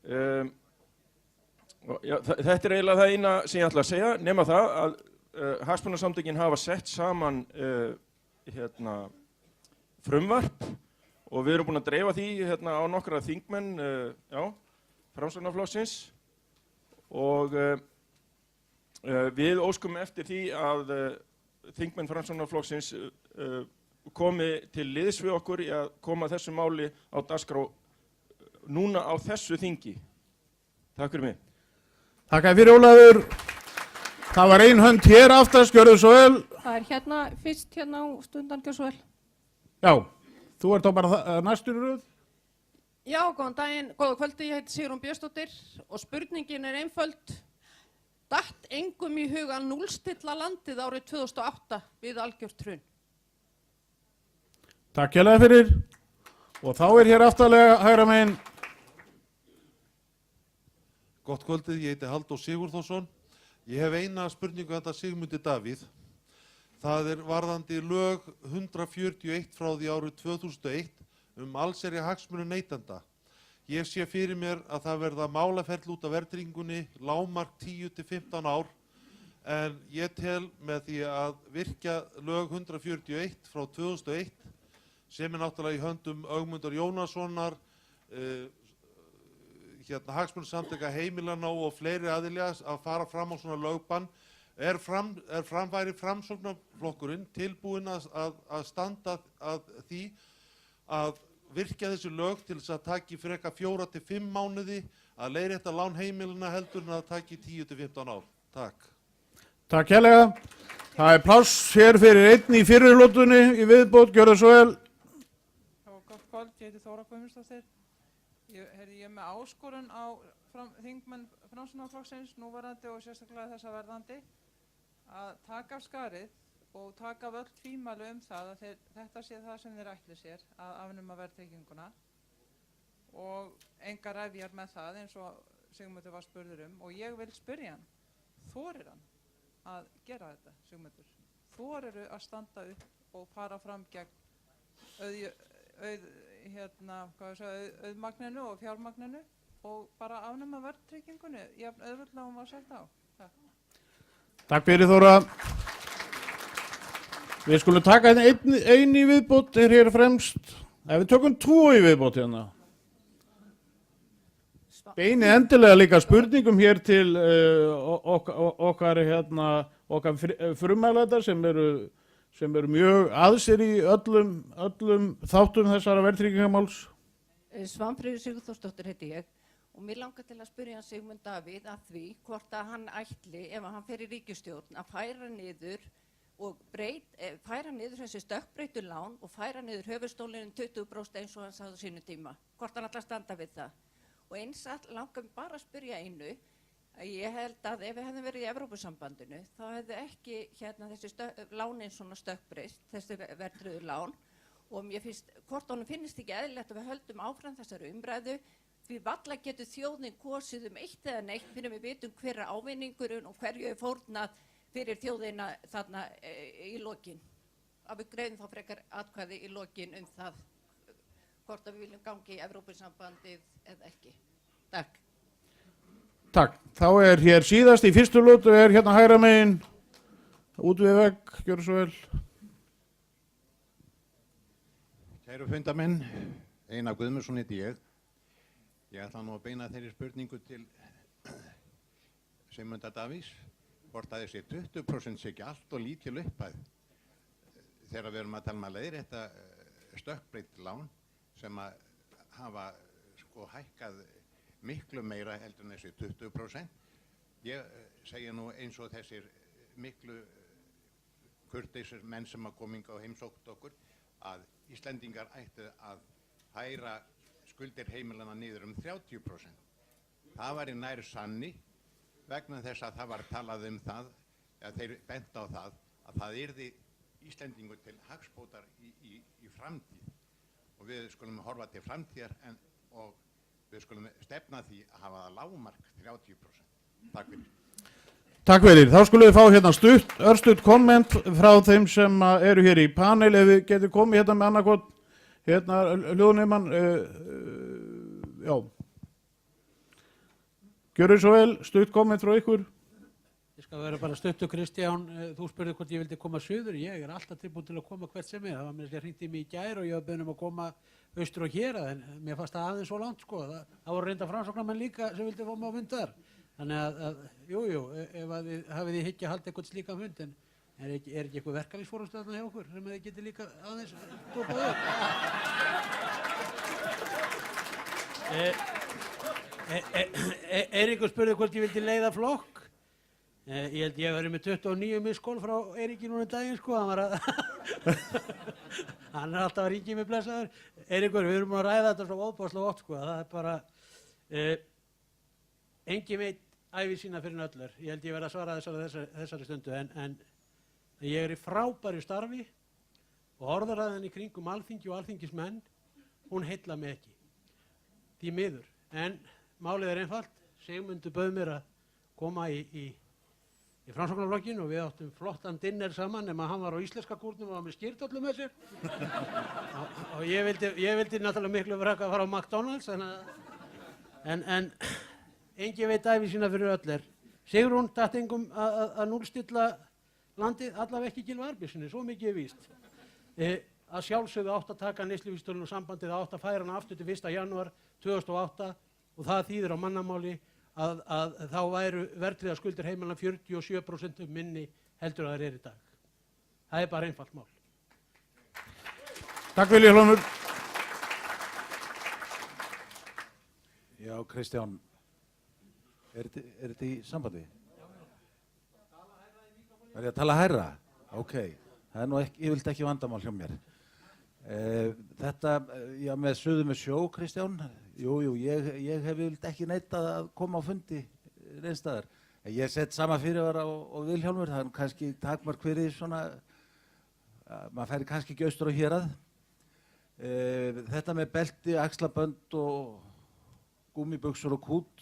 Þetta er eiginlega það eina sem ég ætla að segja, nema það að hagsmunasamtökin hafa sett saman frumvarp og við erum búin að dreifa því á nokkra þingmenn Framsóknarflokksins og við óskum eftir því að þingmenn Framsóknarflokksins komi til liðs við okkur í að koma þessu máli á dagskrá núna á þessu þingi. Takk fyrir mig. Takk fyrir Ólafur. Það var ein hönd hér aftast, gjörðu svo vel. Það er hérna, fyrst hérna á stundan, gjörðu svo vel. Já, þú ert þá bara næstur í röð. Já, góðan daginn, góða kvöldi, ég heiti Sigrún Björnsdóttir og spurningin er einföld. Datt engum í huga að núllstilla landið árið 2008 við algjört hrun? Takk hérlega fyrir. Og þá er hér aftarlega hægra megin. Gott kvöldið, ég heiti Halldór Sigurþórsson. Ég hef eina spurningu handa Sigmundi Davíð. Það er varðandi lög 141 frá því árið 2001 allsherjar hagsmuni neytenda. Ég sé fyrir mér að það verða málaferli út af verðtryggingunni, lágmark 10 til 15 ár. en ég tel með því að virkja lög 141 frá 2001 sem náttúrulega í höndum Ögmundar Jónassonar, hagsmunasamtaka heimilana og fleiri aðilja að fara fram á svona lögbann, væri Framsóknarflokkurinn tilbúinn að standa að því að virkja þessi lög til þess að taki freka 4 til 5 mánuði að leiðrétta lán heimilana heldur en að taki 10 til 15 ár. Takk. Takk hérlega. Það er pláss hér fyrir einn í fyrirlotunni í viðbót, gjörðu svo vel. Gott kvöld, ég heiti Þóra Guðmundsdóttir. Ég er með áskorun á þingmenn Framsóknarflokksins, núverandi og sérstaklega þessa verðandi, að taka af skarið og taka af öll tvímæli það að þetta sé það sem þeir ætli sér, að afnema verðtrygginguna, og engar ræðjar með það eins og Sigmundur var spurður og ég vil spyrja hann, þorir hann að gera þetta, Sigmundur? Þorirðu að standa upp og fara fram gegn auðmagninu og fjármagninu og bara afnema verðtryggingunni, jafn auðvitað hún var sett á? Takk fyrir, Þóra. Við skulum taka einn í viðbót hér fremst. Ef við tökum 2 í viðbót hérna. Beini endilega líka spurningum hér til okkar frumælæta sem eru mjög aðsér í öllum þáttum þessara verðtryggingamáls. Svanfríður Sigurþórsdóttir heiti ég og mér langar til að spyrja Sigmund Davíð að því hvort að hann ætli, ef hann fer í ríkisstjórn, að færa niður þessi stökkbreyttu lán og færa niður höfuðstólinn 20% eins og hann sagði á sínu tíma. Hvort hann ætla að standa við það. Og eins langar mér bara að spyrja einu, að ég held að ef við hefðum verið í Evrópusambandinu, þá hefði ekki þessi lánin svona stökkbreyst, þessi verðtryggðu lán, og mér finnst, hvort honum finnst ekki eðlilegt að við höldum áfram þessari umræðu, því varla getur þjóðin kosið eitt eða neitt fyrir við vitum hver er ávinningurinn og hverju er fórnað fyrir þjóðina þarna í lokin. Að við greiðum þá frekar atkvæði í lokin það hvort að við viljum gangi í Evrópusambandið eða ekki. Takk. Takk. Þá er hér síðast í fyrstu lótu hérna hægra megin, út við vegg, gjörðu svo vel. Kæru fundamenn, Einar Guðmundsson heiti ég. Ég ætla nú að beina þeirri spurningu til Sigmundar Davíðs, hvort að þessi 20% sé ekki allt og lítil upphæð þegar við erum að tala um að leiðrétta stökkbreytt lán sem að hafa hækkað miklu meira heldur en þessi 20%. Ég segi nú eins og þessir miklu kurteisir menn sem að kominga og heimsótt okkur að Íslendingar ættu að færa skuldir heimilana niður 30%. Það var í nær sanni vegna þess að það var talað það, að þeir bent á það yrði Íslendingur til hagsbótar í framtíð. Og við skulum horfa til framtíðar og við skulum stefna því að hafa það lágmark 30%. Takk fyrir. Takk fyrir. Þá skulum við fá hérna örstutt komment frá þeim sem eru hér í panel, ef við getum komið hérna með annarkot, hérna hljóðneyman, já. Gjörðu svo vel, stutt komment frá ykkur. Ég skal vera bara stuttur, Kristján. Þú spurði hvort ég vildi koma suður. Ég er alltaf tilbúin til að koma hvert sem er. Það var mér að hringdi mig í gær og ég var beðinn að koma austur og hérað, en mér fannst það aðeins svo langt, sko. Það voru reynda Framsóknarmenn líka sem vildi fá mig á fund þar. Þannig að, jú, ef þið hafið þið hyggja að halda eitthvað slíkan fund, en er ekki eitthvað verkalýðsforysta þarna hjá okkur sem þið geti líka aðeins dopað upp? Eiríkur spurði hvort ég vildi leiða flokk. Ég held ég verið með 29 misskól frá Eiríki núna daginn, sko. Hann er alltaf að ríkja mig blessaður. Eiríkur, við erum búin að ræða þetta svo óbáslega oft, sko. Það er bara, engin veit ævi sína fyrir öllur. Ég held ég verið að svara þessari stundu, en ég er í frábæru starfi og orðaræðan í kringum Alþingi og alþingismenn, hún heilla mig ekki. Því miður. En málið er einfalt. Sigmundur bauð mér að koma í Framsóknarflokkinn og við áttum flottan dinner saman nema hann var á íslenska kúrnum og var með skýrtollu með sér. Og ég vildi náttúrulega miklu frekar fara á McDonald's, en engin veit ævi sína fyrir öll er. Sigrún datt engum að núllstilla landið, allavega ekki Gylfa Arnbjörnssyni, svo mikið er víst. Að sjálfsögðu átt að taka neysluvísitöluna og sambandið átt að færa hana aftur til 1. janúar 2008 og það þýðir á mannamáli að þá væru verðtryggðar skuldir heimilanna 47% minni heldur að það er í dag. Það er bara einfalt mál. Takk Vilhjálmur. Já, Kristján, er þetta í sambandi? Er ég að tala hærra? Ok, það er nú ekki, ég vildi ekki vandamál hjá mér. Þetta, já, með suðu með sjó, Kristján, ég hef vild ekki neitað að koma á fundi reynstaðar. Ég sett sama fyrirvara og Vilhjálmur, það er kannski takmark fyrir svona, maður færi kannski ekki austur á hérað. Þetta með belti, axlabönd og gúmíbuxur og kút,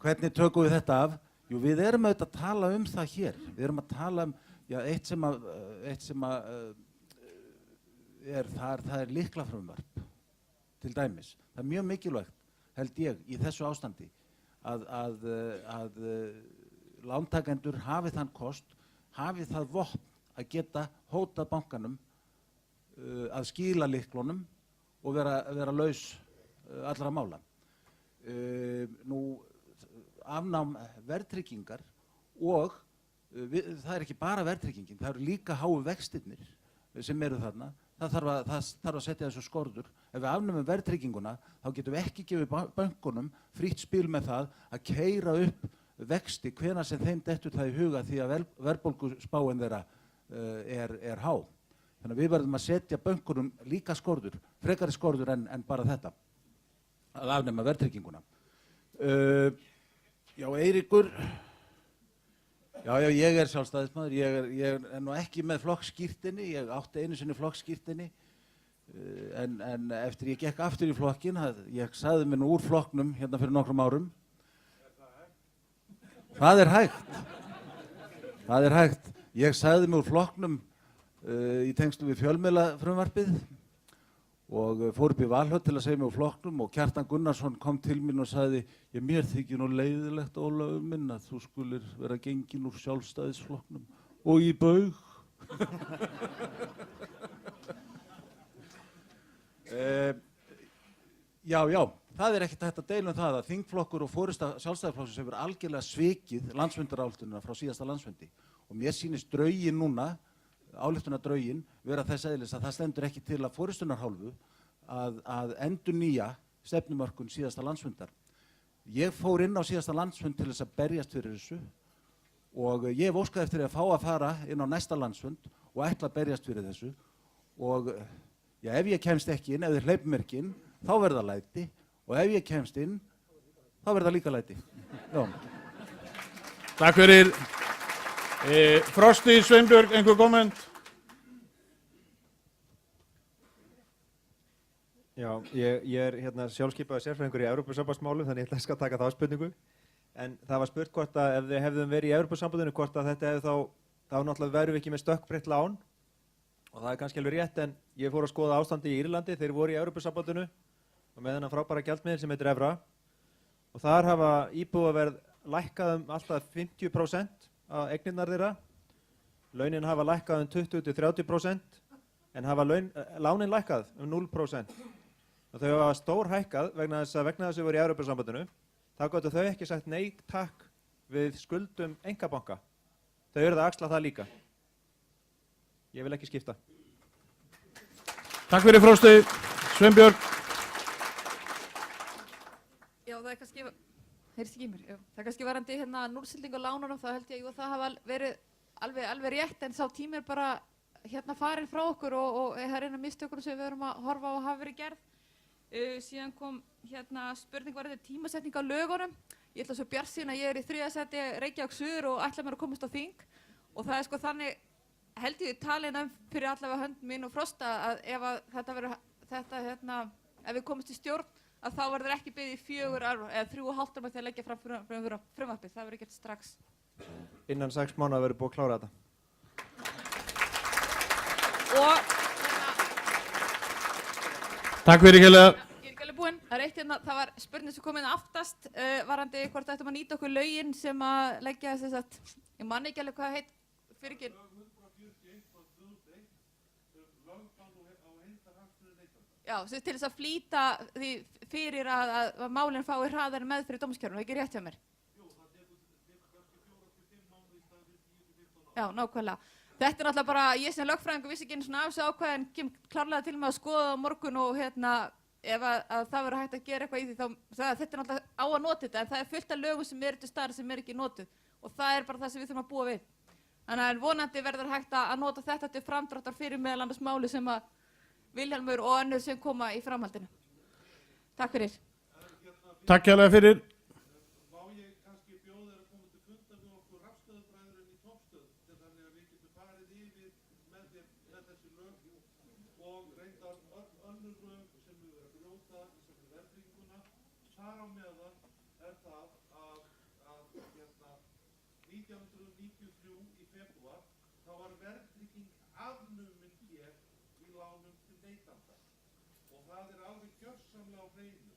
hvernig tökum við þetta af? Jú, við erum auðvitað að tala um það hér. Við erum að tala um, já, eitt sem það er lyklafrumvarp, til dæmis. Það er mjög mikilvægt, held ég, í þessu ástandi, að lántakendur hafi þann kost, hafi það vopn að geta hótað bankanum að skila lyklunum og vera laus allra mála. Nú, afnám verðtryggingar og það er ekki bara verðtryggingin, það eru líka háu vextirnir sem eru þarna. Það þarf að setja þessu skorður. Ef við afnumum verðtrygginguna þá getum við ekki gefið bönkunum frítt spil með það að keyra upp vexti hvenær sem þeim dettur það í huga því að verðbólguspáin þeirra er há. Þannig að við verðum að setja bönkunum líka skorður, frekari skorður en bara þetta, að afnema verðtrygginguna. Já, Eiríkur, já, ég er sjálfstæðismaður, ég er nú ekki með flokkskírteini, ég átti einu sinni flokkskírteini, en eftir ég gekk aftur í flokkin, ég sagði mér nú úr flokknum hérna fyrir nokkrum árum. Það er hægt. Það er hægt. Ég sagði mér úr flokknum í tengslum við fjölmiðlafrumvarpið og fór upp í Valhöll til að segja mig úr flokknum og Kjartan Gunnarsson kom til mín og sagði mér þykir nú leiðilegt Ólafur minn að þú skulir vera gengin úr sjálfstæðisflokknum og í baug. Já, það er ekkert hægt að deila um það að þingflokkur og forysta sjálfstæðisflokksins hefur algjörlega svikið landsfundarályktunina frá síðasta landsfundi og mér sýnist drauginn núna, ályktunardrauginn, vera þess eðlis að það stendur ekki til að forystunnar hálfu að endurnýja stefnumörkun síðasta landsfundar. Ég fór inn á síðasta landsfund til þess að berjast fyrir þessu og ég hef óskað eftir að fá að fara inn á næsta landsfund og ætla að berjast fyrir þessu og já, ef ég kemst ekki inn, ef þeir hleypa mér ekki inn, þá verða læti og ef ég kemst inn, þá verða líka læti. Já. Takk fyrir. Frosti Sveinbjörg, einhver komment? Já, ég er hérna sjálfskipaður sérfræðingur í Evrópusambandsmálum, þannig ég ætla að taka þá spurningu. En það var spurt hvort að ef við hefðum verið í Evrópusambandinu, hvort að þetta hefði þá náttúrulega verðum við ekki með stökkbreytt lán. Og það er kannski alveg rétt, en ég fór að skoða ástandi í Írlandi, þeir voru í Evrópusambandinu og með þennan frábæra gjaldmiðil sem heitir evra. Og þar hafa íbúðaverð lækkað alltaf 50% af eignirnar þeirra. Launin hafa lækkað 20–30% en hafa lánin lækkað 0%. Og þau hafa stór hækkað vegna þess að þau voru í Evrópusambandinu. Þá gátu þau ekki sagt nei takk við skuldum einkabanka. Þau eru að axla það líka. Ég vil ekki skipta. Takk fyrir Frosti, Sveinbjörg. Já, það er kannski, heyrst ekki í mér, já. Það er kannski varandi hérna núllstillingu á lánunum, þá held ég að það hafa verið alveg rétt, en sá tími er bara hérna farin frá okkur og það er eina mistökunum sem við erum að horfa á að hafa verið gerð. Síðan kom hérna spurning varðið tímasetning á lögunum. Ég ætla svo bjartsýn að ég er í 3. sæti Reykjavík Suður og ætla mér að komast á þing og það er sko þannig held ég talin fyrir allavega hönd mín og Frosta að ef að ef við komumst í stjórn að þá verður ekki beðið í 4 ár eða 3,5 ár með því að leggja fram frumvarpið. Það verður gert strax. Innan 6 mánuða verður búið að klára þetta. Takk fyrir Kjell. Ég er ekki alveg búinn. Það er eitt hérna, það var spurning sem kom inn aftast varandi hvort ættum að nýta okkur lögin sem að leggja þess að, ég man ekki alveg hvað heit, fyrir ekki. Já, til þess að flýta því fyrir að málinn fái hraðari meðferð í dómskerfinu, það er ekki rétt hjá mér. Jú, það tekur kannski 4-5 mánuði í staðinn fyrir 10-15 ára. Já, nákvæmlega. Þetta er náttúrulega bara, ég sem lögfræðingur vissi ekki einu svona af þessu ákvæði en kem klárlega til með að skoða á morgun og ef að það verður hægt að gera eitthvað í því þá þetta er náttúrulega á að nota þetta en það er fullt af lögum sem eru til staðar sem eru ekki notuð og það er bara það sem við þurfum að búa við. Þannig að vonandi verður hægt að nota þetta til framdráttar fyrir meðal annars máli sem að Vilhjálmur og önnur sem koma í framhaldinu. Takk fyrir. Takk hérlega fyrir. Má ég kannski bjóða þér að koma til fundar við okkur rafstöðubræðurinn í toppstöð þannig að við getum farið yfir með þessi lög og reyndar önnur lög sem við verðum að brjóta sem er verðtrygginguna. Þar á meðan er það að 1993 í febrúar þá var verðtrygging afnumin hér í lánum til neytanda og það er alveg gjörsamlega á hreinu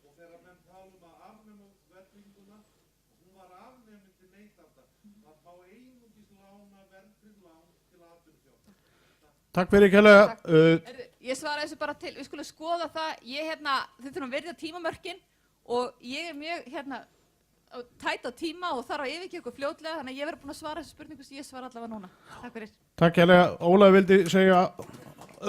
og þegar menn tala að afnema verðtrygginguna hún var afnemin til neytanda það má einungis lána verðtryggð lán til atvinnufjárfesta. Takk fyrir kærlega. Ég svara þessu bara til, við skulum skoða það, þið þurfum að virða tímamörkin og ég er mjög tætt á tíma og þarf að yfirgefa ykkur fljótlega þannig að ég verður búin að svara þessu spurningu sem ég svara allavega núna. Takk fyrir. Takk hérlega. Ólafur vildi segja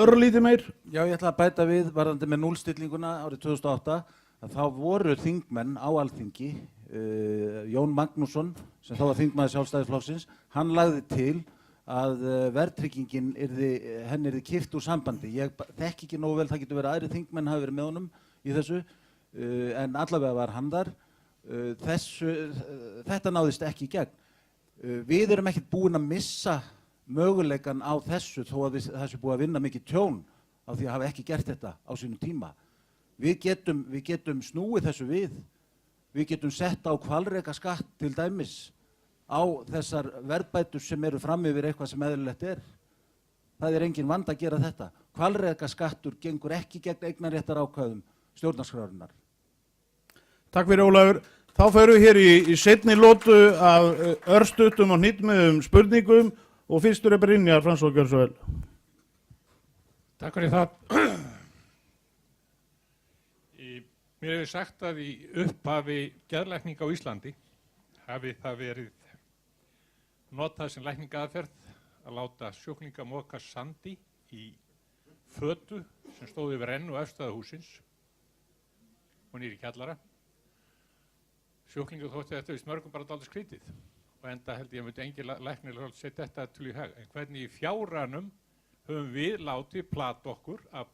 örlítið meir. Já, ég ætla að bæta við varðandi með núllstillinguna árið 2008 að þá voru þingmenn á Alþingi, Jón Magnússon sem þá var þingmaður Sjálfstæðisflokksins, hann lagði til að verðtryggingin henni yrði kippt úr sambandi. Ég þekki ekki nógu vel, það getur verið aðrir þingmenn hafi verið með honum í þessu, en allavega var hann þar. Þetta náðist ekki í gegn. Við erum ekkert búin að missa möguleikan á þessu þó að það sé búið að vinna mikið tjón á því að hafa ekki gert þetta á sínum tíma. Við getum snúið þessu við. Við getum sett á hvalrekaskatt til dæmis á þessar verðbætur sem eru fram yfir eitthvað sem eðlilegt er. Það er engin vandi að gera þetta. Hvalrekaskattur gengur ekki gegn eignarréttarákvæðum stjórnarskrárinnar. Takk fyrir Ólafur. Þá förum við hér í seinni lotu af örstuttum og hnýtmiðum spurningum og fyrstur er Brynjar Franzson, gjörðu svo vel. Takk fyrir það. Mér hefur sagt að í upphafi geðlækning á Íslandi hafi það verið notað sem lækningaaðferð að láta sjúklinga moka sandi í fötu sem stóð yfir enn og efstæðahúsins og niður í kjallara. Sjúklingur þótti þetta vist mörgum bara dálítið skrítið og enda held ég að myndi engin læknir setja þetta til í hag. En hvernig í fjáranum höfum við látið plata okkur að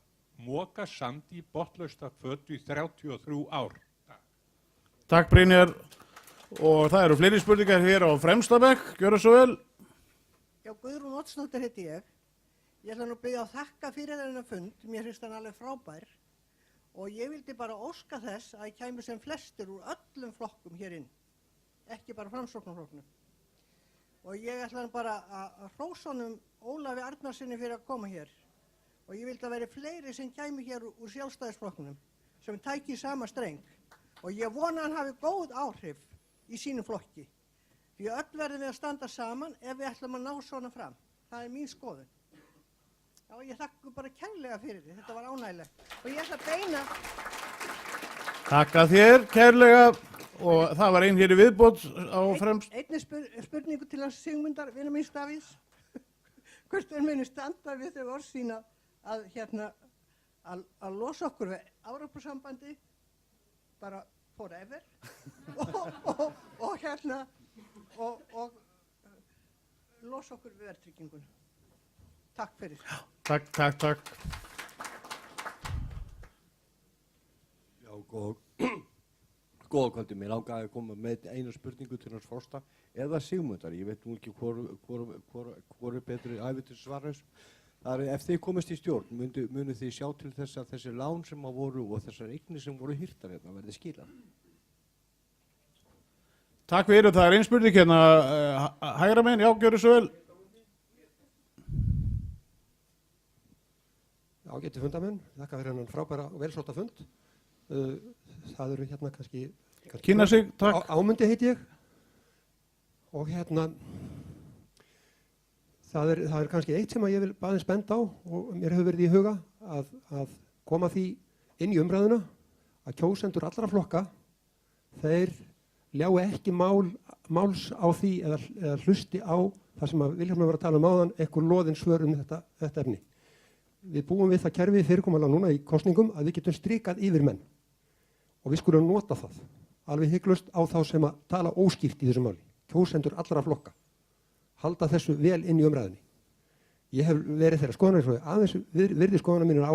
moka sandi í botnlausa fötu í 33 ár. Takk Brynjar. Og það eru fleiri spurningar hér á fremsta bekk, gjörðu svo vel. Já, Guðrún Oddsdóttir heiti ég. Ég ætla nú að biðja að þakka fyrir þennan fund, mér finnst hann alveg frábær. Og ég vildi bara óska þess að ég kæmi sem flestir úr öllum flokkum hér inn, ekki bara Framsóknarflokknum. Og ég ætla bara að hrósa honum Ólafi Arnarsinni fyrir að koma hér. Og ég vildi að veri fleiri sem kæmi hér úr Sjálfstæðisflokknum, sem tæki sama streng. Og ég vona hann hafi góð áhrif í sínum flokki. Því öll verðum við að standa saman ef við ætlum að ná svona fram. Það er mín skoðun. Já, ég þakka bara kærlega fyrir því, þetta var ánægilegt. Og ég ætla að beina... Takka þér kærlega og það var einn hér í viðbót á fremst... Einni spurningu til hans Sigmundar, vinur míns Davíðs. Hvort er muni standa við þau orð sína að losa okkur við Evrópusambandi bara forever og losa okkur við verðtrygginguna. Takk fyrir. Takk. Já, góða kvöldi. Mér langaði að koma með einu spurningu til hans Frosta eða Sigmundar. Ég veit nú ekki hvor er betri ævi til svara þessu. Það er ef þið komist í stjórn, munu þið sjá til þess að þessi lán sem að voru og þessar eignir sem voru hirtar hérna verði skilað. Takk fyrir, það er einn spurning hérna. Hægra megin, já, gjörðu svo vel. Ágæti fundamenn, þakka fyrir hennan frábæra og velsótta fund. Það eru hérna kannski Kynna sig, takk. Ámundi heiti ég. Og það er kannski eitt sem að ég vil aðeins benda á og mér hefur verið í huga að koma því inn í umræðuna að kjósendur allra flokka, þeir ljái ekki máls á því eða hlusti á það sem að Vilhjálmur var að tala um áðan, einhver loðin svör þetta efni. Við búum við það kerfi fyrirkomulega núna í kosningum að við getum strikað yfir menn og við skulum nota það alveg hygglust á þá sem að tala óskýrt í þessu máli. Kjósendur allra flokka. Halda þessu vel inn í umræðinni. Ég hef verið þeirra skoðanar, aðeins virði skoðanar mínir á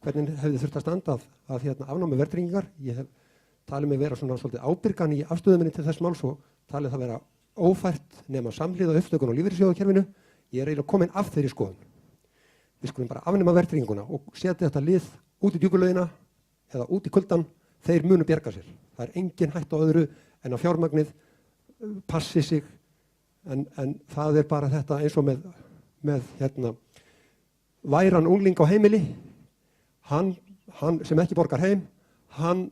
hvernig hefði þurft að standa að afnámi verðtryggingar. Ég hef talið mig vera svona svolítið ábyrgan í afstöðuminni til þess máls og talið það vera ófært nema samhliða uppstökun á lífeyrissjóðakerfinu. Ég er eiginlega komin af þeirri skoðun. Við skulum bara afnema verðtrygginguna og setja þetta lið út í djúpulaugina eða út í kuldan, þeir munu bjarga sér. Það er engin hætt á öðru en að fjármagnið passi sig en það er bara þetta eins og með væran ungling á heimili, hann sem ekki borgar heim, hann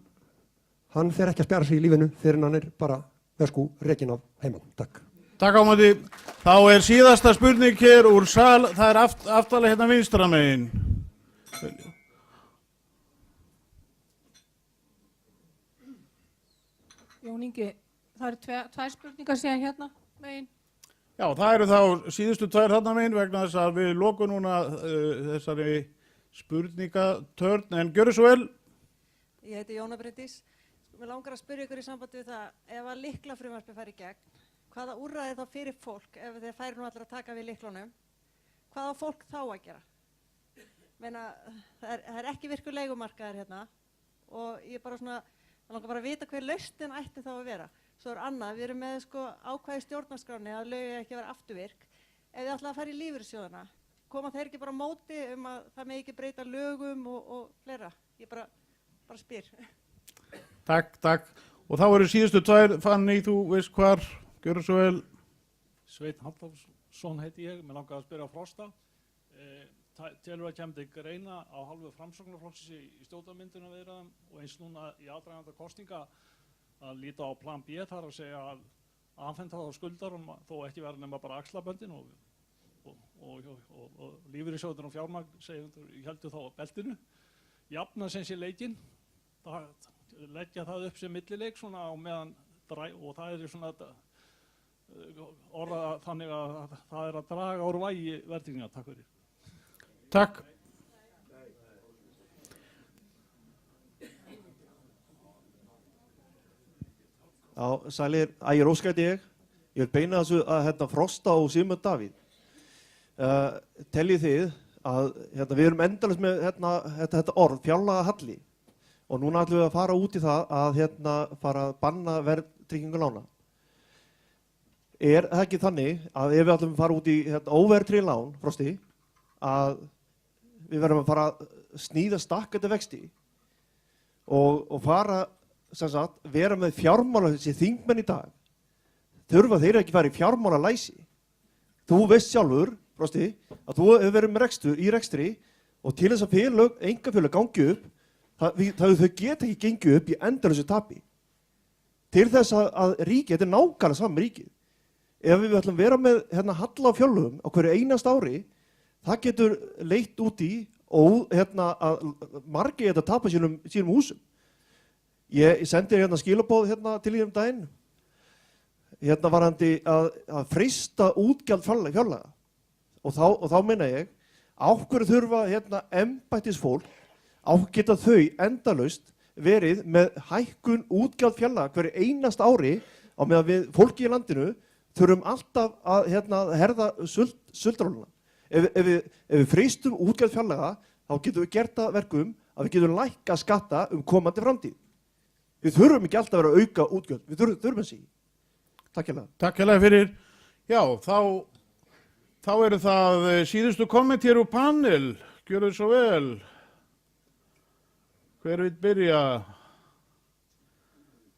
fer ekki að spjara sig í lífinu fyrir hann er bara rekinn af heimann. Takk. Takk Ámundi. Þá er síðasta spurning hér úr sal, það er aftalega hérna vinstra megin. Jón Ingi, það eru tvær spurningar síðan hérna megin. Já, það eru þá síðustu tvær þarna megin vegna þess að við lokum núna þessari spurningatörn, en gjörðu svo vel. Ég heiti Jóna Bryndís. Mér langar að spyrja ykkur í sambandi við það, ef að lyklafrumvarpið fari í gegn, hvaða úrræði þá fyrir fólk, ef þeir færi nú allir að taka við lyklunum, hvað á fólk þá að gera? Meina, það er ekki virkur leigumarkaðar hérna og ég bara svona, það langar bara að vita hver lausnin ætti þá að vera. Svo er annað, við erum með ákvæði stjórnarskráni að lög ekki að vera afturvirk. Ef þið ætla að fara í lífeyrissjóðina, koma þeir ekki bara á móti að það megi ekki breyta lögum og fleira? Ég bara spyr. Takk. Og þá eru síðustu tvær, Fanny, þú veist hvar, gjörðu svo vel. Sveinn Halldórsson heiti ég, mér langaði að spyrja á Frosta. Telur að kemur til greina á hálfu Framsóknarflokksins í stjórnarmyndunarviðræðum og eins núna í aðdraganda kosninga að líta á plan B þar að segja að afhenda þá skuldarum þó ekki verða nema bara axlaböndin og lífeyrissjóðurinn og fjármagn heldur þá beltinu. Jafna sem sé leikinn, leggja það upp sem millileik svona á meðan og það er svona orða þannig að það er að draga úr vægi verðtryggingar. Takk fyrir. Takk. Já, sælir, Ægir Óskar heiti ég. Ég vil beina þessu að Frosta og Sigmund Davíð. Teljið þið að við erum endalaust með þetta orð, fjárlagahalli. Og núna ætlum við að fara út í það að fara að banna verðtryggingu lána. Er það ekki þannig að ef við ætlum að fara út í óverðtryggð lán, Frosti, að við verðum að fara að sníða stakkandi vexti og fara, sem sagt, vera með fjármála, þessi þingmenn í dag, þurfa þeir ekki fara í fjármála læsi. Þú veist sjálfur, Frosti, að þú hefur verið með rekstri og til þess að einkafélög gangi upp, þau geta ekki gengið upp í endalausu tapi. Til þess að ríkið, þetta er nákvæmlega saman ríkið. Ef við ætlum að vera með halla á fjárlögum á hverju einast ári, það getur leitt út í að margir geta tapa sínum húsum. Ég sendi skilaboð til í daginn, varandi að freista útgjald fjárlaga. Og þá meina ég, á hverju þurfa embættisfólk geta þau endalaust verið með hækkun útgjald fjárlaga hverju einast ári á meðan við fólki í landinu þurfum alltaf að herða suldróluna. Ef við freistum útgjald fjárlaga þá getum við gert það verkum að við getum lækkað skatta komandi framtíð. Við þurfum ekki alltaf að vera að auka útgjöld, við þurfum þessi. Takk hérlega. Takk hérlega fyrir. Já, þá eru það síðustu komment hér úr panel. Gjörðu svo vel. Hver vill byrja?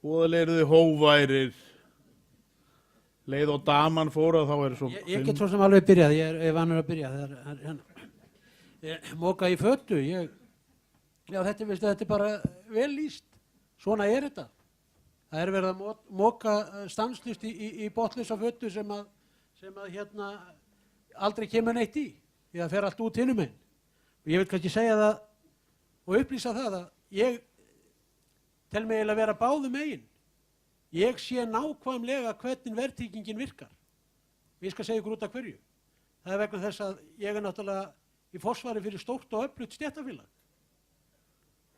Voðalega eru þið hóværir. Leið og daman fóra þá er svo... Ég get svo sem alveg byrjað, ég er vanur að byrja. Ég móka í fötu, ég Já, þetta er bara vel lýst. Svona er þetta. Það er verið að moka stanslust í botnlausa fötu sem að aldrei kemur neitt í. Því það fer allt út hinum einn. Og ég vil kannski segja það og upplýsa það að ég tel mig eiginlega vera báðum megin. Ég sé nákvæmlega hvernig verðtryggingin virkar. Ég skal segja ykkur út af hverju. Það er vegna þess að ég er náttúrulega í forsvari fyrir stórt og öflugt stéttarfélag.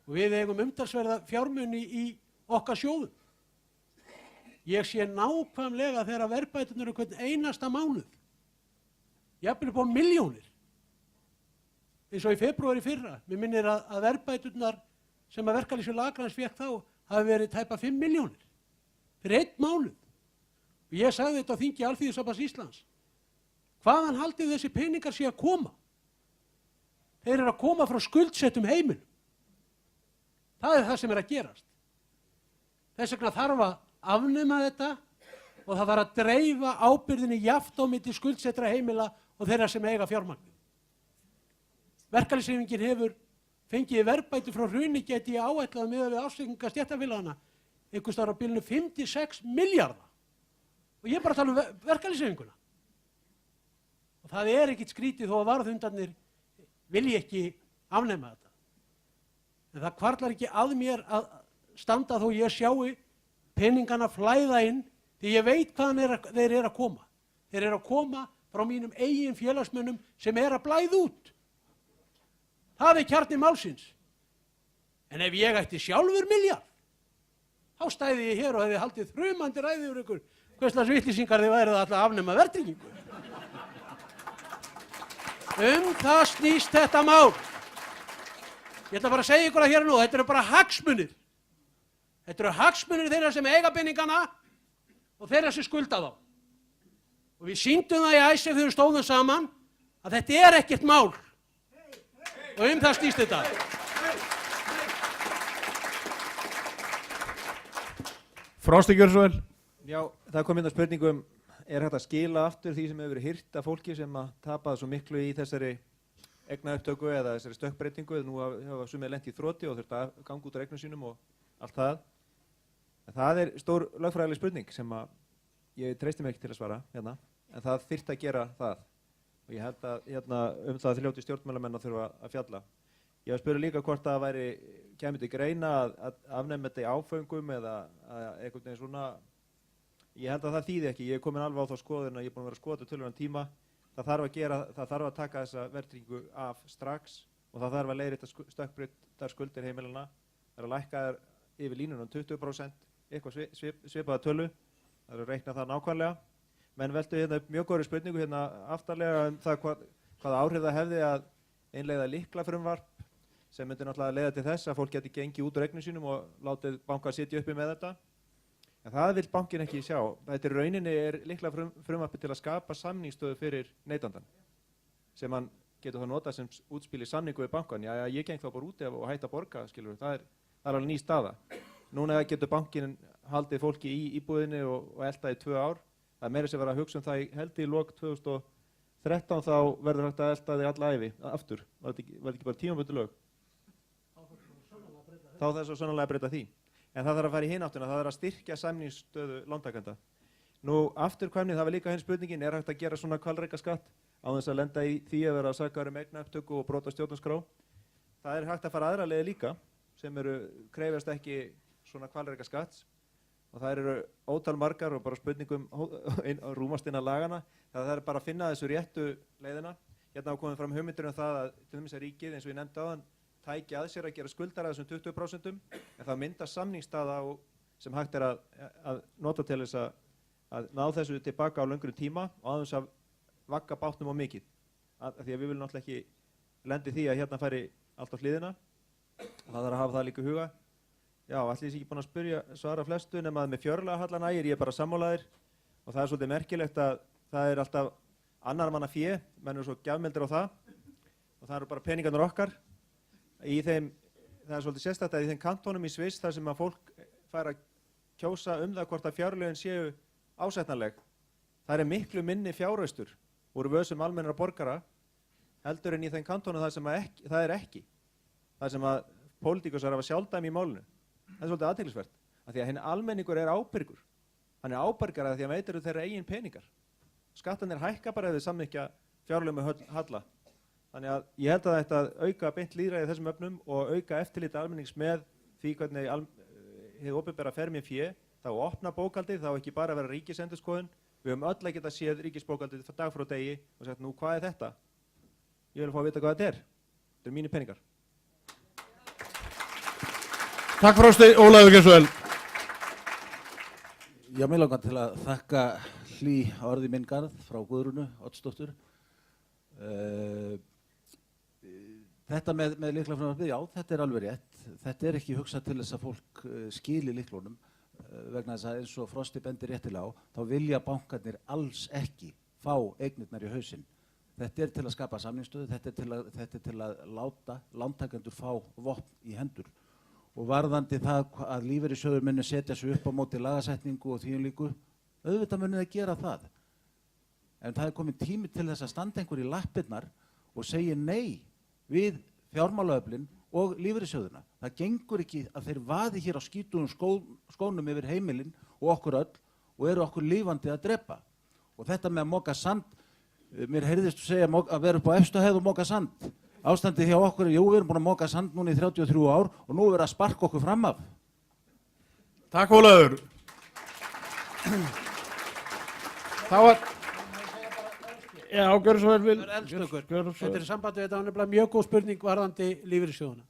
Og við eigum umtalsverða fjármuni í okkar sjóðum. Ég sé nákvæmlega þegar verðbæturnar eru hvern einasta mánuð. Jafnvel upp á milljónir. Eins og í febrúar í fyrra. Mér minnir að verðbæturnar sem að Verkalýðsfélag Akraness fékk þá hafi verið tæpa 5 milljónir. Fyrir 1 mánuð. Og ég sagði þetta á þingi Alþýðusambands Íslands. Hvaðan haldið þessi peningar sé að koma? Þeir eru að koma frá skuldsettum heimilum. Það er það sem er að gerast. Þess vegna þarf að afnema þetta og það þarf að dreifa ábyrðinni jafnt á milli skuldsettra heimila og þeirra sem eiga fjármagn. Verkalýðshreyfingin hefur fengið verðbætur frá hruni geti ég áætlað miðað við ársreikninga stéttarfélaganna einhvers staðar á bilinu 5-6 milljarða. Og ég er bara að tala um verkalýðshreyfinguna. Og það er ekkit skrítið þó að varðhundarnir vilji ekki afnema þetta. En það hvarflar ekki að mér að standa þó ég sjái peningana flæða inn því ég veit hvaðan þeir eru að koma. Þeir eru að koma frá mínum eigin félagsmönnum sem er að blæða út. Það er kjarni málsins. En ef ég ætti sjálfur milljarð, þá stæði ég hér og hefði haldið þrumandi ræði yfir ykkur hvers slags vitleysingar þið værið alltaf að afnema verðtryggingu. Það snýst þetta mál. Ég ætla bara að segja ykkur að hér nú, þetta eru bara hagsmunir. Þetta eru hagsmunir þeirra sem eiga peningana og þeirra sem skulda þá. Og við sýndum það í Icesave þegar við stóðum saman að þetta er ekkert mál. Og það snýst þetta. Frosti, gjörðu svo vel. Já, það kom inn á spurningum, er hægt að skila aftur því sem hefur verið hirt af fólki sem að tapaði svo miklu í þessari eignaupptöku eða þessari stökkbreytingu. Nú hafa sumir lent í þroti og þurft að ganga út á eignum sínum og allt það. En það er stór lögfræðileg spurning sem að ég treysti mig ekki til að svara hérna, en það þyrfti að gera það. Og ég held að það þrjóti stjórnmálamenn að þurfa að fjalla. Ég var að spyrja líka hvort það kæmi til greina að afnema þetta í áföngum eða einhvern veginn svona. Ég held að það þýði ekki. Ég er komin alveg á þá skoðun að ég er búin að vera að skoða töluverðan tíma. Það þarf að taka þessa verðtryggingu af strax og það þarf að leiðrétta stökkbreyttar skuldir heimilanna. Það er að lækka þær yfir línuna 20%, eitthvað svipaða tölu. Það er að reikna það nákvæmlega. Menn veldu hérna mjög góðri spurningu hérna aftarlega það hvaða áhrif það hefði að innleiða lyklafrumvarp sem myndi náttúrulega leiða til þess að fólk geti gengið út úr eignum sínum og látið banka sitja uppi með þetta. En það vill bankin ekki sjá. Þetta í rauninni lyklafrumvarpi til að skapa samningsstöðu fyrir neytandann sem hann getur þá notað sem útspil í samningu við bankan. Já, ég geng þá bara úti og hætta að borga, skilur. Það er alveg ný staða. Núna getur bankin haldið fólki í íbúðinni og elda í 2 ár. Það er meira sem verið að hugsa það held í lok 2013 þá verður hægt að elda þig alla ævi aftur. Var þetta ekki bara tímabundið lög? Þá þarf svo sannarlega að breyta því. En það þarf að fara í hina áttuna, það þarf að styrkja samningsstöðu lántakenda. Nú afturkvæmni, það var líka hinn spurningin, er hægt að gera svona hvalrekaskatt á þess að lenda í því að vera sakaður eignaupptöku og brota stjórnarskrá. Það er hægt að fara aðra leiðir líka sem krefjast ekki svona hvalrekaskatts. Og það eru ótal margar og bara spurningum rúmast innan lagana. Það er bara að finna þessu réttu leiðina. Hérna hafa komið fram hugmyndir það að til dæmis að ríkið, eins og ég nefndi áðan, tæki að sér að gera skuldara þessum 20%, en það mynda samningsstaða sem hægt er að nota til þess að ná þessu tilbaka á löngri tíma og aðeins að vagga bátnum á mikið. Því að við viljum náttúrulega ekki lendi því að hérna færi allt á hliðina. Það þarf að hafa það líka í huga. Já, allir sé ekki búin að svara flestu nema með fjárlega hallan ægir, ég er bara sammálaðir og það er svolítið merkilegt að það er alltaf annar manna fé, menn eru svo gjafmildir á það og það eru bara peningarnir okkar. Það er svolítið sérstætt að í þeim kantónum í Sviss þar sem að fólk fær að kjósa það hvort að fjárlögin séu ásættanleg. Það er miklu minni fjárhaustur úr vösum almennra borgara heldur en í þeim kantónum þar sem það er ekki. Það sem að pólitíkusar hafa sjálfdæmi í málinu. Það er svolítið athyglisvert, af því að hinn almenningur er ábyrgur. Hann er ábyrgar af því að hann veitir þeirra eigin peningar. Skattarnir hækka bara ef þeir samþykkja fjárlög með halla. Þannig að ég held að þetta auka beint lýðræði í þessum öfnum og auka eftirlit almennings með því hvernig hið opinbera fer með fé, þá opna bókhaldið, þá ekki bara vera ríkisendurskoðun. Við höfum öll að geta séð ríkisbókhaldið dag frá degi og sagt, nú hvað er þetta? Ég vil fá að vita hvað þetta er. Þetta eru mínir peningar. Takk Frosti, Ólafur Geirsvæl. Já, mig langar til að þakka hlý orði minn garð frá Guðrúnu Oddsdóttur. Þetta með lyklafrumvarpið, já, þetta er alveg rétt. Þetta er ekki hugsað til þess að fólk skili lyklunum vegna þess að eins og Frosti bendir réttilega á, þá vilja bankarnir alls ekki fá eignirnar í hausinn. Þetta er til að skapa samningsstöðu, þetta er til að láta lántakendur fá vopn í hendur. Og varðandi það að lífeyrissjóður muni setja sig upp á móti lagasetningu og því líku, auðvitað muni það gera það. En það er komin tími til þess að standa einhver í lappirnar og segja nei við fjármálaöflin og lífeyrissjóðuna. Það gengur ekki að þeir vaði hér á skítugum skónum yfir heimilin og okkur öll og eru okkur lífandi að drepa. Og þetta með að moka sand, mér heyrðist segja að vera upp á efstu hæð og moka sand. Ástandið hjá okkur, jú, við erum búin að moka sand núna í 33 ár og nú er verið að sparka okkur fram af. Takk Ólafur. Þá var... Já, gjörðu svo vel. Þetta er sambandið, þetta var nefnilega mjög góð spurning varðandi lífeyrissjóðuna.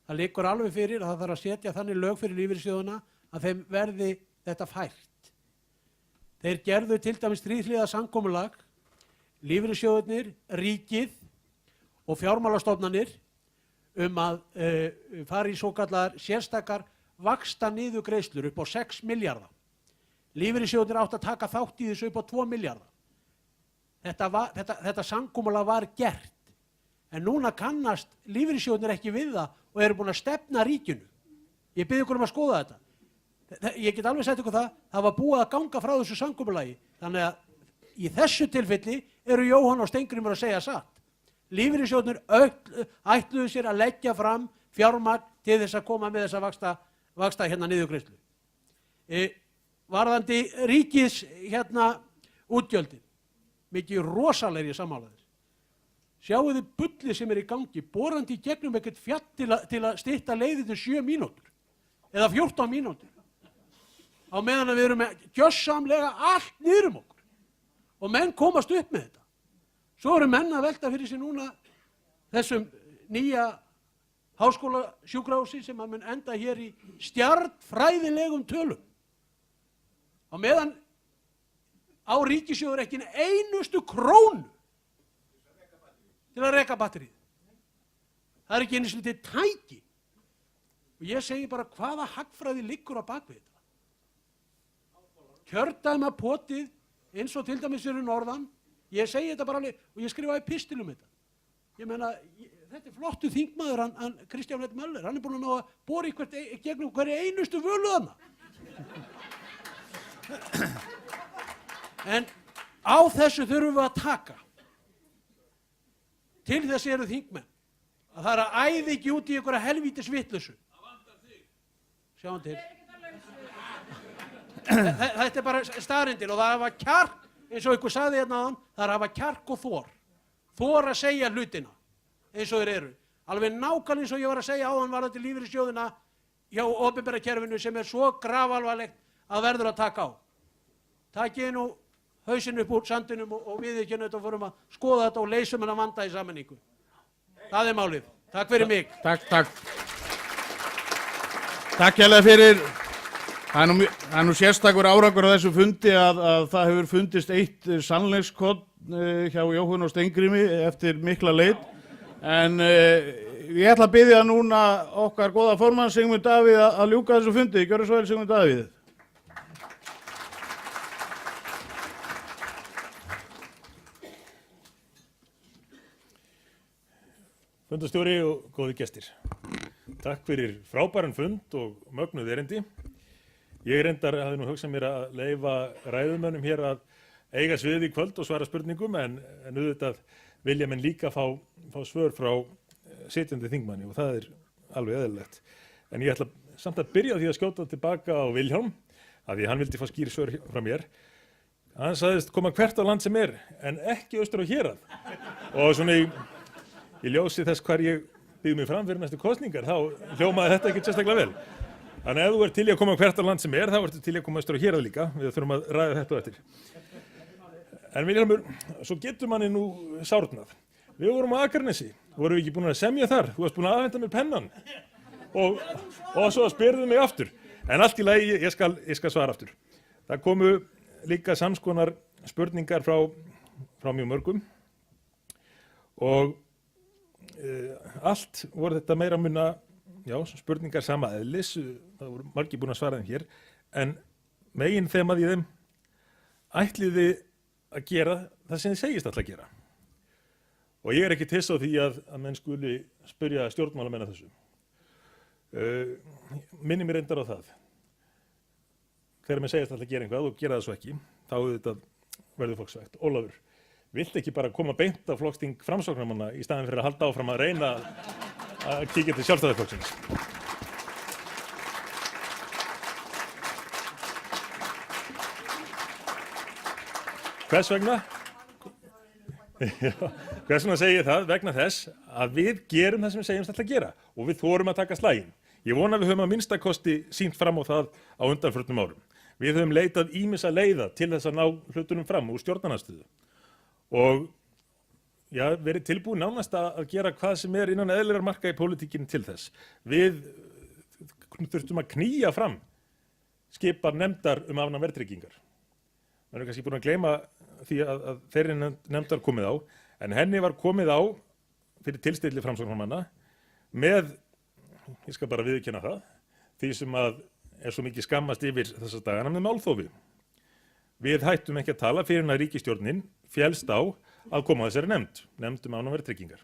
Það liggur alveg fyrir að það þarf að setja þannig lög fyrir lífeyrissjóðuna að þeim verði þetta fært. Þeir gerðu til dæmis þríhliða samkomulag, lífeyrissjóðirnir, ríkið og fjármálastofnanir að fara í svokallar sérstakar vaxtaniðurgreiðslur upp á 6 milljarða. Lífeyrissjóðirnir áttu að taka þátt í þessu upp á 2 milljarða. Þetta samkomulag var gert, en núna kannast lífeyrissjóðirnir ekki við það og eru búin að stefna ríkinu. Ég bið ykkur að skoða þetta. Ég get alveg sagt ykkur það var búið að ganga frá þessu samkomulagi, þannig að í þessu tilfelli eru Jóhann og Steingrímur að segja satt. Lífeyrissjóðirnir ætluðu sér að leggja fram fjármagn til þess að koma með þessa vaxta niðurgreiðslu. Varðandi ríkis útgjöldin, mikið rosalegri sammálaðir. Sjáu þið bullið sem er í gangi, borandi í gegnum ekkert fjall til að stytta leiðinu 7 mínútur eða 14 mínútur. Á meðan að við erum með gjörsamlega allt niður okkur og menn komast upp með þetta. Svo eru menn að velta fyrir sig núna þessum nýja háskólasjúkrahúsi sem að mun enda hér í stjarnfræðilegum tölum. Á meðan á ríkissjóður ekki einustu krónu til að reka batterið. Það er ekki einu slítið tæki. Og ég segi bara hvaða hagfræði liggur á bakvið þetta. Kjördæma potið eins og til dæmis eru norðan. Ég segi þetta bara alveg og ég skrifaði pistil þetta. Ég meina, þetta er flottu þingmaður, hann Kristján L. Möller, hann er búin að ná að bora í gegnum hverju einustu völu þarna. En á þessu þurfum við að taka. Til þess eru þingmenn. Að það er að æði ekki út í einhverja helvítis vitleysu. Það vantar þig. Sjáum til. Þetta er bara staðreyndin og það hafa kjark, eins og ykkur sagði hérna áðan, það hafa kjark og þor. Þor að segja hlutina, eins og þeir eru. Alveg nákvæmlega eins og ég var að segja áðan varðandi lífeyrissjóðina hjá opinbera kerfinu sem er svo grafalvarlegt að verður að taka á. Takið nú hausinn upp úr sandinum og við ekki nöðt og fórum að skoða þetta og leysum hennar vanda í sammenningu. Það er málið. Takk fyrir mig. Takk. Takk hérlega fyrir. Það er nú sérstakur árangur á þessu fundi að það hefur fundist eitt sannleikskott hjá Jóhann og Steingrími eftir mikla leit. En ég ætla að biðja núna okkar góða formann Sigmund Davíð að ljúka þessu fundi. Gjörðu svo vel, Sigmund Davíð. Fundastjóri og góði gestir. Takk fyrir frábæran fund og mögnuð erindi. Ég reyndar hafði nú hugsað mér að leyfa ræðumönnum hér að eiga svið í kvöld og svara spurningum en auðvitað vilja menn líka fá svör frá sitjandi þingmanni og það er alveg eðlilegt. En ég ætla samt að byrja á því að skjóta tilbaka á Vilhjálm, af því hann vildi fá skýr svör frá mér. Hann sagðist koma hvert á land sem en ekki austur á hérað. Og svona í ljósi þess hvar ég býð mig fram fyrir næstu kosningar, þá hljómaði þetta ekki sérstaklega vel. Þannig ef þú ert til í að koma hvert á land sem þá ertu til í að koma austur á hérað líka. Við þurfum að ræða þetta á eftir. En Vilhjálmur, svo getur manni nú sárnað. Við vorum á Akranesi, vorum við ekki búin að semja þar? Þú varst búin að afhenda mér pennan. Og svo spyrðu mig aftur. En allt í lagi, ég skal svara aftur. Það komu líka samskonar spurningar frá mjög mörgum og allt voru þetta meira munna, spurningar sama eðlis, það voru margir búin að svara þeim hér, en megin þemað í þeim ætliði að gera það sem þið segist alltaf að gera. Og ég ekki hiss á því að menn skuli spyrja stjórnmálamenn að þessu. Minni mér reyndar á það. Þegar menn segist alltaf að gera eitthvað og gera það svo ekki, þá auðvitað verður fólk svegt. Ólafur, vilt ekki bara koma beint á flokksþing Framsóknarmanna í staðinn fyrir að halda áfram að reyna að kíkja til Sjálfstæðisflokksins? Hvers vegna? Hvers vegna segi ég það? Vegna þess að við gerum það sem við segjumst alltaf að gera og við þorum að taka slaginn. Ég vona að við höfum að minnstakosti sýnt fram á það á undanförnum árum. Við höfum leitað ýmissa leiða til þess að ná hlutunum fram úr stjórnarandstöðu og verið tilbúin nánast að gera hvað sem innan eðlilegra marka í pólitíkinni til þess. Við þurftum að knýja fram skipar nefndar afnám verðtryggingar. Maður kannski búin að gleyma því að þeirri nefndar komið á, en henni var komið á fyrir tilstilli Framsóknarmanna með, ég skal bara viðurkenna það, því sem svo mikið skammast yfir þessa dagana með málþófi. Við hættum ekki að tala fyrir að ríkisstjórnin féllst á að koma á þessari nefnd afnám verðtryggingar.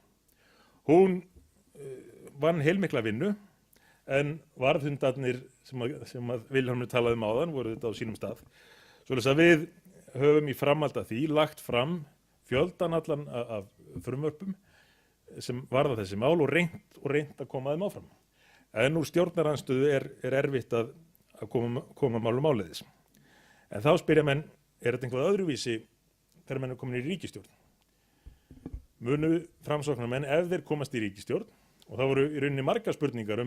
Hún vann heilmikla vinnu, en varðhundarnir sem Vilhjálmur talaði áðan voru þetta á sínum stað. Svoleiðis að við höfum í framhald af því lagt fram fjöldan allan af frumvörpum sem varða þessi mál og reynt að koma þeim áfram. En úr stjórnarandstöðu er erfitt að koma málum áleiðis. En þá spyrja menn, þetta einhvað öðruvísi þegar menn komin í ríkisstjórn? Munu Framsóknarmenn ef þeir komast í ríkisstjórn, og það voru í rauninni margar spurningar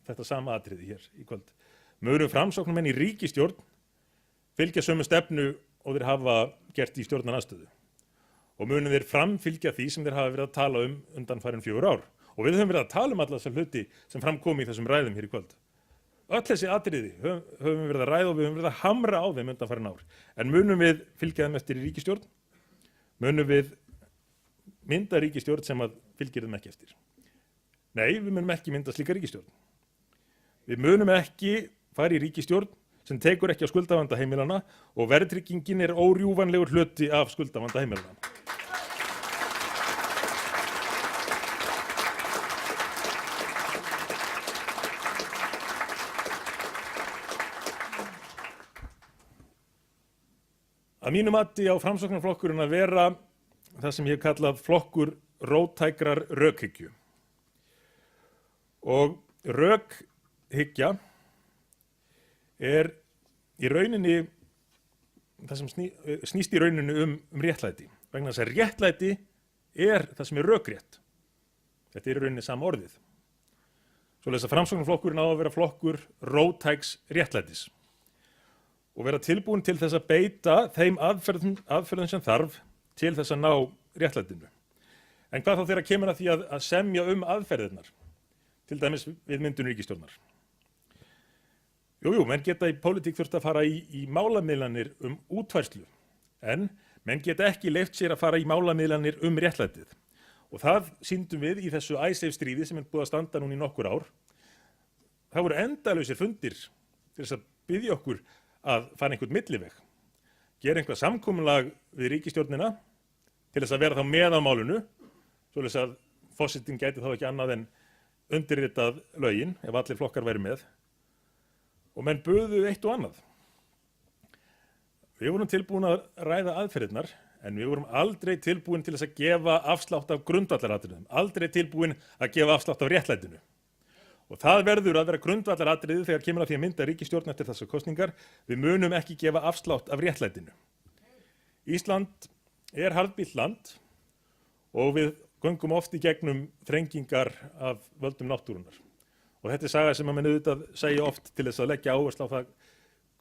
þetta sama atriði hér í kvöld. Munu Framsóknarmenn í ríkisstjórn fylgja sömu stefnu og þeir hafa gert í stjórnarandstöðu og munu þeir framfylgja því sem þeir hafa verið að tala undanfarin 4 ár. Og við höfum verið að tala alla þessar hluti sem framkomi í þessum ræðum hér í kvöld. Öll þessi atriði höfum við verið að ræða og við höfum verið að hamra á þeim undanfarin ár. En munum við fylgja þeim eftir í ríkisstjórn? Munum við mynda ríkisstjórn sem fylgir þeim ekki eftir? Nei, við munum ekki mynda slíka ríkisstjórn. Við munum ekki fara í ríkisstjórn sem tekur ekki á skuldavanda heimilanna og verðtryggingin órjúfanlegur hluti af skuldavanda heimilanna. Að mínu mati á Framsóknarflokkurinn að vera það sem ég hef kallað flokkur róttækrar rökhyggju. Og rökhyggja í rauninni það sem snýst í rauninni réttlæti. Vegna þess að réttlæti það sem rökrétt. Þetta í rauninni sama orðið. Svoleiðis að Framsóknarflokkurinn á að vera flokkur róttæks réttlætis og vera tilbúin til þess að beita þeim aðferðum sem þarf til þess að ná réttlætinu. En hvað þá þegar kemur að því að semja aðferðirnar, til dæmis við myndun ríkisstjórnar? Jú, menn geta í pólitík þurft að fara í málamiðlanir útfærslu, en menn geta ekki leyft sér að fara í málamiðlanir réttlætið. Og það sýndum við í þessu Icesave-stríði sem búið að standa núna í nokkur ár. Það voru endalausir fundir til þess að biðja okkur að fara einhvern milliveg, gera einhvað samkomulag við ríkisstjórnina til þess að vera þá með á málinu, svoleiðis að forsetinn gæti þá ekki annað en undirritað lögin ef allir flokkar væri með. Og menn buðu eitt og annað. Við vorum tilbúin að ræða aðferðirnar, en við vorum aldrei tilbúin til þess að gefa afslátt af grundvallaratriðum, aldrei tilbúin að gefa afslátt af réttlætinu. Og það verður að vera grundvallaratriði þegar kemur að því að mynda ríkisstjórn eftir þessar kosningar. Við munum ekki gefa afslátt af réttlætinu. Ísland er harðbýlt land og við göngum oft í gegnum þrengingar af völdum náttúrunar. Og þetta er saga sem að menn auðvitað segja oft til þess að leggja áherslu á það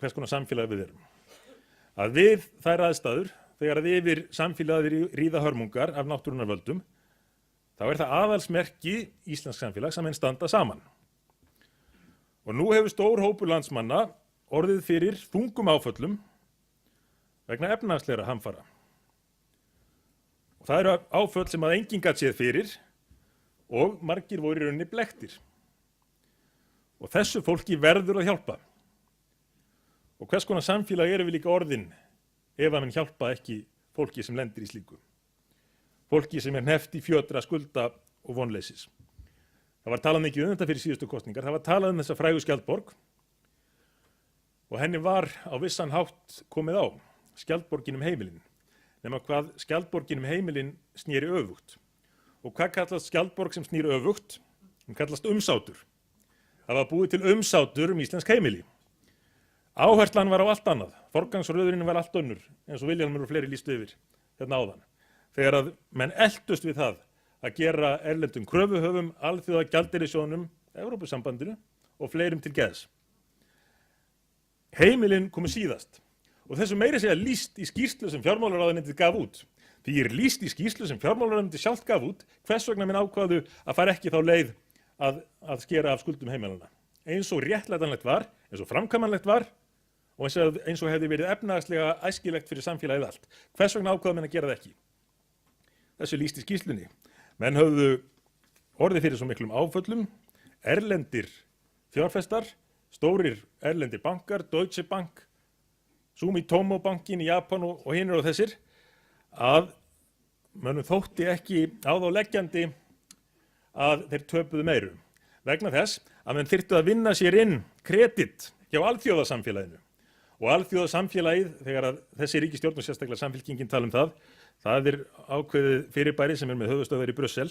hvers konar samfélag við erum. Að við þær aðstæður, þegar að yfir samfélagið ríða hörmungar af náttúrunar völdum, þá er það aðalsmerki íslensk samfélags að menn standa saman. Og nú hefur stór hópur landsmanna orðið fyrir þungum áföllum vegna efnahagslegra hamfara. Og það eru áföll sem að enginn gat séð fyrir og margir voru í rauninni blekktir. Og þessu fólki verður að hjálpa. Og hvers konar samfélag erum við líka orðin ef að menn hjálpa ekki fólki sem lendir í slíku. Fólki sem er hneppt í fjötra skulda og vonleysis. Það var talað mikið um þetta fyrir síðustu kosningar. Það var talað um þessa frægu Skjaldborg og henni var á vissan hátt komið á, Skjaldborgin heimilin. Nema hvað Skjaldborgin heimilin snýri öfugt. Og hvað kallast Skjaldborg sem snýri öfugt? Hún kallast umsátur. Það var búið til umsátur íslensk heimili. Áherslan var á allt annað. Forgangsröðurinn var allt önnur, eins og Vilhjálmur og fleiri lýstu yfir hérna áðan. Þegar að menn eltust við það að gera erlendum kröfuhöfum, Alþjóðagjaldeyrissjóðnum, Evrópusambandinu og fleirum til geðs. Heimilin komu síðast og þessu meiri segja lýst í skýrslu sem fjármálaráðuneytið gaf út. Því er lýst í skýrslu sem fjármálaráðuneytið sjálft gaf út hvers vegna menn ákváðu að fara ekki þá leið að skera af skuldum heimilanna. Eins og réttlætanlegt var, eins og framkvæmanlegt var og eins og hefði verið efnahagslega æskilegt fyrir samfélagið allt. Hvers vegna ákváðu menn að gera það ekki? Þessu lýst í skýrslunni. Menn höfðu orðið fyrir svo miklum áföllum, erlendir fjárfestar, stórir erlendir bankar, Deutsche Bank, Sumitomo bankin í Japan og hinir og þessir, að mönnum þótti ekki á þá leggjandi að þeir töpuðu meiru. Vegna þess að menn þyrftu að vinna sér inn kredit hjá alþjóðasamfélaginu. Og alþjóðasamfélagið, þegar að þessi ríkisstjórn og sérstaklega samfylkingin tala um það, það er ákveðið fyrirbæri sem er með höfuðstöðvar í Brussel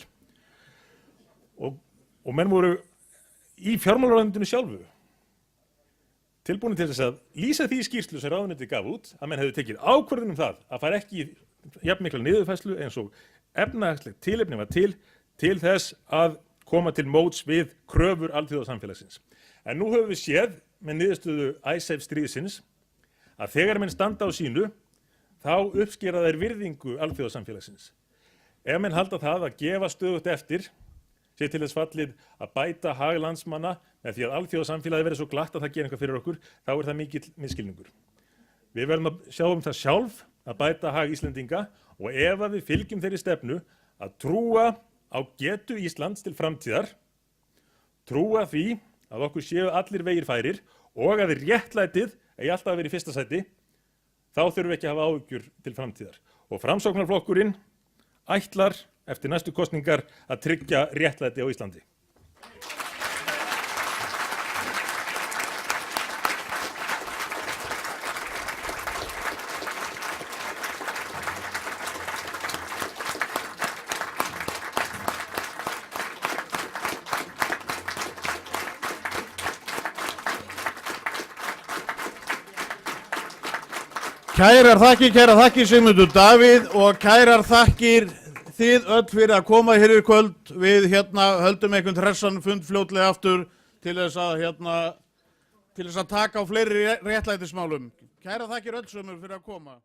og menn voru í fjármálaráðuneytinu sjálfu tilbúin til þess að lýsa því skýrslu sem ráðuneytið gaf út að menn hefðu tekið ákvörðun um það að fara ekki jafn mikla niðurfærslu eins og efnahagslegt tilefni var til þess að koma til móts við kröfur alþjóðasamfélagsins. En nú höfum við séð með niðurstöðu Icesave stríðsins að þegar menn standa á sínu þá uppskera þeir virðingu alþjóðasamfélagsins. Ef menn halda það að gefa stöðugt eftir, sé til þess fallið að bæta hag landsmanna með því að alþjóðasamfélagið verði svo glatt að það gera eitthvað fyrir okkur, þá er það mikill misskilningur. Við verðum að sjá um það sjálf að bæta hag Íslendinga og ef að við fylgjum þeirri stefnu að trúa á getu Íslands til framtíðar, trúa því að okkur séu allir vegir færir og að réttlætið eigi alltaf að vera í fyrsta sæti, þá þurfum við ekki að hafa áhyggjur til framtíðar. Og Framsóknarflokkurinn ætlar eftir næstu kosningar að tryggja réttlæti á Íslandi. Kærar þakkir Sigmundur Davíð og kærar þakkir þið öll fyrir að koma hér í kvöld. Við höldum einhvern hressan fund fljótlega aftur til þess að taka á fleiri réttlætismálum. Kærar þakkir öll sömur fyrir að koma.